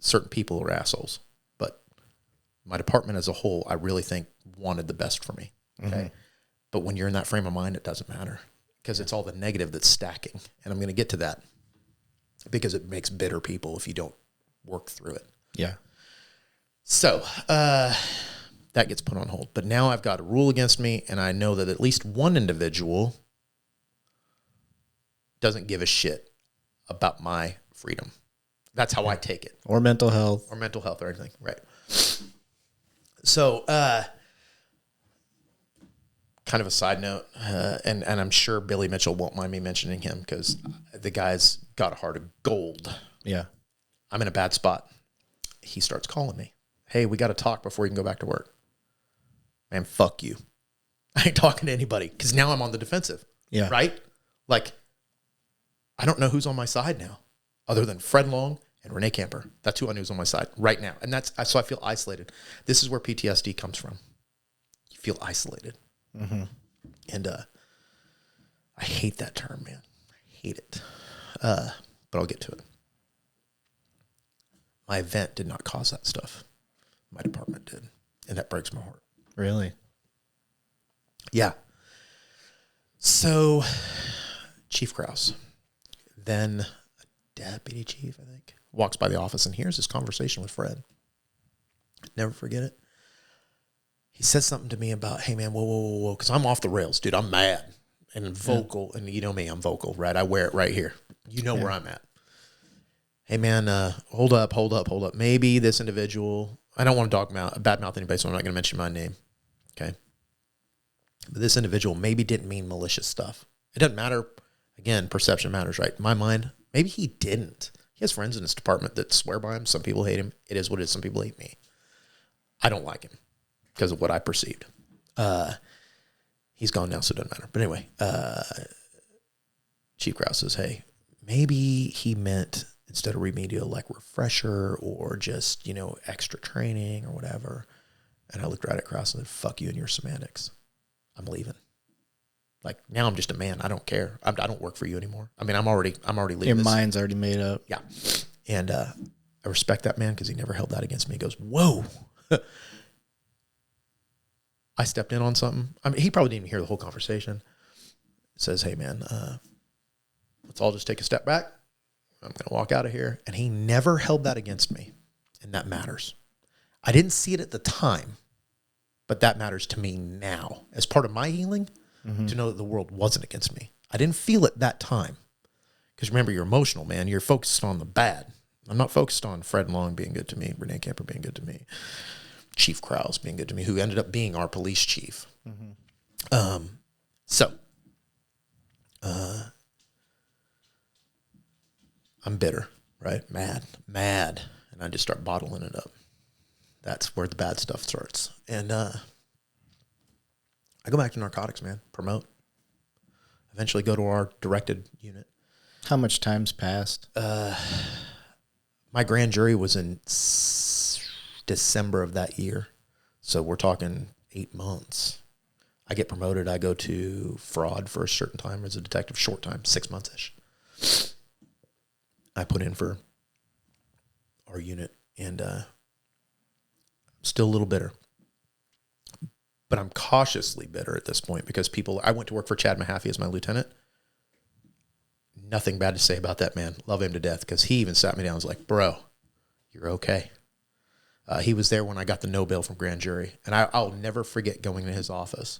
Certain people are assholes, but my department as a whole, I really think wanted the best for me. Okay. Mm-hmm. But when you're in that frame of mind, it doesn't matter because it's all the negative that's stacking. And I'm going to get to that because it makes bitter people if you don't work through it. Yeah. So that gets put on hold. But now I've got a rule against me, and I know that at least one individual doesn't give a shit about my freedom. That's how I take it. Or mental health. Or mental health or anything. Right. So kind of a side note, and I'm sure Billy Mitchell won't mind me mentioning him because the guy's got a heart of gold. Yeah. I'm in a bad spot. He starts calling me. Hey, we got to talk before you can go back to work. Man, fuck you. I ain't talking to anybody because now I'm on the defensive. Yeah. Right? Like, I don't know who's on my side now other than Fred Long and Renee Camper. That's who I knew was on my side right now. And so I feel isolated. This is where PTSD comes from. You feel isolated. Mm-hmm. And I hate that term, man. I hate it. But I'll get to it. My event did not cause that stuff. My department did. And that breaks my heart. Really? Yeah. So, Chief Kraus, then deputy chief, I think, walks by the office and hears this conversation with Fred. Never forget it. He says something to me about, hey, man, whoa, because I'm off the rails, dude. I'm mad and vocal. Yeah. And you know me, I'm vocal, right? I wear it right here. You know where I'm at. Hey, man, hold up. Maybe this individual, I don't want to badmouth anybody, so I'm not going to mention my name. Okay. But this individual maybe didn't mean malicious stuff. It doesn't matter. Again, perception matters, right? In my mind, maybe he didn't. He has friends in his department that swear by him. Some people hate him. It is what it is. Some people hate me. I don't like him because of what I perceived. He's gone now, so it doesn't matter. But anyway, Chief Krause says, hey, maybe he meant instead of remedial, like refresher or just, extra training or whatever. And I looked right at Krause and said, fuck you and your semantics. I'm leaving. Like, now I'm just a man. I don't care. I don't work for you anymore. I mean, I'm already leaving. Your mind's already made up. Yeah. And I respect that man because he never held that against me. He goes, whoa. I stepped in on something. I mean, he probably didn't even hear the whole conversation. Says, hey, man, let's all just take a step back. I'm going to walk out of here. And he never held that against me. And that matters. I didn't see it at the time, but that matters to me now. As part of my healing, to know that the world wasn't against me. I didn't feel it that time. Because remember, you're emotional, man. You're focused on the bad. I'm not focused on Fred Long being good to me, Renee Camper being good to me, Chief Krause being good to me, who ended up being our police chief. I'm bitter, right? Mad. And I just start bottling it up. That's where the bad stuff starts. And I go back to narcotics, man. Promote. Eventually go to our directed unit. How much time's passed? My grand jury was in December of that year. So we're talking 8 months. I get promoted. I go to fraud for a certain time as a detective, short time, 6 months-ish. I put in for our unit and still a little bitter. But I'm cautiously bitter at this point because I went to work for Chad Mahaffey as my lieutenant. Nothing bad to say about that man. Love him to death because he even sat me down and was like, bro, you're okay. He was there when I got the no bail from grand jury. And I'll never forget going to his office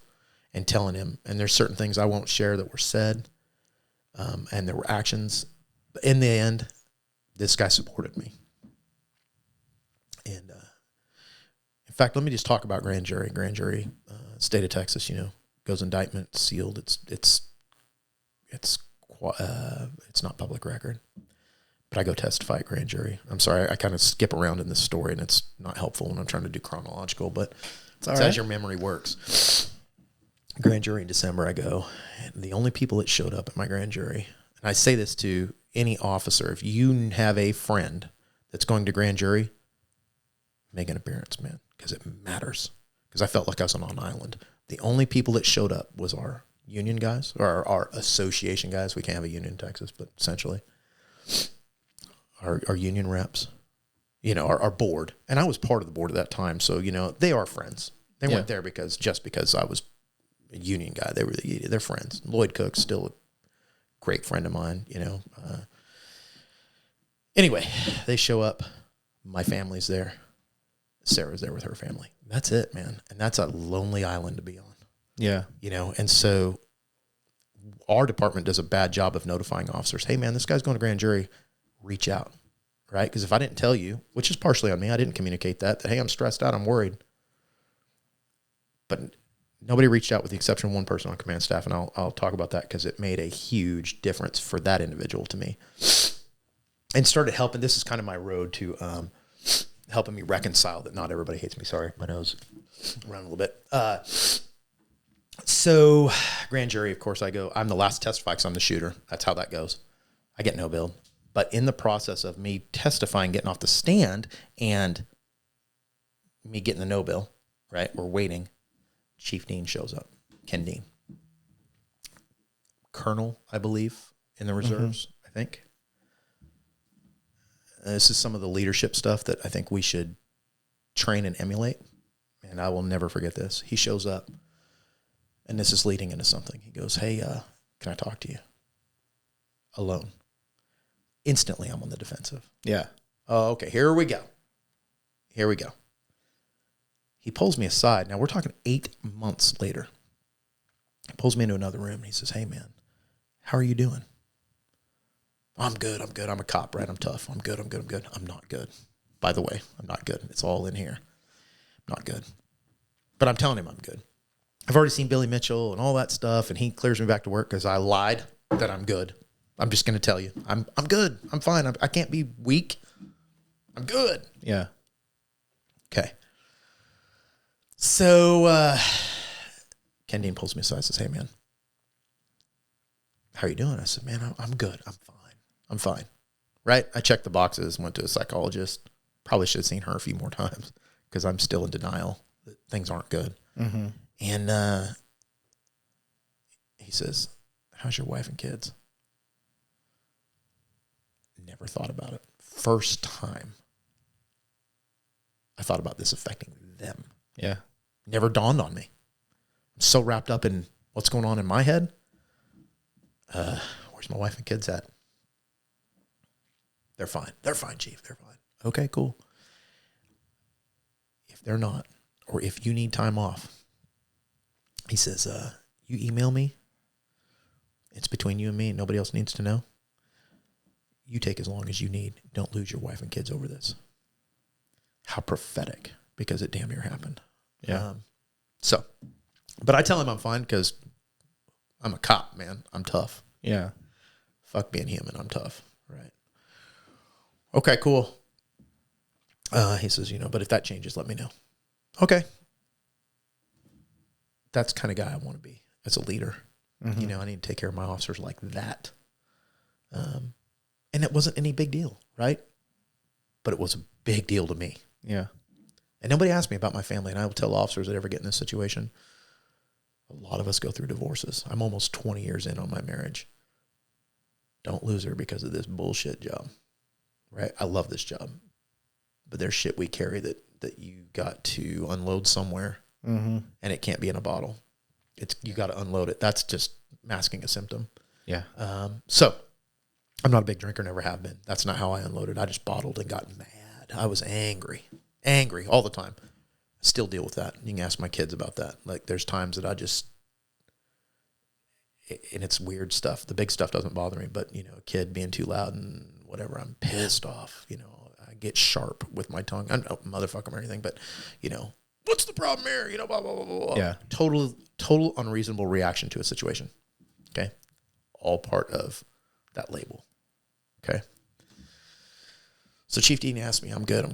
and telling him, and there's certain things I won't share that were said, and there were actions. But in the end, this guy supported me. And in fact, let me just talk about grand jury. Grand jury, state of Texas, goes indictment, sealed. It's not public record. But I go testify at grand jury. I'm sorry, I kind of skip around in this story, and it's not helpful when I'm trying to do chronological, but it's as your memory works. Grand jury in December, I go, and the only people that showed up at my grand jury, and I say this to any officer, if you have a friend that's going to grand jury, make an appearance, man, because it matters. Because I felt like I was on an island. The only people that showed up was our union guys, or our association guys. We can't have a union in Texas, but essentially our union reps, our board. And I was part of the board at that time, so, they are friends. They weren't there because I was a union guy. They're friends. Lloyd Cook's still a great friend of mine, Anyway, they show up. My family's there. Sarah's there with her family. That's it, man. And that's a lonely island to be on. Yeah. And so our department does a bad job of notifying officers. Hey, man, this guy's going to grand jury. Reach out, right? Because if I didn't tell you, which is partially on me, I didn't communicate that, hey, I'm stressed out, I'm worried. But nobody reached out with the exception of one person on command staff, and I'll talk about that because it made a huge difference for that individual to me. And started helping. This is kind of my road to helping me reconcile that not everybody hates me. Sorry, my nose ran a little bit. So grand jury, of course, I'm the last to testify because I'm the shooter. That's how that goes. I get no bail. But in the process of me testifying, getting off the stand, and me getting the no bail, right, we're waiting, Chief Dean shows up, Ken Dean. Colonel, I believe, in the reserves, I think. This is some of the leadership stuff that I think we should train and emulate. And I will never forget this. He shows up, and this is leading into something. He goes, hey, can I talk to you? Alone. Instantly, I'm on the defensive. Yeah. Oh, okay, here we go. He pulls me aside. Now, we're talking 8 months later. He pulls me into another room, and he says, hey, man, how are you doing? I'm good. I'm a cop, right? I'm tough. I'm good. I'm not good. By the way, I'm not good. It's all in here. I'm not good. But I'm telling him I'm good. I've already seen Billy Mitchell and all that stuff, and he clears me back to work because I lied that I'm good. I'm just going to tell you, I'm good. I'm fine. I can't be weak. I'm good. Yeah. Okay. So Ken Dean pulls me aside and says, hey, man, how are you doing? I said, man, I'm good. I'm fine. I'm fine. Right? I checked the boxes, went to a psychologist. Probably should have seen her a few more times because I'm still in denial that things aren't good. Mm-hmm. And he says, how's your wife and kids? Never thought about it. First time I thought about this affecting them. Yeah. Never dawned on me. I'm so wrapped up in what's going on in my head. Where's my wife and kids at? They're fine. They're fine, Chief. They're fine. Okay, cool. If they're not, or if you need time off, he says, you email me. It's between you and me. Nobody else needs to know. You take as long as you need. Don't lose your wife and kids over this. How prophetic, because it damn near happened. Yeah. But I tell him I'm fine because I'm a cop, man. I'm tough. Yeah. Fuck being human. I'm tough. Right. Okay, cool. He says, but if that changes, let me know. Okay. That's the kind of guy I want to be as a leader. Mm-hmm. I need to take care of my officers like that. And it wasn't any big deal, right? But it was a big deal to me. Yeah. And nobody asked me about my family, and I will tell officers that ever get in this situation, a lot of us go through divorces. I'm almost 20 years in on my marriage. Don't lose her because of this bullshit job, right? I love this job, but there's shit we carry that you got to unload somewhere, mm-hmm. and it can't be in a bottle. You got to unload it. That's just masking a symptom. Yeah. So I'm not a big drinker, never have been. That's not how I unloaded. I just bottled and got mad. I was angry all the time. I still deal with that. You can ask my kids about that. Like there's times that and it's weird stuff. The big stuff doesn't bother me, but a kid being too loud and whatever, I'm pissed off. I get sharp with my tongue. I don't motherfuck them or anything, but what's the problem here? Blah, blah, blah, blah. Yeah. Total unreasonable reaction to a situation. Okay. All part of that label. Okay. So Chief Dean asked me, I'm good.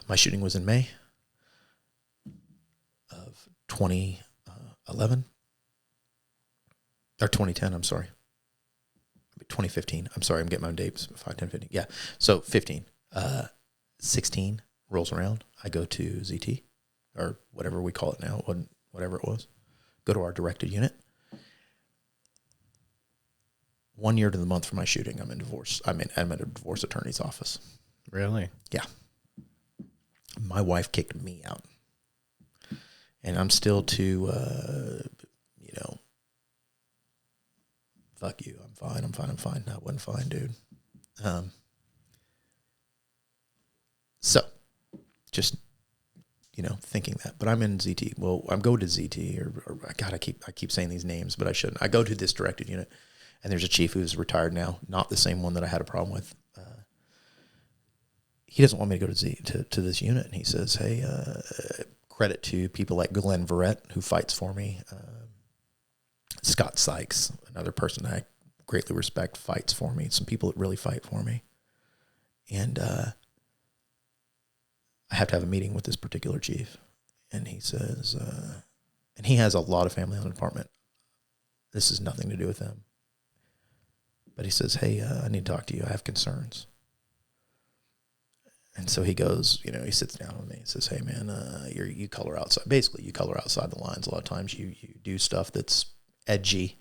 My shooting was in May of 2011 or 2010. I'm sorry. 2015. I'm sorry. I'm getting my dates. 5, 10, 15. Yeah. So 15, 16 rolls around. I go to ZT or whatever we call it now. Whatever it was. Go to our directed unit. 1 year to the month for my shooting, I'm in divorce. I'm at a divorce attorney's office. Really? Yeah. My wife kicked me out. And I'm still too, fuck you. I'm fine. I wasn't fine, dude. So just, thinking that. But I'm in ZT. Well, I'm going to ZT or God, I keep saying these names, but I shouldn't. I go to this directed unit. And there's a chief who's retired now, not the same one that I had a problem with. He doesn't want me to go to this unit. And he says, hey, credit to people like Glenn Verrett, who fights for me. Scott Sykes, another person I greatly respect, fights for me. Some people that really fight for me. And I have to have a meeting with this particular chief. And he says, and he has a lot of family on the department. This has nothing to do with them. But he says, hey, I need to talk to you. I have concerns. And so he goes, he sits down with me. He says, hey, man, you color outside. Basically, you color outside the lines. A lot of times you do stuff that's edgy,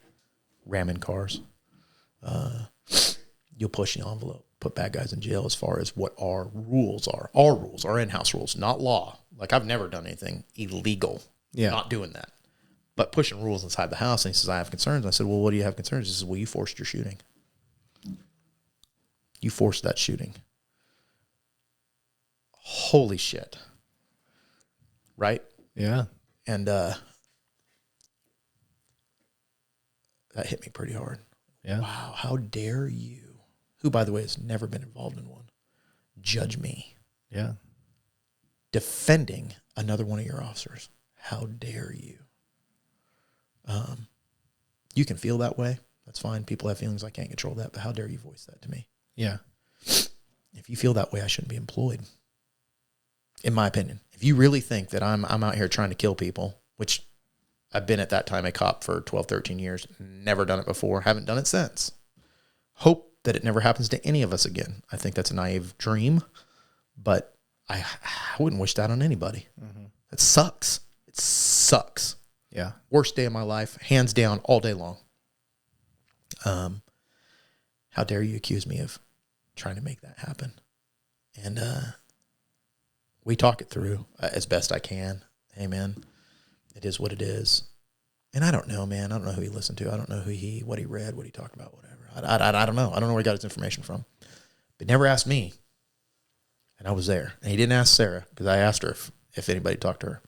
ramming cars. You'll push the envelope, put bad guys in jail as far as what our rules are. Our rules, our in-house rules, not law. Like I've never done anything illegal. Yeah. Not doing that. But pushing rules inside the house. And he says, I have concerns. I said, well, what do you have concerns? He says, well, you forced your shooting. You forced that shooting. Holy shit. Right? Yeah. And that hit me pretty hard. Yeah. Wow, how dare you, who, by the way, has never been involved in one, judge me. Yeah. defending another one of your officers. How dare you? You can feel that way. That's fine. People have feelings. I can't control that. But how dare you voice that to me? Yeah. If you feel that way, I shouldn't be employed. In my opinion. If you really think that I'm out here trying to kill people, which I've been at that time a cop for 12, 13 years, never done it before, haven't done it since. Hope that it never happens to any of us again. I think that's a naive dream, but I wouldn't wish that on anybody. Mm-hmm. It sucks. It sucks. Yeah. Worst day of my life, hands down, all day long. How dare you accuse me of trying to make that happen? And we talk it through as best I can. Hey, man, it is what it is. And I don't know, man. I don't know who he listened to. I don't know what he read, what he talked about, whatever. I don't know. I don't know where he got his information from. But never asked me. And I was there. And he didn't ask Sarah because I asked her if anybody talked to her.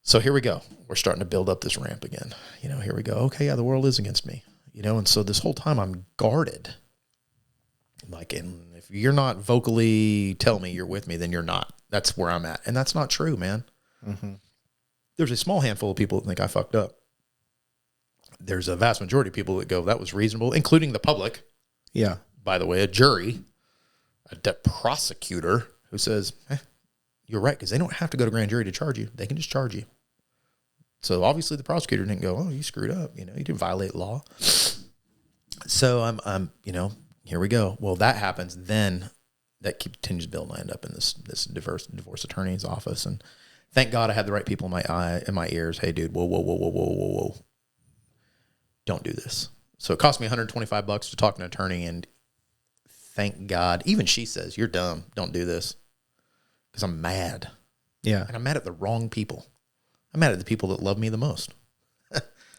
So here we go. We're starting to build up this ramp again. Here we go. Okay, yeah, the world is against me. And so this whole time I'm guarded. Like, and if you're not vocally tell me you're with me, then you're not. That's where I'm at. And that's not true, man. Mm-hmm. There's a small handful of people that think I fucked up. There's a vast majority of people that go, that was reasonable, including the public. Yeah. By the way, a jury, a prosecutor who says, you're right, because they don't have to go to grand jury to charge you. They can just charge you. So obviously the prosecutor didn't go, oh, you screwed up. You didn't violate law. So I'm here we go. Well, that happens. Then that continues building. I end up in this divorce attorney's office. And thank God I had the right people in my ears. Hey, dude, whoa. Don't do this. So it cost me $125 to talk to an attorney. And thank God, even she says, you're dumb. Don't do this. Because I'm mad. Yeah. And I'm mad at the wrong people. I'm mad at the people that love me the most.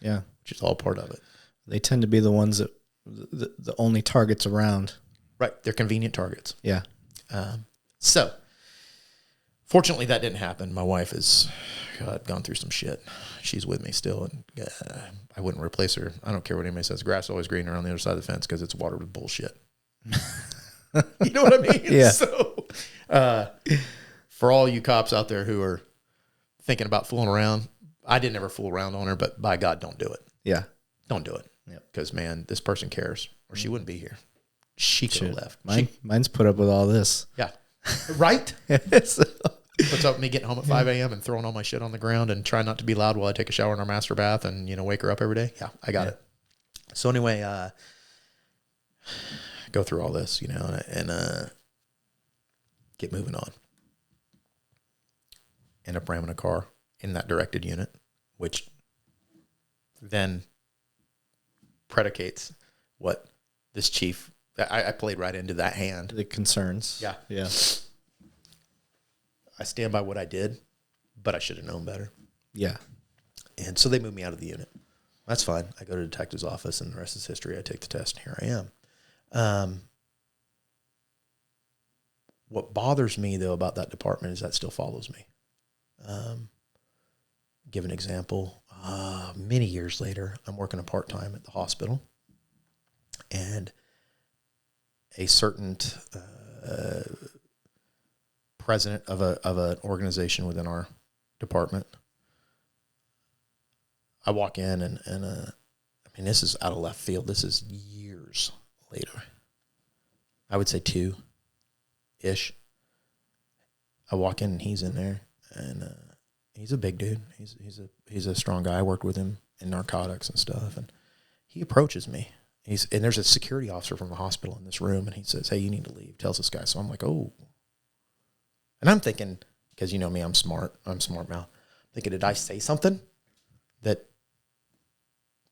Yeah. Which is all part of it. They tend to be the ones that the only targets around. Right. They're convenient targets. Yeah. So fortunately that didn't happen. My wife has gone through some shit. She's with me still. And I wouldn't replace her. I don't care what anybody says. Grass is always greener on the other side of the fence because it's watered with bullshit. You know what I mean? Yeah. So for all you cops out there who are thinking about fooling around, I didn't ever fool around on her, but by God, don't do it. Yeah. Don't do it. Because, man, this person cares, or she wouldn't be here. She could have left. Mine's put up with all this. Yeah. Right? Puts up with me getting home at 5 a.m. and throwing all my shit on the ground and trying not to be loud while I take a shower in our master bath and, wake her up every day. Yeah, I got it. So anyway, go through all this, and get moving on. End up ramming a car in that directed unit, which then predicates what this chief, I played right into that hand. The concerns. Yeah. Yeah. I stand by what I did, but I should have known better. Yeah. And so they moved me out of the unit. That's fine. I go to the detective's office and the rest is history. I take the test and here I am. What bothers me though about that department is that still follows me. Give an example. Many years later, I'm working a part-time at the hospital, and a certain president of an organization within our department, I walk in and this is out of left field. This is years later. I would say 2-ish. I walk in and he's in there, and he's a big dude. He's a strong guy. I worked with him in narcotics and stuff, and he approaches me. And there's a security officer from the hospital in this room, and he says, "Hey, you need to leave." Tells this guy. So I'm like, "Oh," and I'm thinking, because you know me, I'm smart. I'm smart mouth. Thinking, did I say something that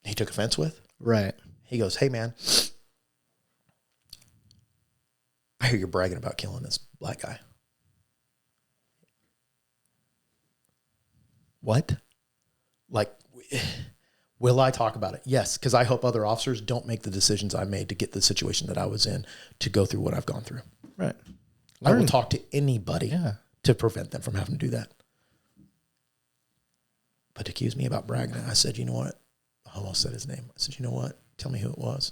he took offense with? Right. He goes, "Hey, man, I hear you're bragging about killing this black guy." What? Like, will I talk about it? Yes, because I hope other officers don't make the decisions I made to get the situation that I was in to go through what I've gone through. Right. I will talk to anybody to prevent them from having to do that. But to accuse me about bragging, I said, you know what? I almost said his name. I said, you know what? Tell me who it was.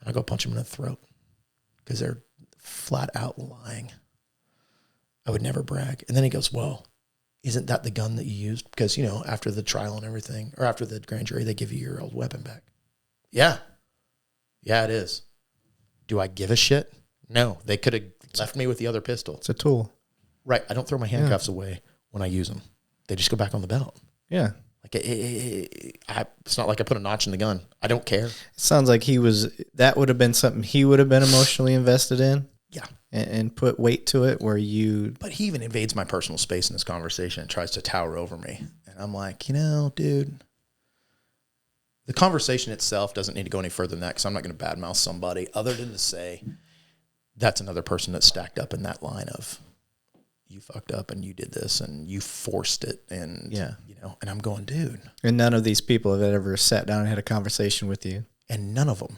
And I go punch him in the throat because they're flat out lying. I would never brag. And then he goes, well, isn't that the gun that you used? Because, after the trial and everything, or after the grand jury, they give you your old weapon back. Yeah. Yeah, it is. Do I give a shit? No. They could have left me with the other pistol. It's a tool. Right. I don't throw my handcuffs away when I use them. They just go back on the belt. Yeah. Like it's not like I put a notch in the gun. I don't care. It sounds like that would have been something he would have been emotionally invested in. Yeah. And put weight to it where But he even invades my personal space in this conversation and tries to tower over me. And I'm like, dude, the conversation itself doesn't need to go any further than that because I'm not going to badmouth somebody other than to say that's another person that's stacked up in that line of you fucked up and you did this and you forced it. And, and I'm going, dude. And none of these people have ever sat down and had a conversation with you. And none of them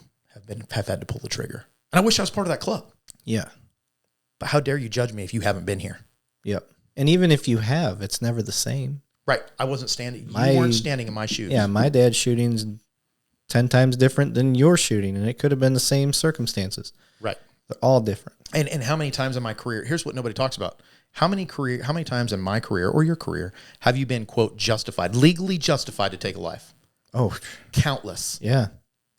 have had to pull the trigger. And I wish I was part of that club. Yeah. But how dare you judge me if you haven't been here? Yep. And even if you have, it's never the same. Right. I wasn't standing. You weren't standing in my shoes. Yeah. My dad's shooting's 10 times different than your shooting, and it could have been the same circumstances. Right. They're all different. And how many times in my career, here's what nobody talks about. How many times in my career or your career have you been, quote, justified, legally justified to take a life? Oh, countless. Yeah.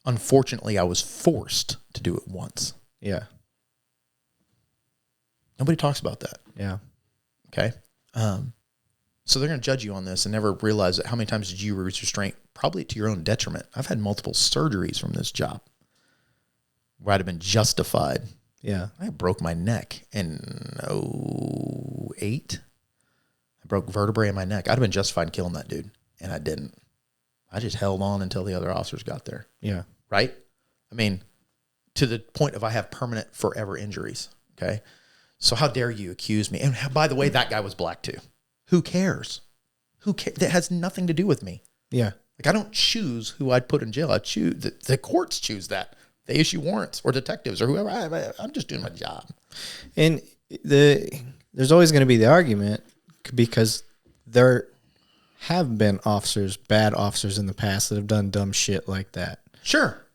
Unfortunately, I was forced to do it once. Yeah. Nobody talks about that. Yeah. Okay. So they're going to judge you on this and never realize that how many times did you use restraint? Probably to your own detriment. I've had multiple surgeries from this job where I'd have been justified. Yeah. I broke my neck in 2008. I broke vertebrae in my neck. I'd have been justified in killing that dude, and I didn't. I just held on until the other officers got there. Yeah. Right? I mean, to the point of I have permanent forever injuries. Okay. So how dare you accuse me? And by the way, that guy was black too. Who cares? Who cares? That has nothing to do with me. Yeah. Like I don't choose who I'd put in jail. I choose the courts choose that. They issue warrants or detectives or whoever. I'm just doing my job. And there's always going to be the argument because there have been bad officers in the past that have done dumb shit like that. Sure.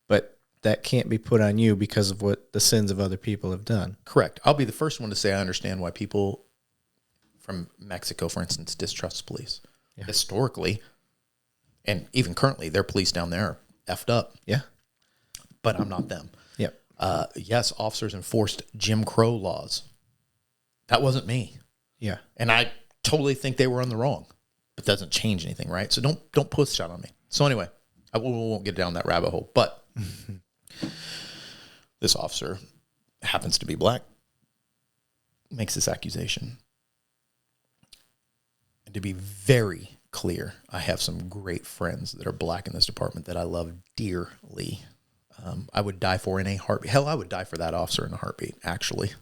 But that can't be put on you because of what the sins of other people have done. Correct. I'll be the first one to say I understand why people from Mexico, for instance, distrust police. Yeah. Historically, and even currently, their police down there are effed up. Yeah. But I'm not them. Yep. Yes, officers enforced Jim Crow laws. That wasn't me. Yeah. And I totally think they were on the wrong. But that doesn't change anything, right? So don't push shot on me. So anyway, we won't get down that rabbit hole. But this officer happens to be black, makes this accusation. And to be very clear, I have some great friends that are black in this department that I love dearly. I would die for in a heartbeat. Hell, I would die for that officer in a heartbeat, actually,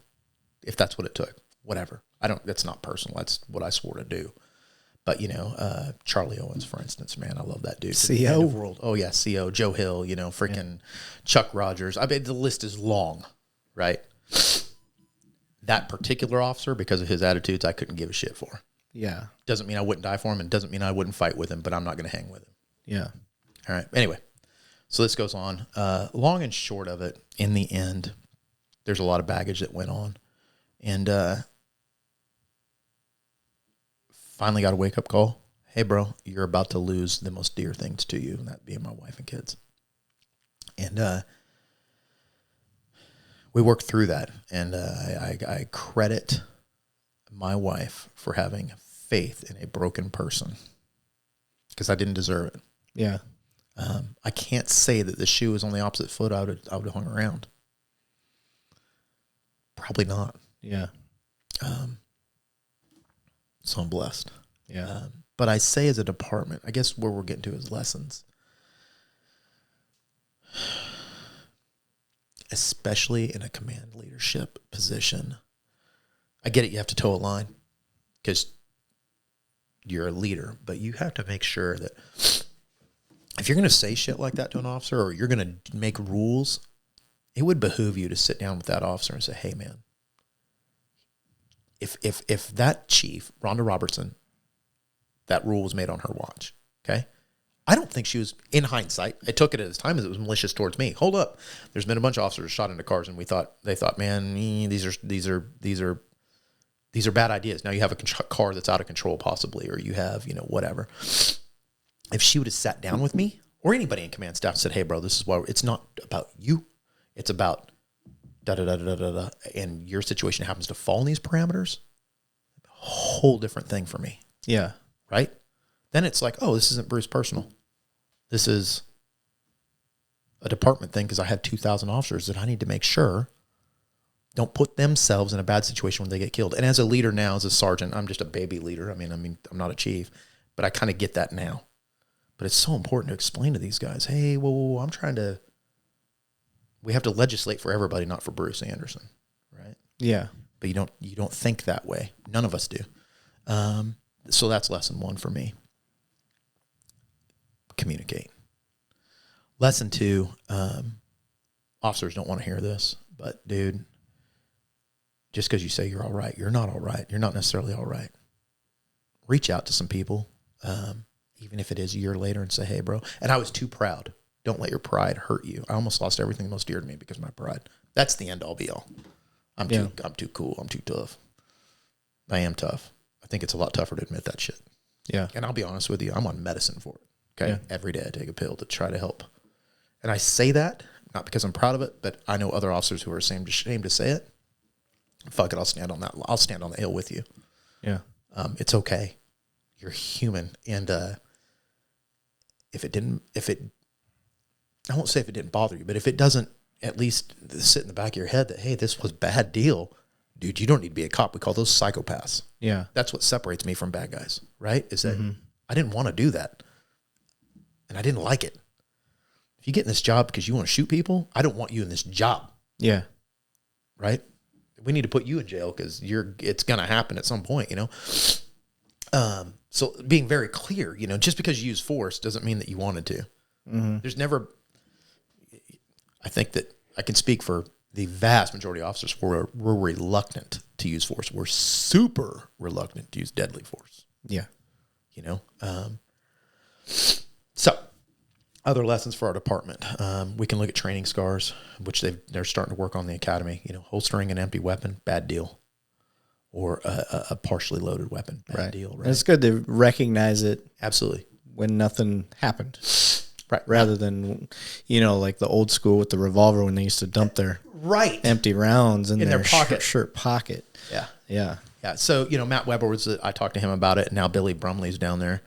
if that's what it took. Whatever. That's not personal. That's what I swore to do. But, Charlie Owens, for instance, man, I love that dude. CO. Oh, yeah, CO. Joe Hill, freaking Chuck Rogers. I mean, the list is long, right? That particular officer, because of his attitudes, I couldn't give a shit for. Yeah. Doesn't mean I wouldn't die for him and doesn't mean I wouldn't fight with him, but I'm not going to hang with him. Yeah. All right. Anyway, so this goes on. Long and short of it, in the end, there's a lot of baggage that went on. And finally got a wake-up call. Hey, bro, you're about to lose the most dear things to you, and that being my wife and kids. And we worked through that, and I credit my wife for having faith in a broken person because I didn't deserve it. Yeah. I can't say that the shoe is on the opposite foot. I would have hung around. Probably not. Yeah. So I'm blessed. Yeah. But I say as a department, I guess where we're getting to is lessons. Especially in a command leadership position. I get it, you have to toe a line because you're a leader, but you have to make sure that if you're going to say shit like that to an officer or you're going to make rules, it would behoove you to sit down with that officer and say, hey, man, if that chief, Rhonda Robertson, that rule was made on her watch, okay? I don't think she was, in hindsight, I took it at the time as it was malicious towards me. Hold up. There's been a bunch of officers shot into cars and they thought, man, these are these are bad ideas. Now you have a car that's out of control possibly, or you have, whatever. If she would have sat down with me or anybody in command staff and said, hey, bro, this is why it's not about you. It's about da-da-da-da-da-da. And your situation happens to fall in these parameters. A whole different thing for me. Yeah. Right? Then it's like, oh, this isn't Bruce personal. This is a department thing because I have 2,000 officers that I need to make sure don't put themselves in a bad situation when they get killed. And as a leader now, as a sergeant, I'm just a baby leader. I mean, I'm not a chief, but I kind of get that now. But it's so important to explain to these guys, hey, whoa, we have to legislate for everybody, not for Bruce Anderson, right? Yeah. But you don't think that way. None of us do. So that's lesson 1 for me. Communicate. Lesson 2, officers don't want to hear this, but dude, just because you say you're all right, you're not all right. You're not necessarily all right. Reach out to some people, even if it is a year later, and say, hey, bro. And I was too proud. Don't let your pride hurt you. I almost lost everything most dear to me because of my pride. That's the end all be all. I'm too cool. I'm too tough. I am tough. I think it's a lot tougher to admit that shit. Yeah. And I'll be honest with you, I'm on medicine for it. Okay. Yeah. Every day I take a pill to try to help. And I say that, not because I'm proud of it, but I know other officers who are ashamed to say it. Fuck it, I'll stand on that. I'll stand on the hill with you. Yeah. It's okay. You're human. And I won't say if it didn't bother you, but if it doesn't at least sit in the back of your head that, hey, this was a bad deal, dude, you don't need to be a cop. We call those psychopaths. Yeah. That's what separates me from bad guys, right? Is that I didn't want to do that. And I didn't like it. If you get in this job because you want to shoot people, I don't want you in this job. Yeah. Right? We need to put you in jail because it's going to happen at some point, So being very clear, just because you use force doesn't mean that you wanted to. Mm-hmm. There's never, I think that I can speak for the vast majority of officers. We're reluctant to use force. We're super reluctant to use deadly force. Yeah. So other lessons for our department. We can look at training scars, which they're starting to work on in the academy. Holstering an empty weapon, bad deal. Or a partially loaded weapon, bad deal. Right. And it's good to recognize it. Absolutely. When nothing happened. Right. Rather than, like the old school with the revolver when they used to dump their empty rounds in their pocket. Shirt pocket. Yeah. Yeah. Yeah. So, Matt Weber I talked to him about it, and now Billy Brumley's down there.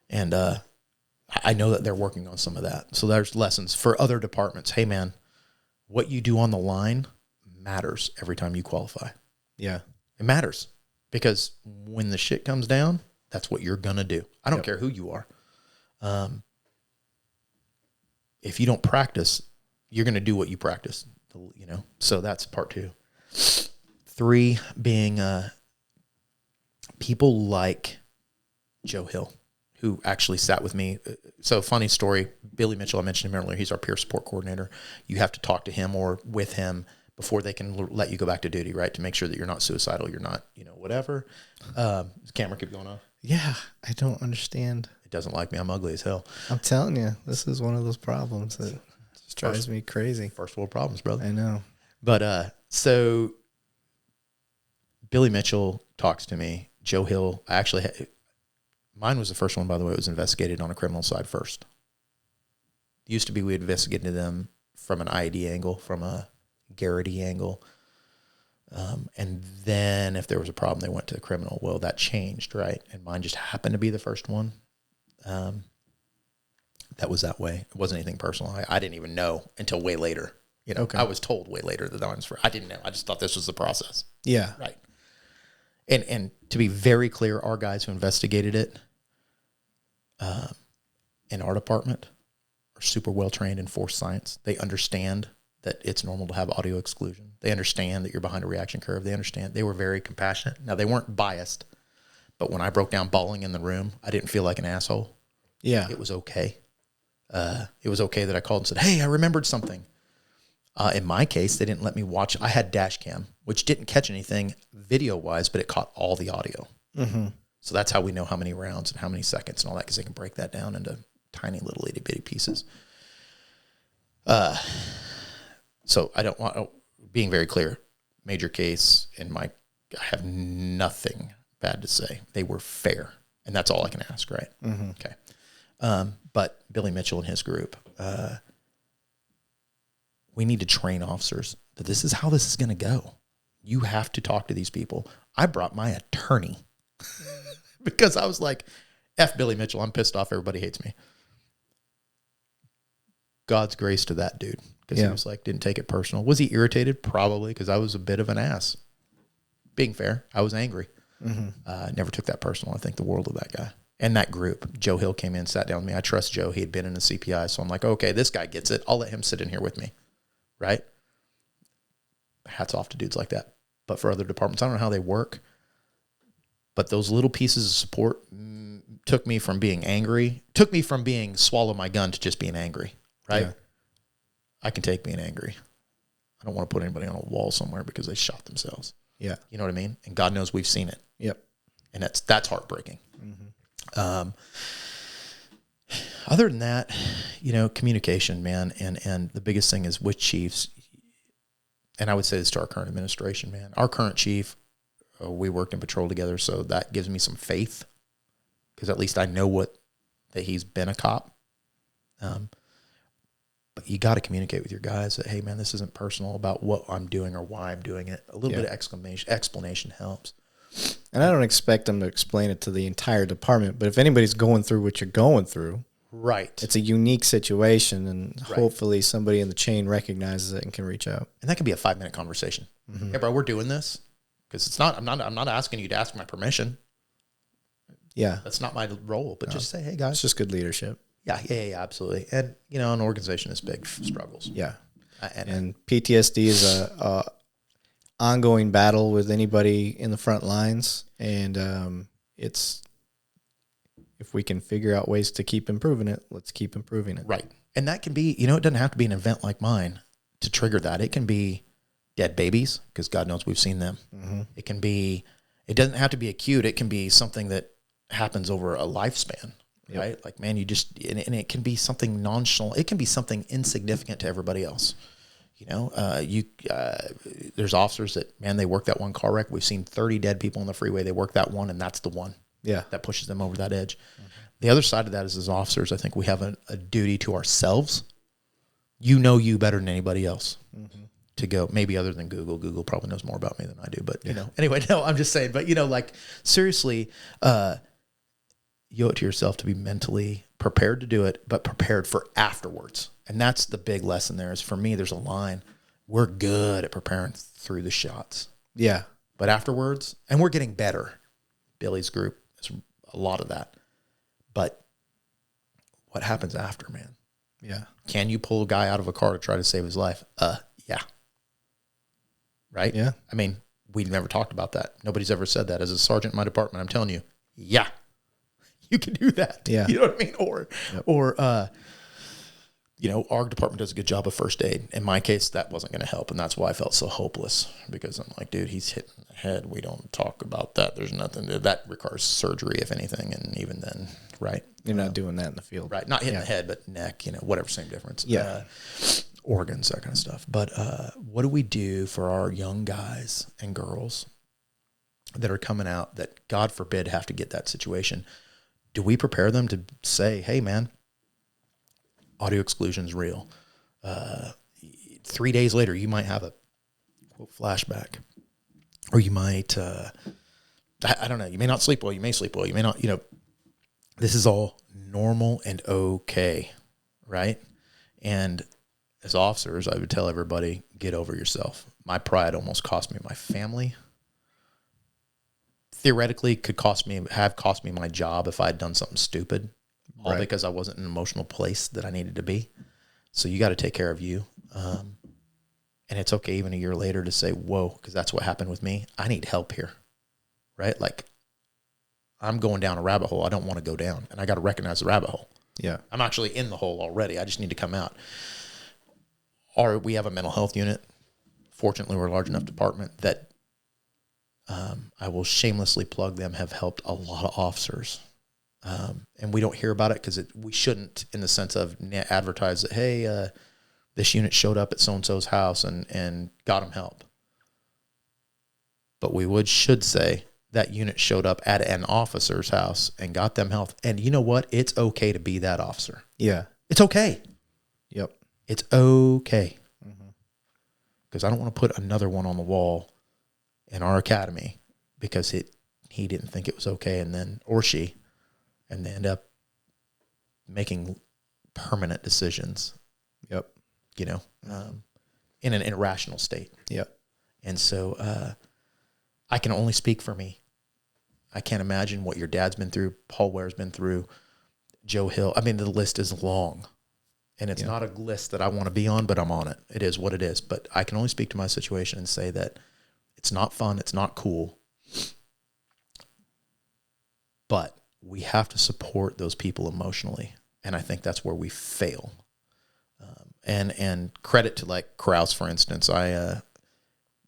And I know that they're working on some of that. So there's lessons for other departments. Hey, man, what you do on the line matters every time you qualify. Yeah. It matters because when the shit comes down, that's what you're going to do. I don't care who you are. If you don't practice, you're going to do what you practice, So that's part 2. 3 being people like Joe Hill, who actually sat with me. So funny story, Billy Mitchell, I mentioned him earlier. He's our peer support coordinator. You have to talk to him or with him before they can let you go back to duty, right? To make sure that you're not suicidal, you're not, whatever. The camera keep going off. Yeah, I don't understand. It doesn't like me. I'm ugly as hell. I'm telling you, this is one of those problems that just drives me crazy. First world problems, brother. I know. But so Billy Mitchell talks to me. Joe Hill, mine was the first one, by the way. It was investigated on a criminal side first. It used to be we investigated them from an IED angle, from a Garrity angle. And then if there was a problem, they went to the criminal. Well, that changed, right? And mine just happened to be the first one. That was that way. It wasn't anything personal. I didn't even know until way later. Okay. I was told way later that was I didn't know. I just thought this was the process. Yeah. Right. And to be very clear, our guys who investigated it in our department are super well trained in force science. They understand that it's normal to have audio exclusion. They understand that you're behind a reaction curve. They understand. They were very compassionate. Now, they weren't biased, but when I broke down bawling in the room, I didn't feel like an asshole. Yeah. It was okay. It was okay that I called and said, hey, I remembered something. In my case, they didn't let me watch. I had dash cam, which didn't catch anything video-wise, but it caught all the audio. Mm-hmm. So that's how we know how many rounds and how many seconds and all that, because they can break that down into tiny little itty-bitty pieces. So I don't want, being very clear, major case in my I have nothing bad to say. They were fair, and that's all I can ask, right? Mm-hmm. Okay. But Billy Mitchell and his group, we need to train officers that this is how this is going to go. You have to talk to these people. I brought my attorney because I was like, F Billy Mitchell, I'm pissed off. Everybody hates me. God's grace to that dude. Because he was like, didn't take it personal. Was he irritated? Probably, because I was a bit of an ass. Being fair, I was angry. Mm-hmm. Never took that personal. I think the world of that guy. And that group. Joe Hill came in, sat down with me. I trust Joe. He had been in a CPI. So I'm like, okay, this guy gets it. I'll let him sit in here with me. Right? Hats off to dudes like that. But for other departments, I don't know how they work. But those little pieces of support took me from being angry, took me from being swallow my gun to just being angry. Right? Yeah. I can take being angry. I don't want to put anybody on a wall somewhere because they shot themselves. Yeah. You know what I mean? And God knows we've seen it. Yep. And that's heartbreaking. Mm-hmm. Other than that, communication, man. And the biggest thing is with chiefs, and I would say this to our current administration, man. Our current chief, we worked in patrol together, so that gives me some faith because at least I know that he's been a cop. But you got to communicate with your guys that, hey, man, this isn't personal about what I'm doing or why I'm doing it. A little bit of explanation helps. And I don't expect them to explain it to the entire department, but if anybody's going through what you're going through, right, it's a unique situation, and hopefully somebody in the chain recognizes it and can reach out. And that could be a 5-minute conversation. Mm-hmm. Hey, bro, we're doing this because it's not. I'm not asking you to ask my permission. Yeah, that's not my role. But just say, hey, guys, it's just good leadership. Yeah, absolutely. And, an organization is big struggles. Yeah. And PTSD is a ongoing battle with anybody in the front lines. And it's, if we can figure out ways to keep improving it, let's keep improving it. Right. And that can be, it doesn't have to be an event like mine to trigger that. It can be dead babies, because God knows we've seen them. Mm-hmm. It doesn't have to be acute. It can be something that happens over a lifespan. Yep. Right? Like, man, and it can be something nonchalant. It can be something insignificant to everybody else. There's officers that, man, they work that one car wreck. We've seen 30 dead people on the freeway. They work that one, and that's the one that pushes them over that edge. Mm-hmm. The other side of that is, as officers, I think we have a duty to ourselves. You better than anybody else. Mm-hmm. To go, maybe other than Google. Google probably knows more about me than I do. But, anyway, no, I'm just saying. But, seriously, you owe it to yourself to be mentally prepared to do it, but prepared for afterwards. And that's the big lesson there is, for me, there's a line. We're good at preparing through the shots. Yeah. But afterwards, and we're getting better. Billy's group is a lot of that. But what happens after, man? Yeah. Can you pull a guy out of a car to try to save his life? Yeah. Right? Yeah. I mean, we've never talked about that. Nobody's ever said that. As a sergeant in my department, I'm telling you, yeah. You can do that. Yeah. You know what I mean? Or our department does a good job of first aid. In my case, that wasn't going to help. And that's why I felt so hopeless, because I'm like, dude, he's hit in the head. We don't talk about that. There's nothing that requires surgery, if anything. And even then, right. You're not doing that in the field. Right. Not hitting the head, but neck, whatever, same difference. Yeah. Organs, that kind of stuff. But what do we do for our young guys and girls that are coming out that, God forbid, have to get that situation? Do we prepare them to say, hey, man, audio exclusion is real. 3 days later, you might have a, quote, flashback. Or you might, I don't know, you may not sleep well, you may sleep well, you may not, this is all normal and okay, right? And as officers, I would tell everybody, get over yourself. My pride almost cost me my family. Theoretically, have cost me my job if I had done something stupid, all because I wasn't in an emotional place that I needed to be. So you got to take care of you. And it's okay even a year later to say, whoa, because that's what happened with me. I need help here, right? Like, I'm going down a rabbit hole I don't want to go down, and I got to recognize the rabbit hole. Yeah. I'm actually in the hole already. I just need to come out. Or we have a mental health unit. Fortunately, we're a large enough department that I will shamelessly plug them, have helped a lot of officers. And we don't hear about it because we shouldn't, in the sense of advertise that, hey, this unit showed up at so-and-so's house and got them help. But we should say that unit showed up at an officer's house and got them health. And you know what? It's okay to be that officer. Yeah. It's okay. Yep. It's okay. Because I don't want to put another one on the wall in our academy because he didn't think it was okay, and then, or she, and they end up making permanent decisions. Yep. You know, in an irrational state. Yep. And so I can only speak for me. I can't imagine what your dad's been through, Paul Ware's been through, Joe Hill. I mean, the list is long. And it's not a list that I want to be on, but I'm on it. It is what it is. But I can only speak to my situation and say that it's not fun. It's not cool. But we have to support those people emotionally. And I think that's where we fail. And credit to like Krause, for instance. I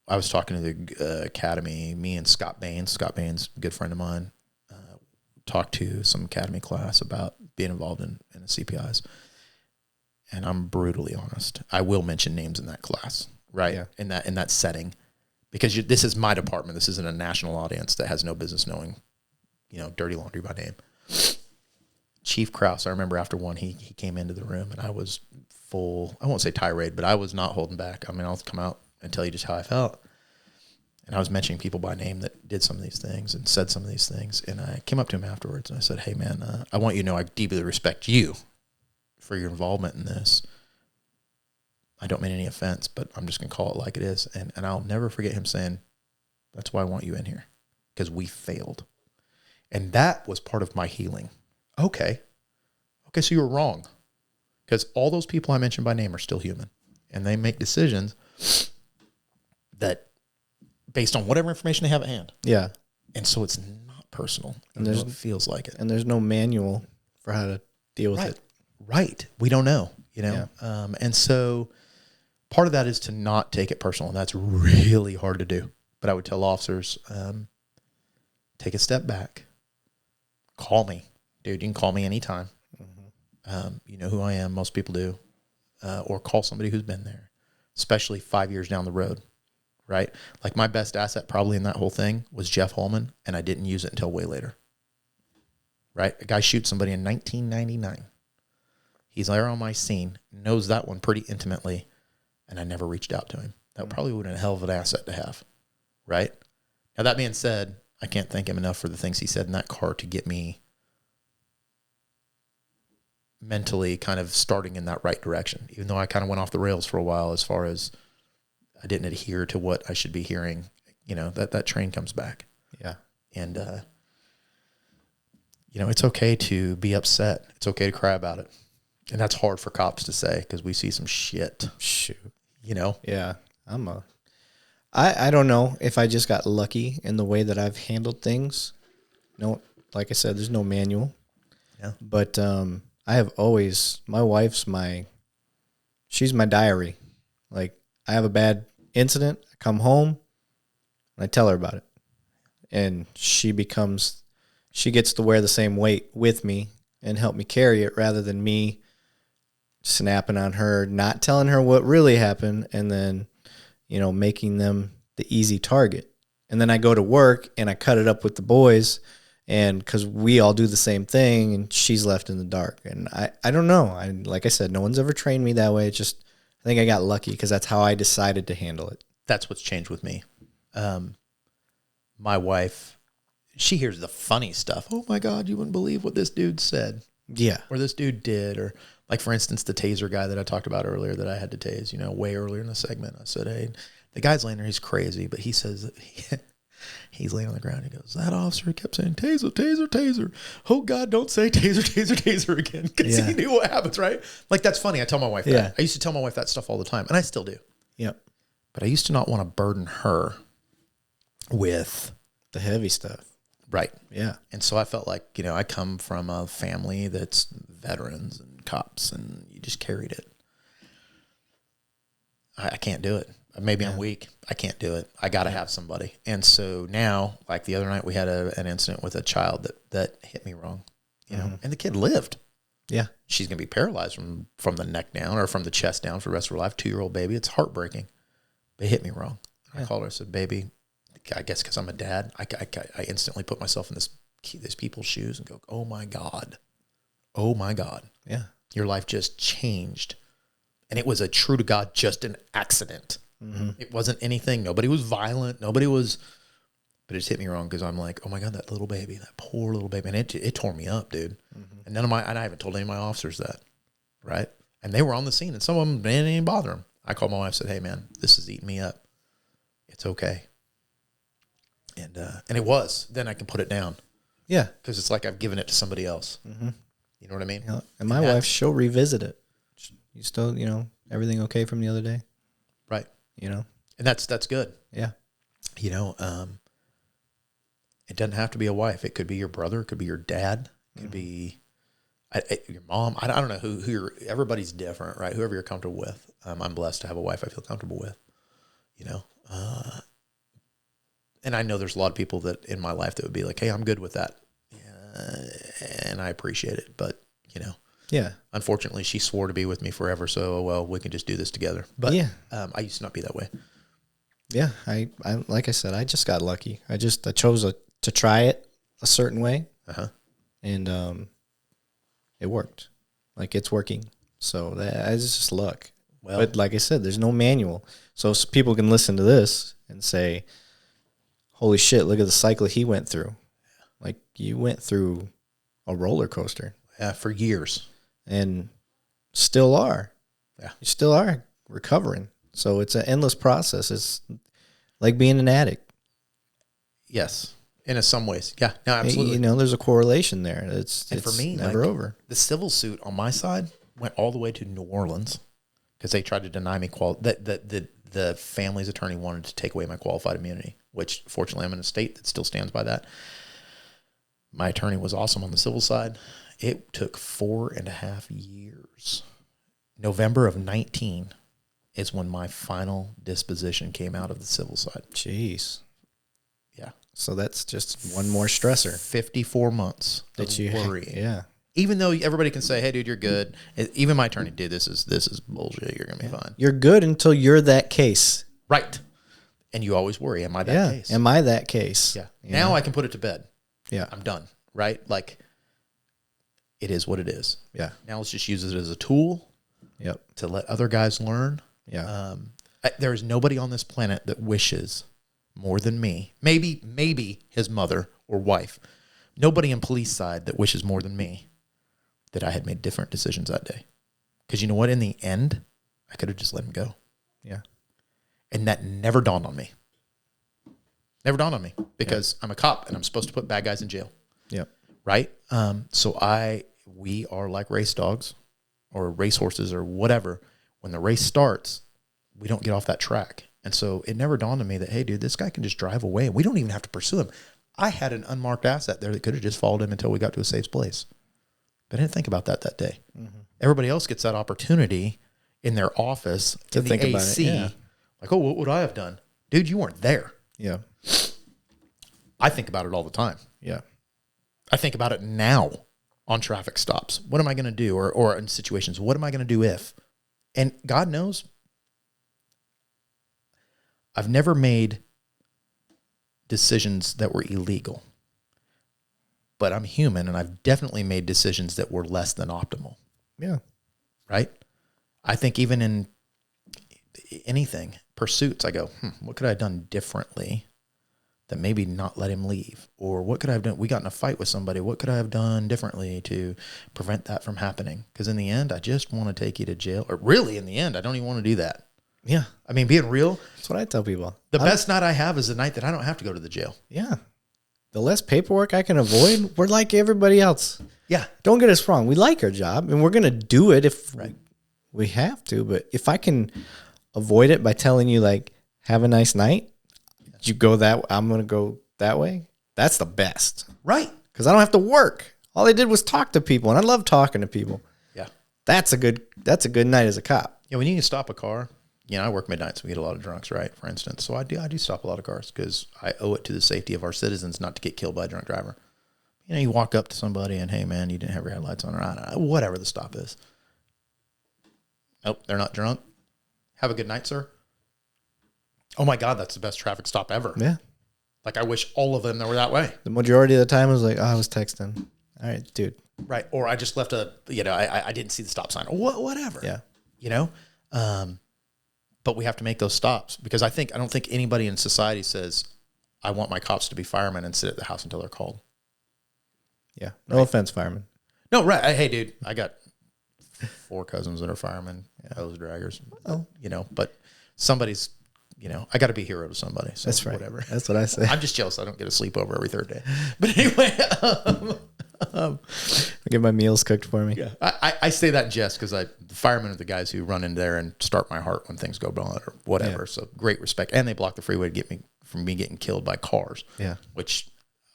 was talking to the academy, me and Scott Baines, a good friend of mine, talked to some academy class about being involved in the CPIs. And I'm brutally honest. I will mention names in that class, right? Yeah. In that setting, because this is my department. This isn't a national audience that has no business knowing, dirty laundry by name. Chief Krause, I remember after one, he came into the room and I was full. I won't say tirade, but I was not holding back. I mean, I'll come out and tell you just how I felt. And I was mentioning people by name that did some of these things and said some of these things. And I came up to him afterwards and I said, "Hey, man, I want you to know I deeply respect you for your involvement in this. I don't mean any offense, but I'm just going to call it like it is." And I'll never forget him saying, "That's why I want you in here, because we failed." And that was part of my healing. Okay, so you were wrong, because all those people I mentioned by name are still human, and they make decisions that based on whatever information they have at hand. Yeah. And so it's not personal, and it feels like it. And there's no manual for how to deal with it. Right. We don't know, Yeah. And so part of that is to not take it personal, and that's really hard to do. But I would tell officers, take a step back, call me. Dude, you can call me anytime. Mm-hmm. You know who I am. Most people do. Or call somebody who's been there, especially 5 years down the road, right? Like my best asset probably in that whole thing was Jeff Holman, and I didn't use it until way later, right? A guy shoots somebody in 1999. He's there on my scene, knows that one pretty intimately, and I never reached out to him. That probably would have been a hell of an asset to have, right? Now, that being said, I can't thank him enough for the things he said in that car to get me mentally kind of starting in that right direction, even though I kind of went off the rails for a while as far as I didn't adhere to what I should be hearing. That train comes back. Yeah. And, it's okay to be upset. It's okay to cry about it. And that's hard for cops to say because we see some shit. Shoot. Yeah. I don't know if I just got lucky in the way that I've handled things. No, like I said, there's no manual. Yeah. But I have always, my wife's she's my diary. Like, I have a bad incident, I come home, and I tell her about it. And she gets to wear the same weight with me and help me carry it rather than me snapping on her, not telling her what really happened, and then, making them the easy target. And then I go to work and I cut it up with the boys, and because we all do the same thing, and she's left in the dark. And I don't know. Like I said, no one's ever trained me that way. It's just, I think I got lucky because that's how I decided to handle it. That's what's changed with me. My wife, she hears the funny stuff. "Oh my God, you wouldn't believe what this dude said." Yeah. Or this dude did. Or like, for instance, the taser guy that I talked about earlier that I had to tase, way earlier in the segment. I said, "Hey, the guy's laying there. He's crazy." But he says that he's laying on the ground. He goes, "That officer kept saying, 'Taser, taser, taser.' Oh God, don't say taser, taser, taser again." Because he knew what happens, right? Like, that's funny. I tell my wife that. I used to tell my wife that stuff all the time. And I still do. Yep. But I used to not want to burden her with the heavy stuff. Right. Yeah. And so I felt like, I come from a family that's veterans and cops, and you just carried it. I can't do it. Maybe I'm weak. I can't do it. I got to have somebody. And so now, like the other night, we had an incident with a child that hit me wrong, and the kid lived. Yeah. She's going to be paralyzed from the neck down or from the chest down for the rest of her life. 2-year-old baby. It's heartbreaking. But it hit me wrong. I called her. I said, "Baby, I guess because I'm a dad, I instantly put myself in this people's shoes and go, oh my God, Yeah. your life just changed, and it was a true to God, just an accident. Mm-hmm. It wasn't anything. Nobody was violent. Nobody was. But it just hit me wrong because I'm like, oh my God, that little baby, that poor little baby, and it tore me up, dude. Mm-hmm. And I haven't told any of my officers that, right? And they were on the scene, and some of them didn't even bother them. I called my wife and said, hey man, this is eating me up. It's okay. And it was. Then I can put it down. Yeah. Because it's like I've given it to somebody else. Mm-hmm. You know what I mean? Yeah. And my wife, she'll revisit it. You still, everything okay from the other day? Right. And that's good. Yeah. It doesn't have to be a wife. It could be your brother. It could be your dad. It could be your mom. I don't know who everybody's different, right? Whoever you're comfortable with. I'm blessed to have a wife I feel comfortable with, and I know there's a lot of people that in my life that would be like, hey, I'm good with that. And I appreciate it. But, yeah, unfortunately she swore to be with me forever. So, well, we can just do this together. But yeah, I used to not be that way. Yeah. I like I said, I just got lucky. I chose to try it a certain way. And, it worked. Like it's working. So it's just luck. Well, but like I said, there's no manual. So people can listen to this and say, holy shit, look at the cycle he went through. Like you went through a roller coaster. Yeah, for years. And still are. Yeah. You still are recovering. So it's an endless process. It's like being an addict. Yes. In some ways. Yeah. No, absolutely. There's a correlation there. It's for me, never over. The civil suit on my side went all the way to New Orleans because they tried to deny me the family's attorney wanted to take away my qualified immunity, which fortunately I'm in a state that still stands by that. My attorney was awesome on the civil side. It took 4.5 years. November of 19 is when my final disposition came out of the civil side. Jeez. Yeah. So that's just one more stressor. 54 months of worrying. Yeah. Even though everybody can say, hey, dude, you're good. Even my attorney, dude, this is bullshit. You're going to be fine. You're good until you're that case. Right. And you always worry, am I that case? Am I that case? Yeah. Now I can put it to bed. Yeah. I'm done. Right? Like, it is what it is. Yeah. Now let's just use it as a tool. Yep. To let other guys learn. Yeah. There is nobody on this planet that wishes more than me. Maybe his mother or wife. Nobody in police side that wishes more than me that I had made different decisions that day. Because you know what? In the end, I could have just let him go. Yeah. And that never dawned on me. Never dawned on me because I'm a cop and I'm supposed to put bad guys in jail. Yep. Right? So we are like race dogs or race horses or whatever. When the race starts, we don't get off that track. And so it never dawned on me that, hey, dude, this guy can just drive away and we don't even have to pursue him. I had an unmarked asset there that could have just followed him until we got to a safe place. But I didn't think about that day. Mm-hmm. Everybody else gets that opportunity in their office to think about AC. Yeah. Like, oh, what would I have done? Dude, you weren't there. Yeah. I think about it all the time. Yeah. I think about it now on traffic stops. What am I going to do? Or in situations, what am I going to do if? And God knows, I've never made decisions that were illegal. But I'm human, and I've definitely made decisions that were less than optimal. Yeah. Right? I think even in anything, pursuits, I go, what could I have done differently that maybe not let him leave? Or what could I have done? We got in a fight with somebody. What could I have done differently to prevent that from happening? Because in the end, I just want to take you to jail. Or really, in the end, I don't even want to do that. Yeah. I mean, being real. That's what I tell people. The best night I have is the night that I don't have to go to the jail. Yeah. The less paperwork I can avoid, we're like everybody else. Yeah. Don't get us wrong. We like our job, and we're going to do it if we have to. But if I can avoid it by telling you, like, have a nice night, you go that, I'm going to go that way, that's the best. Right. Because I don't have to work. All I did was talk to people, and I love talking to people. Yeah. That's a good night as a cop. Yeah, when you can stop a car, I work midnight, so we get a lot of drunks, right, for instance. So I do stop a lot of cars because I owe it to the safety of our citizens not to get killed by a drunk driver. You walk up to somebody and, hey, man, you didn't have your headlights on, or I don't know, whatever the stop is. Nope, they're not drunk. Have a good night, sir. Oh, my God, that's the best traffic stop ever. Yeah. Like, I wish all of them were that way. The majority of the time it was like, oh, I was texting. All right, dude. Right. Or I just left I didn't see the stop sign or whatever. Yeah. But we have to make those stops because I don't think anybody in society says, I want my cops to be firemen and sit at the house until they're called. Yeah. No offense, firemen. No, right. Hey, dude, I got 4 cousins that are firemen, hose draggers. Well, but somebody's, I got to be a hero to somebody. So that's right. Whatever. That's what I say. I'm just jealous I don't get a sleepover every third day. But anyway, I get my meals cooked for me. Yeah. I say that in jest because the firemen are the guys who run in there and start my heart when things go wrong or whatever. Yeah. So great respect. And they block the freeway to get me from me getting killed by cars. Yeah. Which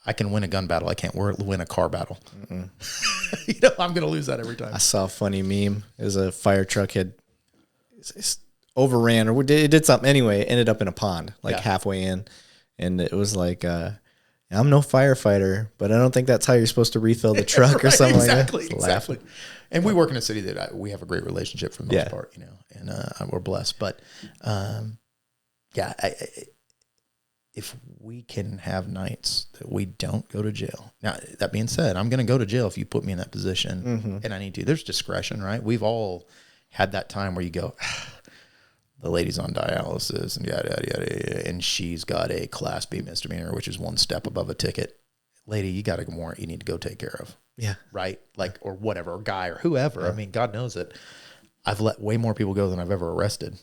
I can win a gun battle. I can't win a car battle. I'm going to lose that every time. I saw a funny meme. It was a fire truck had overran or it did something anyway. It ended up in a pond halfway in. And it was like, I'm no firefighter, but I don't think that's how you're supposed to refill the truck or something like that. Exactly. And we work in a city that we have a great relationship for the most part, and we're blessed. But if we can have nights that we don't go to jail. Now, that being said, I'm going to go to jail if you put me in that position, and I need to. There's discretion, right? We've all had that time where you go, the lady's on dialysis and yada, yada, yada, and she's got a Class B misdemeanor, which is one step above a ticket. Lady, you got a warrant you need to go take care of. Yeah. Right? Like, or whatever, or guy or whoever. Yeah. I mean, God knows it. I've let way more people go than I've ever arrested.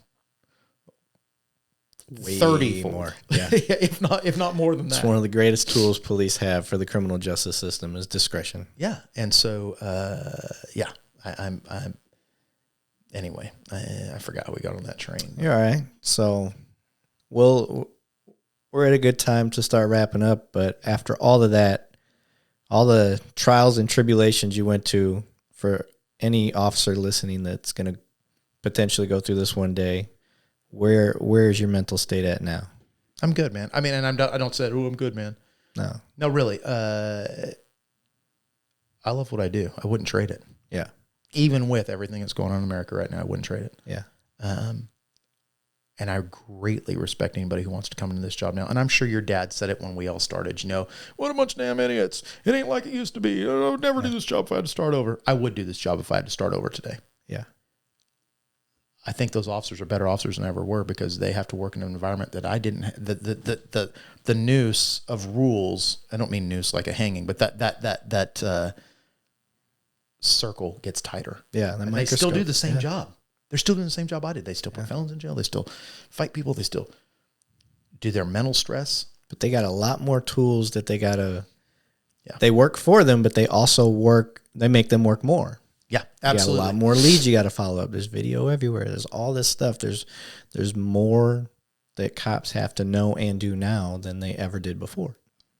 Way 30 more. Yeah. if not more than that. It's one of the greatest tools police have for the criminal justice system is discretion. Yeah. And so, I'm anyway, I forgot how we got on that train. You're all right. So we're at a good time to start wrapping up, but after all of that, all the trials and tribulations you went to, for any officer listening that's going to potentially go through this one day, where is your mental state at now? I'm good, man. I mean, and I don't say, I'm good, man. No, really. I love what I do. I wouldn't trade it. Yeah. Even with everything that's going on in America right now, I wouldn't trade it. Yeah. And I greatly respect anybody who wants to come into this job now. And I'm sure your dad said it when we all started, what a bunch of damn idiots. It ain't like it used to be. I would never do this job if I had to start over. I would do this job if I had to start over today. Yeah. I think those officers are better officers than I ever were because they have to work in an environment that I didn't. The noose of rules. I don't mean noose like a hanging, but that circle gets tighter. Yeah, and they still do the same job. They're still doing the same job I did. They still put felons in jail. They still fight people. They still do their mental stress. But they got a lot more tools that they gotta. Yeah. They work for them, but they also work. They make them work more. Yeah, absolutely. You got a lot more leads you got to follow up. There's video everywhere. There's all this stuff. There's more that cops have to know and do now than they ever did before.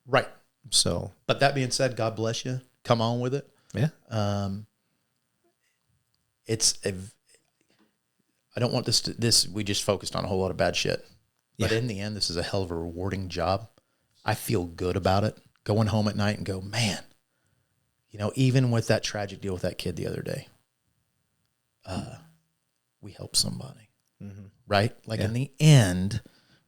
Right. So, but that being said, God bless you. Come on with it. Yeah. I don't want this. We just focused on a whole lot of bad shit. But in the end, this is a hell of a rewarding job. I feel good about it. Going home at night and go, man. Even with that tragic deal with that kid the other day, we helped somebody, right? Like in the end,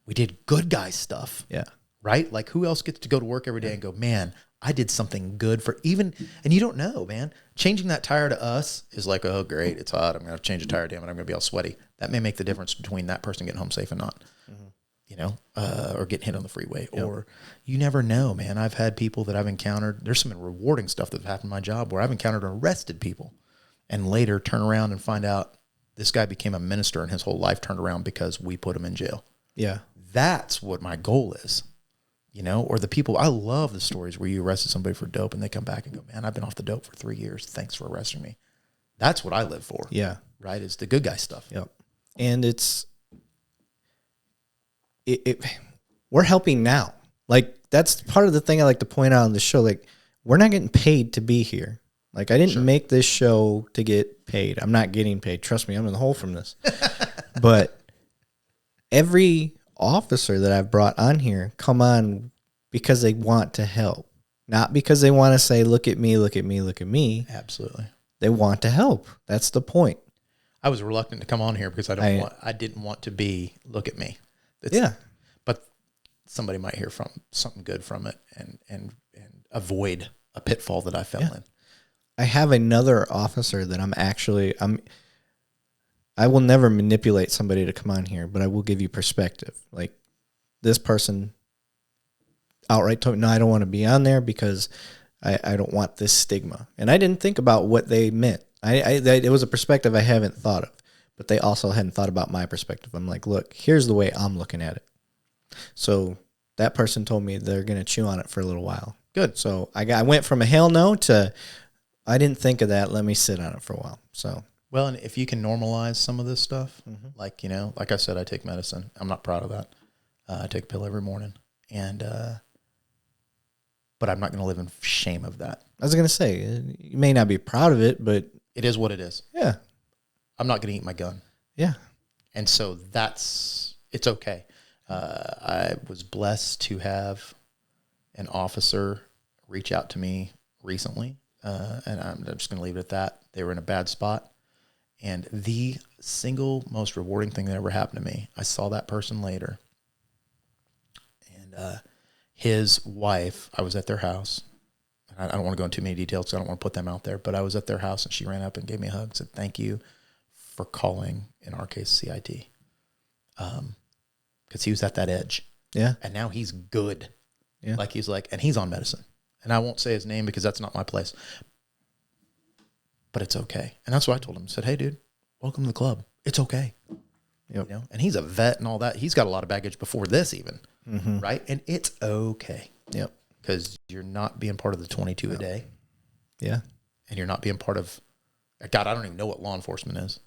we did good guy stuff. Yeah. Right? Like who else gets to go to work every day and go, man, I did something good for and you don't know, man. Changing that tire to us is like, oh, great, it's hot. I'm going to change a tire, damn it, I'm going to be all sweaty. That may make the difference between that person getting home safe and not. Or getting hit on the freeway, or you never know, man. I've had people that I've encountered. There's some rewarding stuff that's happened in my job where I've encountered and arrested people and later turn around and find out this guy became a minister and his whole life turned around because we put him in jail. Yeah. That's what my goal is, or the people. I love the stories where you arrested somebody for dope and they come back and go, man, I've been off the dope for 3 years. Thanks for arresting me. That's what I live for. Yeah. Right. It's the good guy stuff. Yep. And we're helping now. Like that's part of the thing I like to point out on the show. Like we're not getting paid to be here. Like I didn't make this show to get paid. I'm not getting paid. Trust me, I'm in the hole from this. But every officer that I've brought on here come on because they want to help. Not because they want to say, look at me, look at me, look at me. Absolutely. They want to help. That's the point. I was reluctant to come on here because I didn't want to be, look at me. But somebody might hear from something good from it and avoid a pitfall that I fell in. I have another officer that I will never manipulate somebody to come on here, but I will give you perspective. Like, this person outright told me, no, I don't want to be on there because I don't want this stigma. And I didn't think about what they meant. It was a perspective I haven't thought of, but they also hadn't thought about my perspective. I'm like, look, here's the way I'm looking at it. So that person told me they're going to chew on it for a little while. Good. So I went from a hell no to, I didn't think of that. Let me sit on it for a while. So. Well, and if you can normalize some of this stuff, like, like I said, I take medicine. I'm not proud of that. I take a pill every morning, but I'm not going to live in shame of that. I was going to say, you may not be proud of it, but it is what it is. Yeah. I'm not going to eat my gun. Yeah. And so it's okay. I was blessed to have an officer reach out to me recently, and I'm just going to leave it at that. They were in a bad spot. And the single most rewarding thing that ever happened to me, I saw that person later. And his wife, I was at their house. I don't want to go into too many details because I don't want to put them out there. But I was at their house, and she ran up and gave me a hug and said, thank you for calling, in our case, CIT. Because he was at that edge. Yeah. And now he's good. Yeah. Like, and he's on medicine. And I won't say his name because that's not my place. But it's okay. And that's what I told him. I said, hey, dude, welcome to the club. It's okay. Yep. And he's a vet and all that. He's got a lot of baggage before this even, right? And it's okay. Yep. Because you're not being part of the 22 a day. Yeah. And you're not being part of, God, I don't even know what law enforcement is.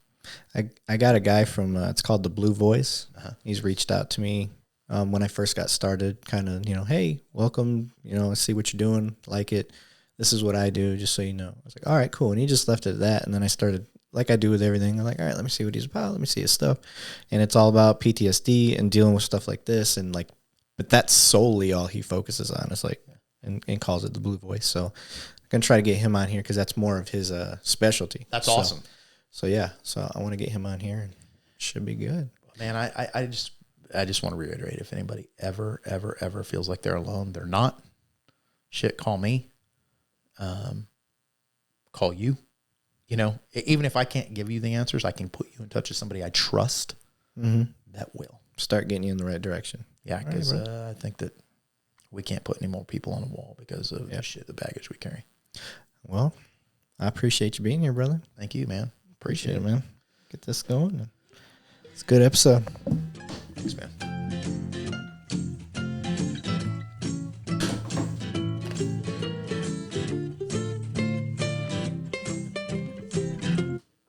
I got a guy from, it's called the Blue Voice. He's reached out to me when I first got started, kind of, hey, welcome, see what you're doing, like it. This is what I do, just so you know. I was like, all right, cool. And he just left it at that. And then I started, like I do with everything, I'm like, all right, let me see what he's about. Let me see his stuff. And it's all about PTSD and dealing with stuff like this. And but that's solely all he focuses on. It's like, and calls it the Blue Voice. So I'm going to try to get him on here because that's more of his specialty. That's awesome. So yeah, so I want to get him on here and it should be good. Man, I just want to reiterate, if anybody ever feels like they're alone, they're not. Shit, call me. Call you. Even if I can't give you the answers, I can put you in touch with somebody I trust that will. Start getting you in the right direction. Yeah, because I think that we can't put any more people on the wall because of the baggage we carry. Well, I appreciate you being here, brother. Thank you, man. Appreciate it, man. Get this going. It's a good episode.